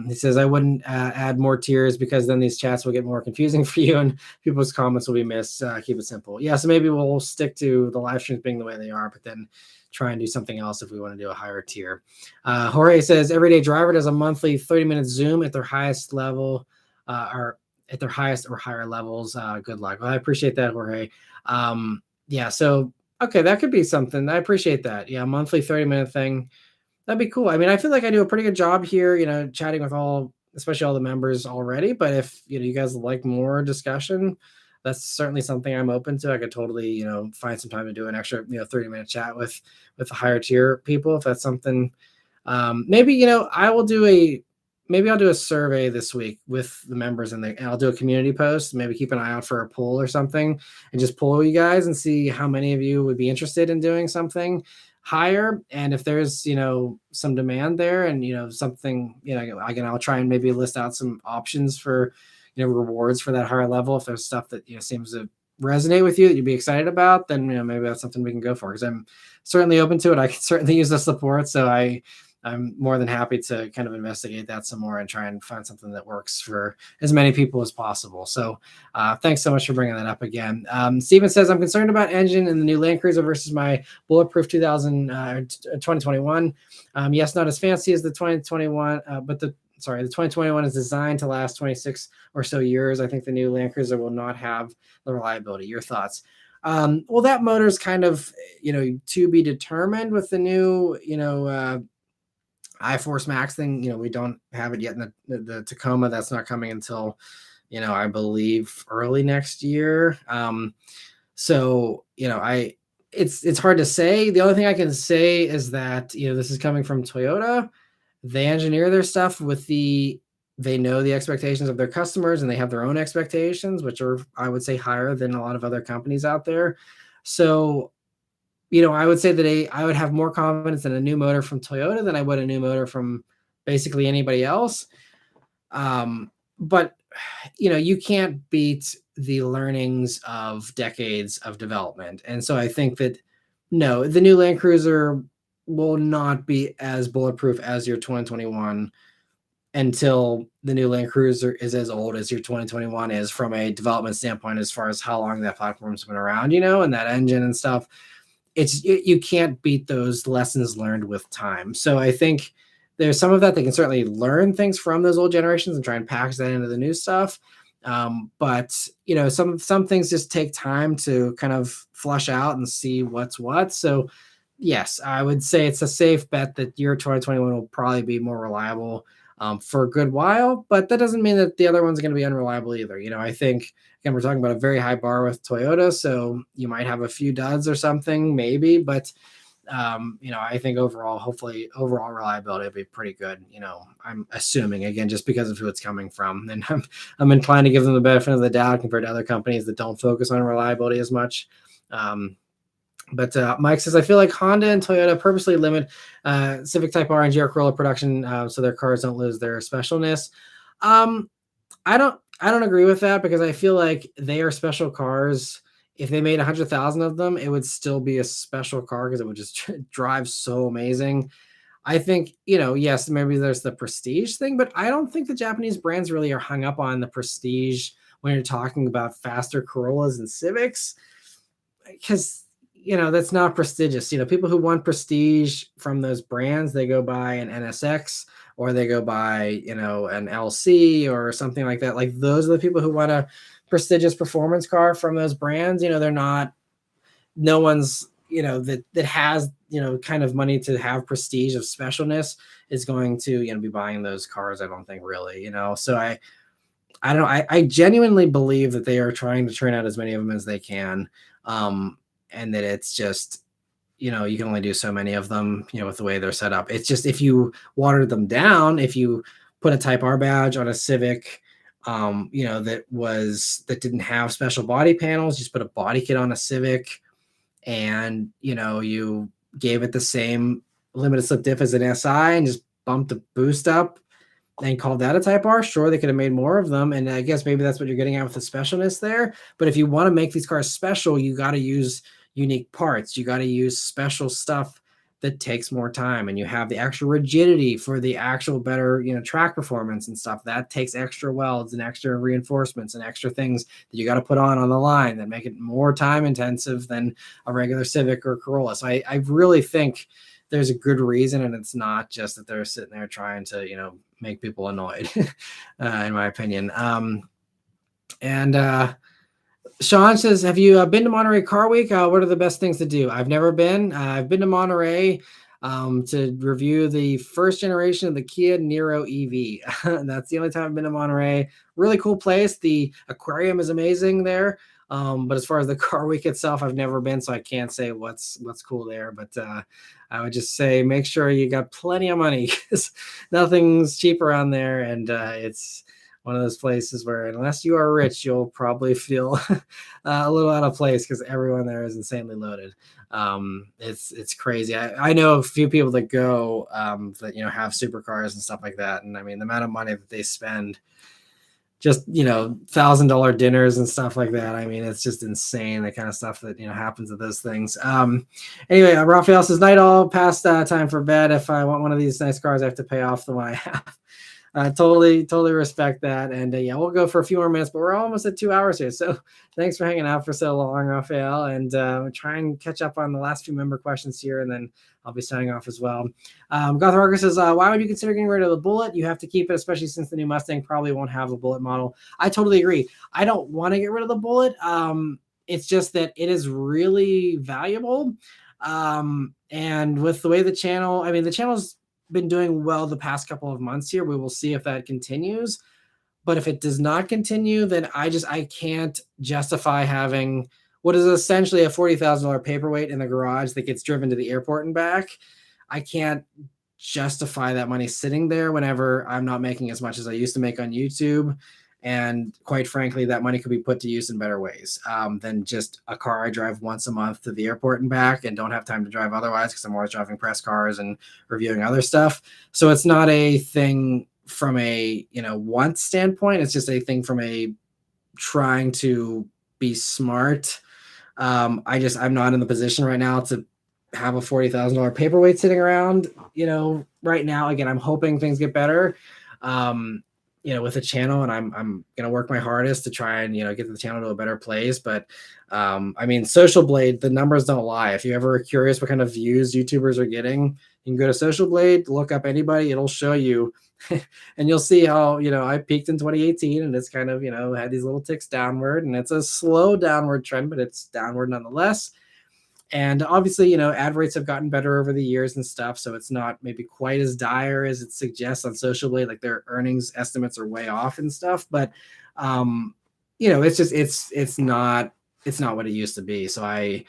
He says, I wouldn't add more tiers because then these chats will get more confusing for you and people's comments will be missed. Keep it simple. Yeah, so maybe we'll stick to the live streams being the way they are, but then try and do something else if we want to do a higher tier. Jorge says, everyday driver does a monthly 30-minute Zoom at their highest level, or at their highest or higher levels. Good luck. Well, I appreciate that, Jorge. So okay, that could be something. I appreciate that. Yeah, monthly 30-minute thing. That'd be cool. I mean, I feel like I do a pretty good job here, chatting with especially all the members already. But if you guys like more discussion, that's certainly something I'm open to. I could totally, find some time to do an extra, 30-minute chat with the higher tier people, if that's something. Maybe, I'll do a survey this week with the members and I'll do a community post, maybe keep an eye out for a poll or something and just poll you guys and see how many of you would be interested in doing something higher. And if there's, some demand there and, something, I'll try and maybe list out some options for, rewards for that higher level. If there's stuff that, seems to resonate with you that you'd be excited about, then, maybe that's something we can go for, because I'm certainly open to it. I can certainly use the support. So I I'm more than happy to kind of investigate that some more and try and find something that works for as many people as possible. So thanks so much for bringing that up again. Steven says, I'm concerned about engine in the new Land Cruiser versus my bulletproof 2021. Yes, not as fancy as the 2021, but the 2021 is designed to last 26 or so years. I think the new Land Cruiser will not have the reliability. Your thoughts? Well, that motor is kind of, to be determined with the new, iForce Max thing. We don't have it yet in the Tacoma. That's not coming until, I believe early next year. So, it's hard to say. The only thing I can say is that, this is coming from Toyota. They engineer their stuff they know the expectations of their customers, and they have their own expectations, which are, I would say, higher than a lot of other companies out there. So, I would say that I would have more confidence in a new motor from Toyota than I would a new motor from basically anybody else. But you can't beat the learnings of decades of development. And so I think that, no, the new Land Cruiser will not be as bulletproof as your 2021 until the new Land Cruiser is as old as your 2021 is from a development standpoint, as far as how long that platform's been around, and that engine and stuff. You can't beat those lessons learned with time. So I think there's some of that. They can certainly learn things from those old generations and try and package that into the new stuff. But some things just take time to kind of flush out and see what's what. So yes, I would say it's a safe bet that your 2021 will probably be more reliable for a good while, but that doesn't mean that the other one's going to be unreliable either. I think, again, we're talking about a very high bar with Toyota, so you might have a few duds or something, maybe, but I think hopefully overall reliability will be pretty good. I'm assuming, again, just because of who it's coming from, and I'm inclined to give them the benefit of the doubt compared to other companies that don't focus on reliability as much. But Mike says, I feel like Honda and Toyota purposely limit Civic Type R and GR Corolla production so their cars don't lose their specialness. I don't agree with that, because I feel like they are special cars. If they made 100,000 of them, it would still be a special car because it would just drive so amazing. I think, yes, maybe there's the prestige thing, but I don't think the Japanese brands really are hung up on the prestige when you're talking about faster Corollas and Civics, because that's not prestigious. People who want prestige from those brands, they go buy an NSX, or they go buy, an LC or something like that. Like, those are the people who want a prestigious performance car from those brands. They're not, no one's, that has, kind of money to have prestige of specialness is going to, be buying those cars. I don't think, really, so I don't know. I genuinely believe that they are trying to turn out as many of them as they can. And that it's just, you can only do so many of them, with the way they're set up. It's just, if you watered them down, if you put a Type R badge on a Civic, that didn't have special body panels, just put a body kit on a Civic, and, you gave it the same limited slip diff as an SI and just bumped the boost up and called that a Type R, sure, they could have made more of them. And I guess maybe that's what you're getting at with the specialness there. But if you want to make these cars special, you got to use unique parts. You got to use special stuff that takes more time, and you have the extra rigidity for the actual better, track performance and stuff. That takes extra welds and extra reinforcements and extra things that you got to put on the line that make it more time intensive than a regular Civic or Corolla. So I really think there's a good reason, and it's not just that they're sitting there trying to, make people annoyed, in my opinion. Sean says, have you been to Monterey Car Week? What are the best things to do? I've never been. I've been to Monterey to review the first generation of the Kia Niro EV. That's the only time I've been to Monterey. Really cool place. The aquarium is amazing there. But as far as the car week itself, I've never been, so I can't say what's cool there. But I would just say make sure you got plenty of money, because nothing's cheap around there, and it's one of those places where, unless you are rich, you'll probably feel a little out of place, because everyone there is insanely loaded. It's crazy. I know a few people that go that have supercars and stuff like that, and I mean, the amount of money that they spend, just, $1,000 dinners and stuff like that. I mean, it's just insane, the kind of stuff that, happens at those things. Anyway, Raphael says, night all, past time for bed. If I want one of these nice cars, I have to pay off the one I have. Totally respect that. And yeah, we'll go for a few more minutes, but we're almost at 2 hours here. So thanks for hanging out for so long, Raphael. And try and catch up on the last few member questions here, and then I'll be signing off as well. Goth Harker says, why would you consider getting rid of the Bullet? You have to keep it, especially since the new Mustang probably won't have a Bullet model. I totally agree. I don't want to get rid of the Bullet. It's just that it is really valuable. And with the way the channel's been doing well the past couple of months here. We will see if that continues. But if it does not continue, then I can't justify having what is essentially a $40,000 paperweight in the garage that gets driven to the airport and back. I can't justify that money sitting there whenever I'm not making as much as I used to make on YouTube. And quite frankly, that money could be put to use in better ways than just a car I drive once a month to the airport and back and don't have time to drive otherwise, because I'm always driving press cars and reviewing other stuff. So it's not a thing from a, want standpoint. It's just a thing from a trying to be smart. I'm not in the position right now to have a $40,000 paperweight sitting around, right now. Again, I'm hoping things get better. With the channel, and I'm going to work my hardest to try and, get the channel to a better place. But, Social Blade, the numbers don't lie. If you ever are curious what kind of views YouTubers are getting, you can go to Social Blade, look up anybody, it'll show you, and you'll see how, I peaked in 2018 and it's kind of, had these little ticks downward, and it's a slow downward trend, but it's downward nonetheless. And obviously, ad rates have gotten better over the years and stuff. So it's not maybe quite as dire as it suggests on Social Blade. Like their earnings estimates are way off and stuff. But, it's not what it used to be. So it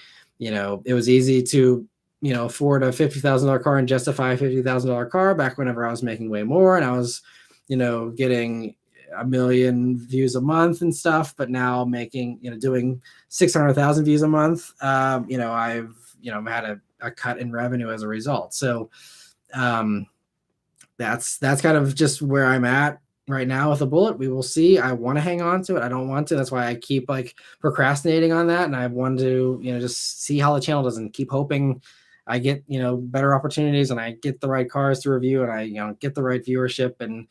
was easy to, afford a $50,000 car and justify a $50,000 car back whenever I was making way more. And I was, getting 1 million views a month and stuff, but now making, doing 600,000 views a month, I've, had a cut in revenue as a result. So, that's kind of just where I'm at right now with the Bullet. We will see. I want to hang on to it. I don't want to. That's why I keep procrastinating on that. And I want to, just see how the channel does and keep hoping I get, better opportunities and I get the right cars to review and I, get the right viewership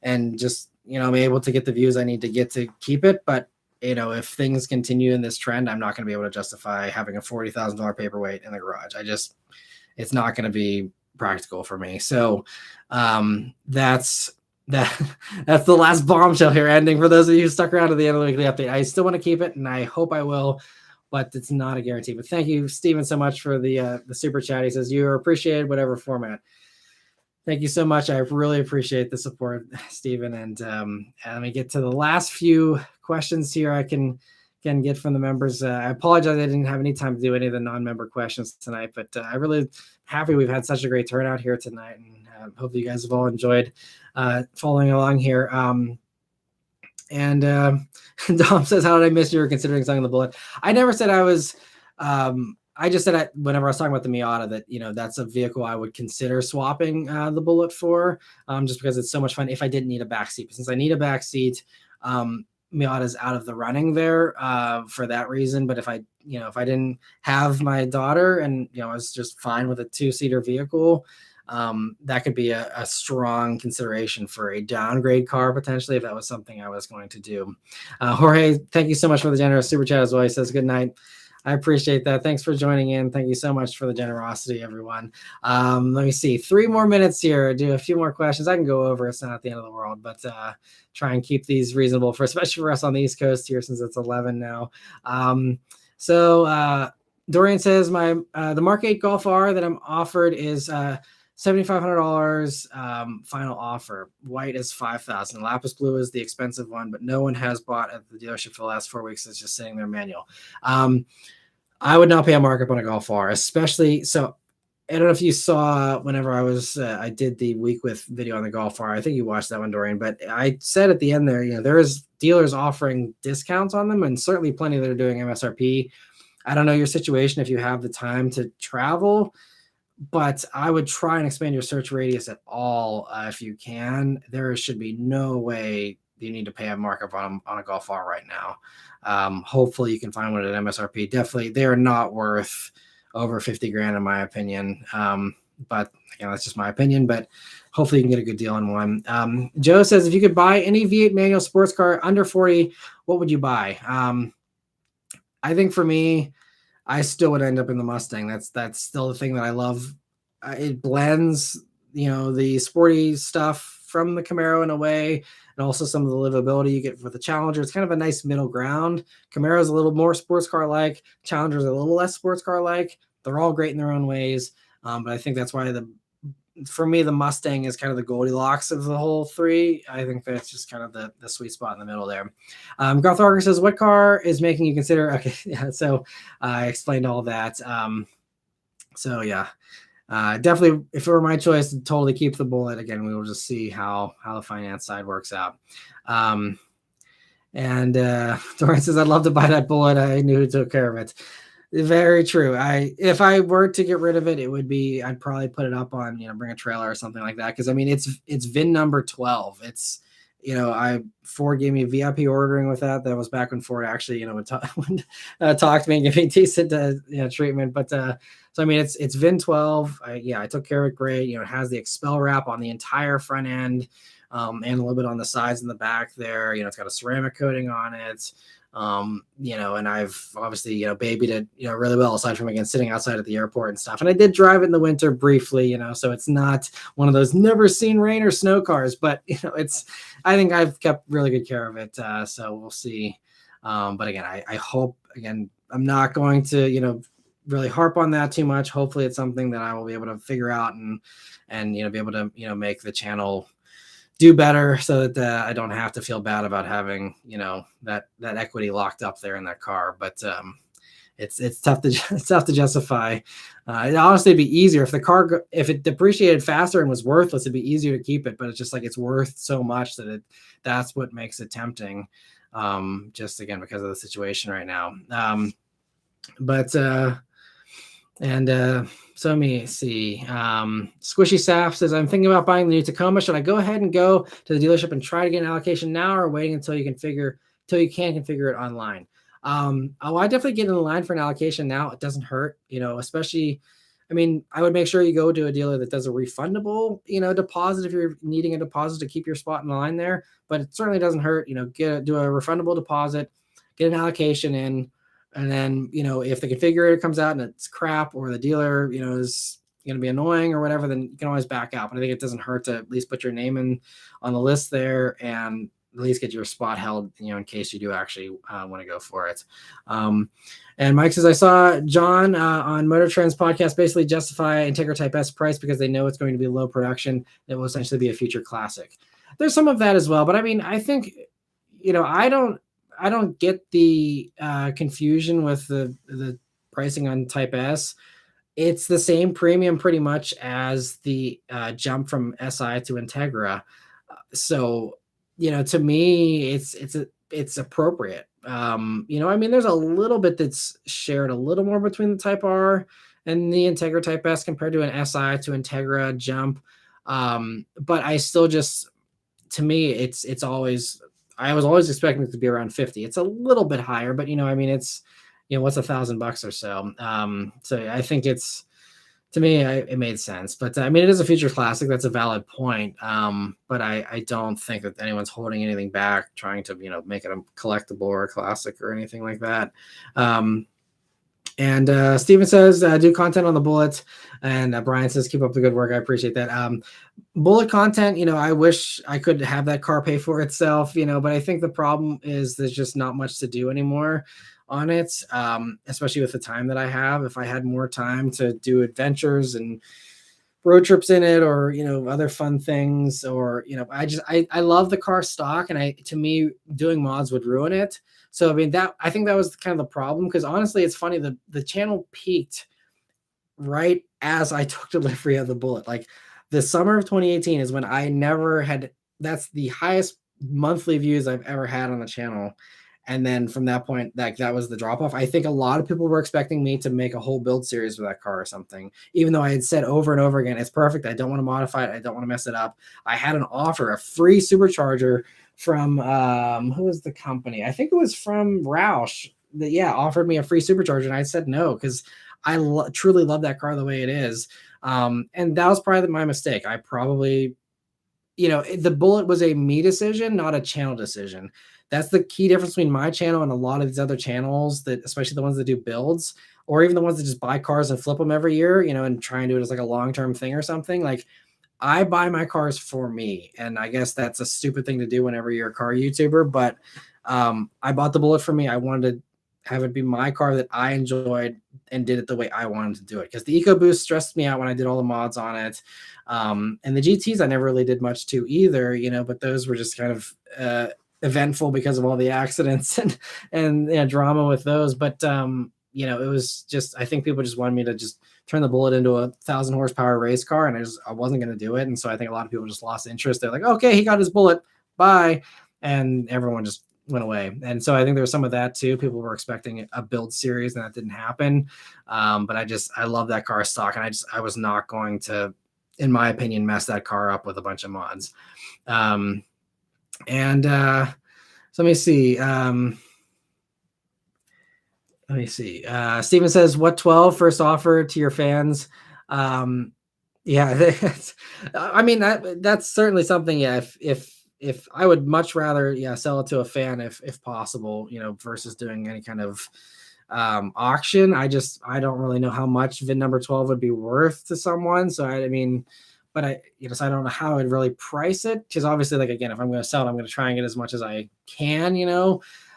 and just, I'm able to get the views I need to get to keep it. But, if things continue in this trend, I'm not going to be able to justify having a $40,000 paperweight in the garage. It's not going to be practical for me. So that's the last bombshell here ending. For those of you who stuck around to the end of the weekly update, I still want to keep it and I hope I will, but it's not a guarantee. But thank you, Steven, so much for the super chat. He says, you are appreciated, whatever format. Thank you so much. I really appreciate the support, Stephen. And let me get to the last few questions here I can get from the members. I apologize I didn't have any time to do any of the non-member questions tonight, but I'm really happy we've had such a great turnout here tonight. And hope you guys have all enjoyed following along here. And Dom says, how did I miss you were considering selling the Bullet? I never said I was... I just said whenever I was talking about the Miata that, that's a vehicle I would consider swapping the Bullet for, just because it's so much fun if I didn't need a backseat. But since I need a backseat, Miata's out of the running there for that reason. But if I didn't have my daughter and, I was just fine with a 2-seater vehicle, that could be a strong consideration for a downgrade car potentially if that was something I was going to do. Jorge, thank you so much for the generous super chat as well. He says, good night. I appreciate that. Thanks for joining in. Thank you so much for the generosity, everyone. Let me see. 3 more minutes here. Do a few more questions. I can go over. It's not the end of the world, but try and keep these reasonable especially for us on the East Coast here since it's 11 now. Dorian says the Mark 8 Golf R that I'm offered is $7,500 final offer. White is $5,000. Lapis blue is the expensive one, but no one has bought at the dealership for the last 4 weeks. It's just sitting there manual. I would not pay a markup on a Golf R, especially. So I don't know if you saw whenever I did the week with video on the Golf R. I think you watched that one, Dorian. But I said at the end there, there is dealers offering discounts on them, and certainly plenty that are doing MSRP. I don't know your situation if you have the time to travel, but I would try and expand your search radius at all if you can. There should be no way you need to pay a markup on a Golf R right now. Hopefully you can find one at MSRP. Definitely, they are not worth over 50 grand in my opinion. But again, that's just my opinion. But hopefully you can get a good deal on one. Joe says, if you could buy any V8 manual sports car under 40, what would you buy? I think for me, I still would end up in the Mustang. That's still the thing that I love. It blends, the sporty stuff from the Camaro in a way, and also some of the livability you get with the Challenger. It's kind of a nice middle ground. Camaro's a little more sports car like. Challenger's a little less sports car like. They're all great in their own ways, but I think that's why for me, the Mustang is kind of the Goldilocks of the whole three. I think that's just kind of the sweet spot in the middle there. Garth Arger says, what car is making you consider? Okay, yeah, so I explained all that. So yeah, definitely, if it were my choice, to totally keep the Bullet. Again, we will just see how the finance side works out. And Doran says, I'd love to buy that Bullet. I knew who took care of it. Very true. If I were to get rid of it, it would be, I'd probably put it up on, bring a trailer or something like that. Cause I mean, it's VIN number 12. It's, Ford gave me a VIP ordering with that. That was back when Ford actually, would talk to me and give me decent, treatment. But, so, I mean, it's VIN 12. I took care of it great. It has the expel wrap on the entire front end, and a little bit on the sides and the back there. It's got a ceramic coating on it. And I've obviously, babied it, really well, aside from, again, sitting outside at the airport and stuff. And I did drive it in the winter briefly, so it's not one of those never seen rain or snow cars, but, I think I've kept really good care of it. So we'll see. But again, I hope, again, I'm not going to, really harp on that too much. Hopefully it's something that I will be able to figure out and, be able to, make the channel do better so that I don't have to feel bad about having, that equity locked up there in that car. But it's tough to justify. It honestly be easier if the car, if it depreciated faster and was worthless, it'd be easier to keep it. But it's just like, it's worth so much that's what makes it tempting. Just again, because of the situation right now. So let me see. Squishy Saf says, I'm thinking about buying the new Tacoma. Should I go ahead and go to the dealership and try to get an allocation now, or waiting until you can configure it online? I definitely get in line for an allocation now. It doesn't hurt, especially, I mean, I would make sure you go to a dealer that does a refundable, deposit if you're needing a deposit to keep your spot in the line there. But it certainly doesn't hurt, do a refundable deposit, get an allocation in. And then, if the configurator comes out and it's crap, or the dealer, is going to be annoying or whatever, then you can always back out. But I think it doesn't hurt to at least put your name in on the list there, and at least get your spot held, in case you do actually want to go for it. And Mike says, I saw John on Motor Trend's podcast basically justify Integra Type S price because they know it's going to be low production. It will essentially be a future classic. There's some of that as well. But I mean, I think, I don't get the confusion with the pricing on Type S. It's the same premium pretty much as the jump from SI to Integra. So, to me, it's appropriate. I mean, there's a little bit that's shared a little more between the Type R and the Integra Type S compared to an SI to Integra jump. But I still just, to me, it's always, I was always expecting it to be around 50. It's a little bit higher, but I mean, it's, what's $1,000 or so. So I think to me, it made sense. But I mean, it is a future classic. That's a valid point. But I don't think that anyone's holding anything back, trying to, make it a collectible or a classic or anything like that. And Steven says, do content on the Bullet. And Brian says, keep up the good work. I appreciate that. Bullet content, I wish I could have that car pay for itself, but I think the problem is there's just not much to do anymore on it, especially with the time that I have. If I had more time to do adventures and road trips in it, or other fun things, or I love the car stock, and to me doing mods would ruin it. So I mean, I think that was kind of the problem, because honestly, it's funny, the channel peaked right as I took delivery of the Bullet. Like the summer of 2018 is when I never had, that's the highest monthly views I've ever had on the channel. And then from that point, that was the drop off. I think a lot of people were expecting me to make a whole build series with that car or something, even though I had said over and over again, it's perfect. I don't want to modify it. I don't want to mess it up. I had an offer, a free supercharger from who was the company? I think it was from Roush that offered me a free supercharger, and I said no because I truly love that car the way it is. And that was probably my mistake. I probably, the Bullet was a me decision, not a channel decision. That's the key difference between my channel and a lot of these other channels, that especially the ones that do builds, or even the ones that just buy cars and flip them every year, and try and do it as like a long-term thing or something. Like, I buy my cars for me, and I guess that's a stupid thing to do whenever you're a car YouTuber, but I bought the Bullet for me. I wanted to have it be my car that I enjoyed and did it the way I wanted to do it, because the EcoBoost stressed me out when I did all the mods on it. And the GTs I never really did much to either, but those were just kind of eventful because of all the accidents and drama with those. But it was just, I think people just wanted me to just turn the Bullet into a 1,000 horsepower race car, and I wasn't going to do it. And so I think a lot of people just lost interest. They're like, okay, he got his Bullet, bye, and everyone just went away. And so I think there was some of that too. People were expecting a build series, and that didn't happen. But I love that car stock, and I was not going to, in my opinion, mess that car up with a bunch of mods. So let me see. Steven says, what 12 first offer to your fans? Yeah, I mean, that's certainly something. Yeah. If I would much rather, sell it to a fan if possible, versus doing any kind of auction. I don't really know how much VIN number 12 would be worth to someone. So I mean, but so I don't know how I'd really price it, because obviously, like, again, if I'm going to sell it, I'm going to try and get as much as I can,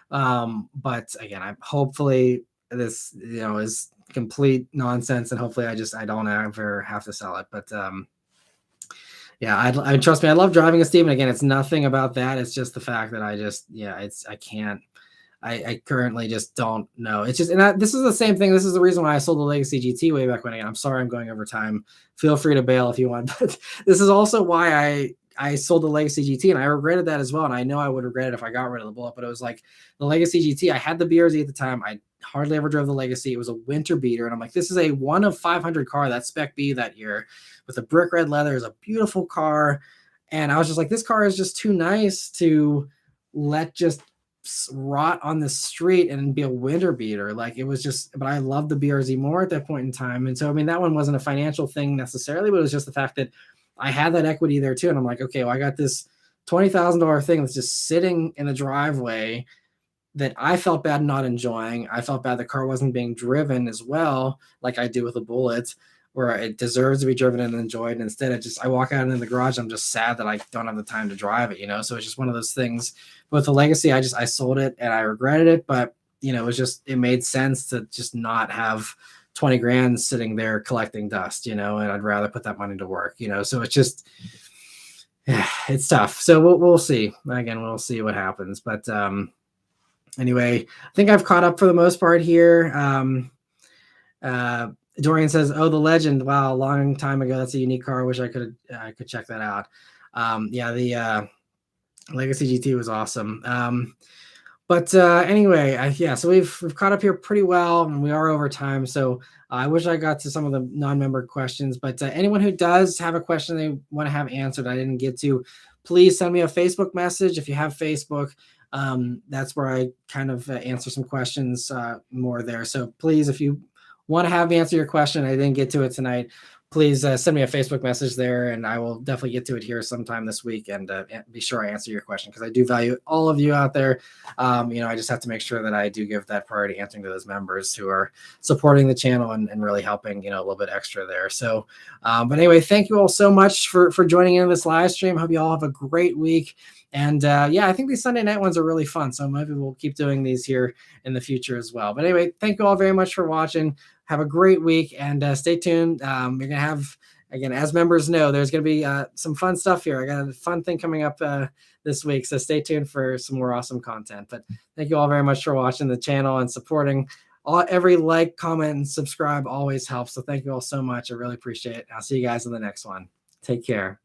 but again, I hopefully this, is complete nonsense, and hopefully I don't ever have to sell it. But I trust me, I love driving a Steven. Again, it's nothing about that. It's just the fact that I can't. I currently just don't know. It's just, and this is the same thing. This is the reason why I sold the Legacy GT way back when. Again, I'm sorry I'm going over time. Feel free to bail if you want. But this is also why I sold the Legacy GT, and I regretted that as well. And I know I would regret it if I got rid of the Bullet, but it was like the Legacy GT. I had the BRZ at the time. I hardly ever drove the Legacy. It was a winter beater. And I'm like, this is a 1 of 500 car, that Spec B that year, with a brick red leather. Is a beautiful car. And I was just like, this car is just too nice to let just rot on the street and be a winter beater. Like, it was just, but I loved the BRZ more at that point in time. And so, I mean, that one wasn't a financial thing necessarily, but it was just the fact that I had that equity there too. And I'm like, okay, well, I got this $20,000 thing that's just sitting in the driveway that I felt bad not enjoying. I felt bad the car wasn't being driven as well, like I do with a Bullet, where it deserves to be driven and enjoyed. And instead, I walk out into the garage. I'm just sad that I don't have the time to drive it, So it's just one of those things. But with the Legacy, I sold it and I regretted it. But, it made sense to just not have 20 grand sitting there collecting dust, and I'd rather put that money to work, So it's just, it's tough. So we'll see. Again, we'll see what happens. But anyway, I think I've caught up for the most part here. Dorian says, "Oh, the Legend! Wow, a long time ago. That's a unique car. I wish I could check that out." The Legacy GT was awesome. But anyway, so we've caught up here pretty well, and we are over time. So I wish I got to some of the non-member questions. But anyone who does have a question they want to have answered, I didn't get to, please send me a Facebook message if you have Facebook. That's where I kind of answer some questions more there. So please, if you want to have me answer your question, I didn't get to it tonight, please send me a Facebook message there, and I will definitely get to it here sometime this week and be sure I answer your question, because I do value all of you out there. I just have to make sure that I do give that priority answering to those members who are supporting the channel and really helping, a little bit extra there. So, but anyway, thank you all so much for joining in this live stream. Hope you all have a great week. And I think these Sunday night ones are really fun. So maybe we'll keep doing these here in the future as well. But anyway, thank you all very much for watching. Have a great week, and stay tuned. You're going to have, again, as members know, there's going to be some fun stuff here. I got a fun thing coming up this week. So stay tuned for some more awesome content. But thank you all very much for watching the channel and supporting. Every like, comment, and subscribe always helps. So thank you all so much. I really appreciate it. I'll see you guys in the next one. Take care.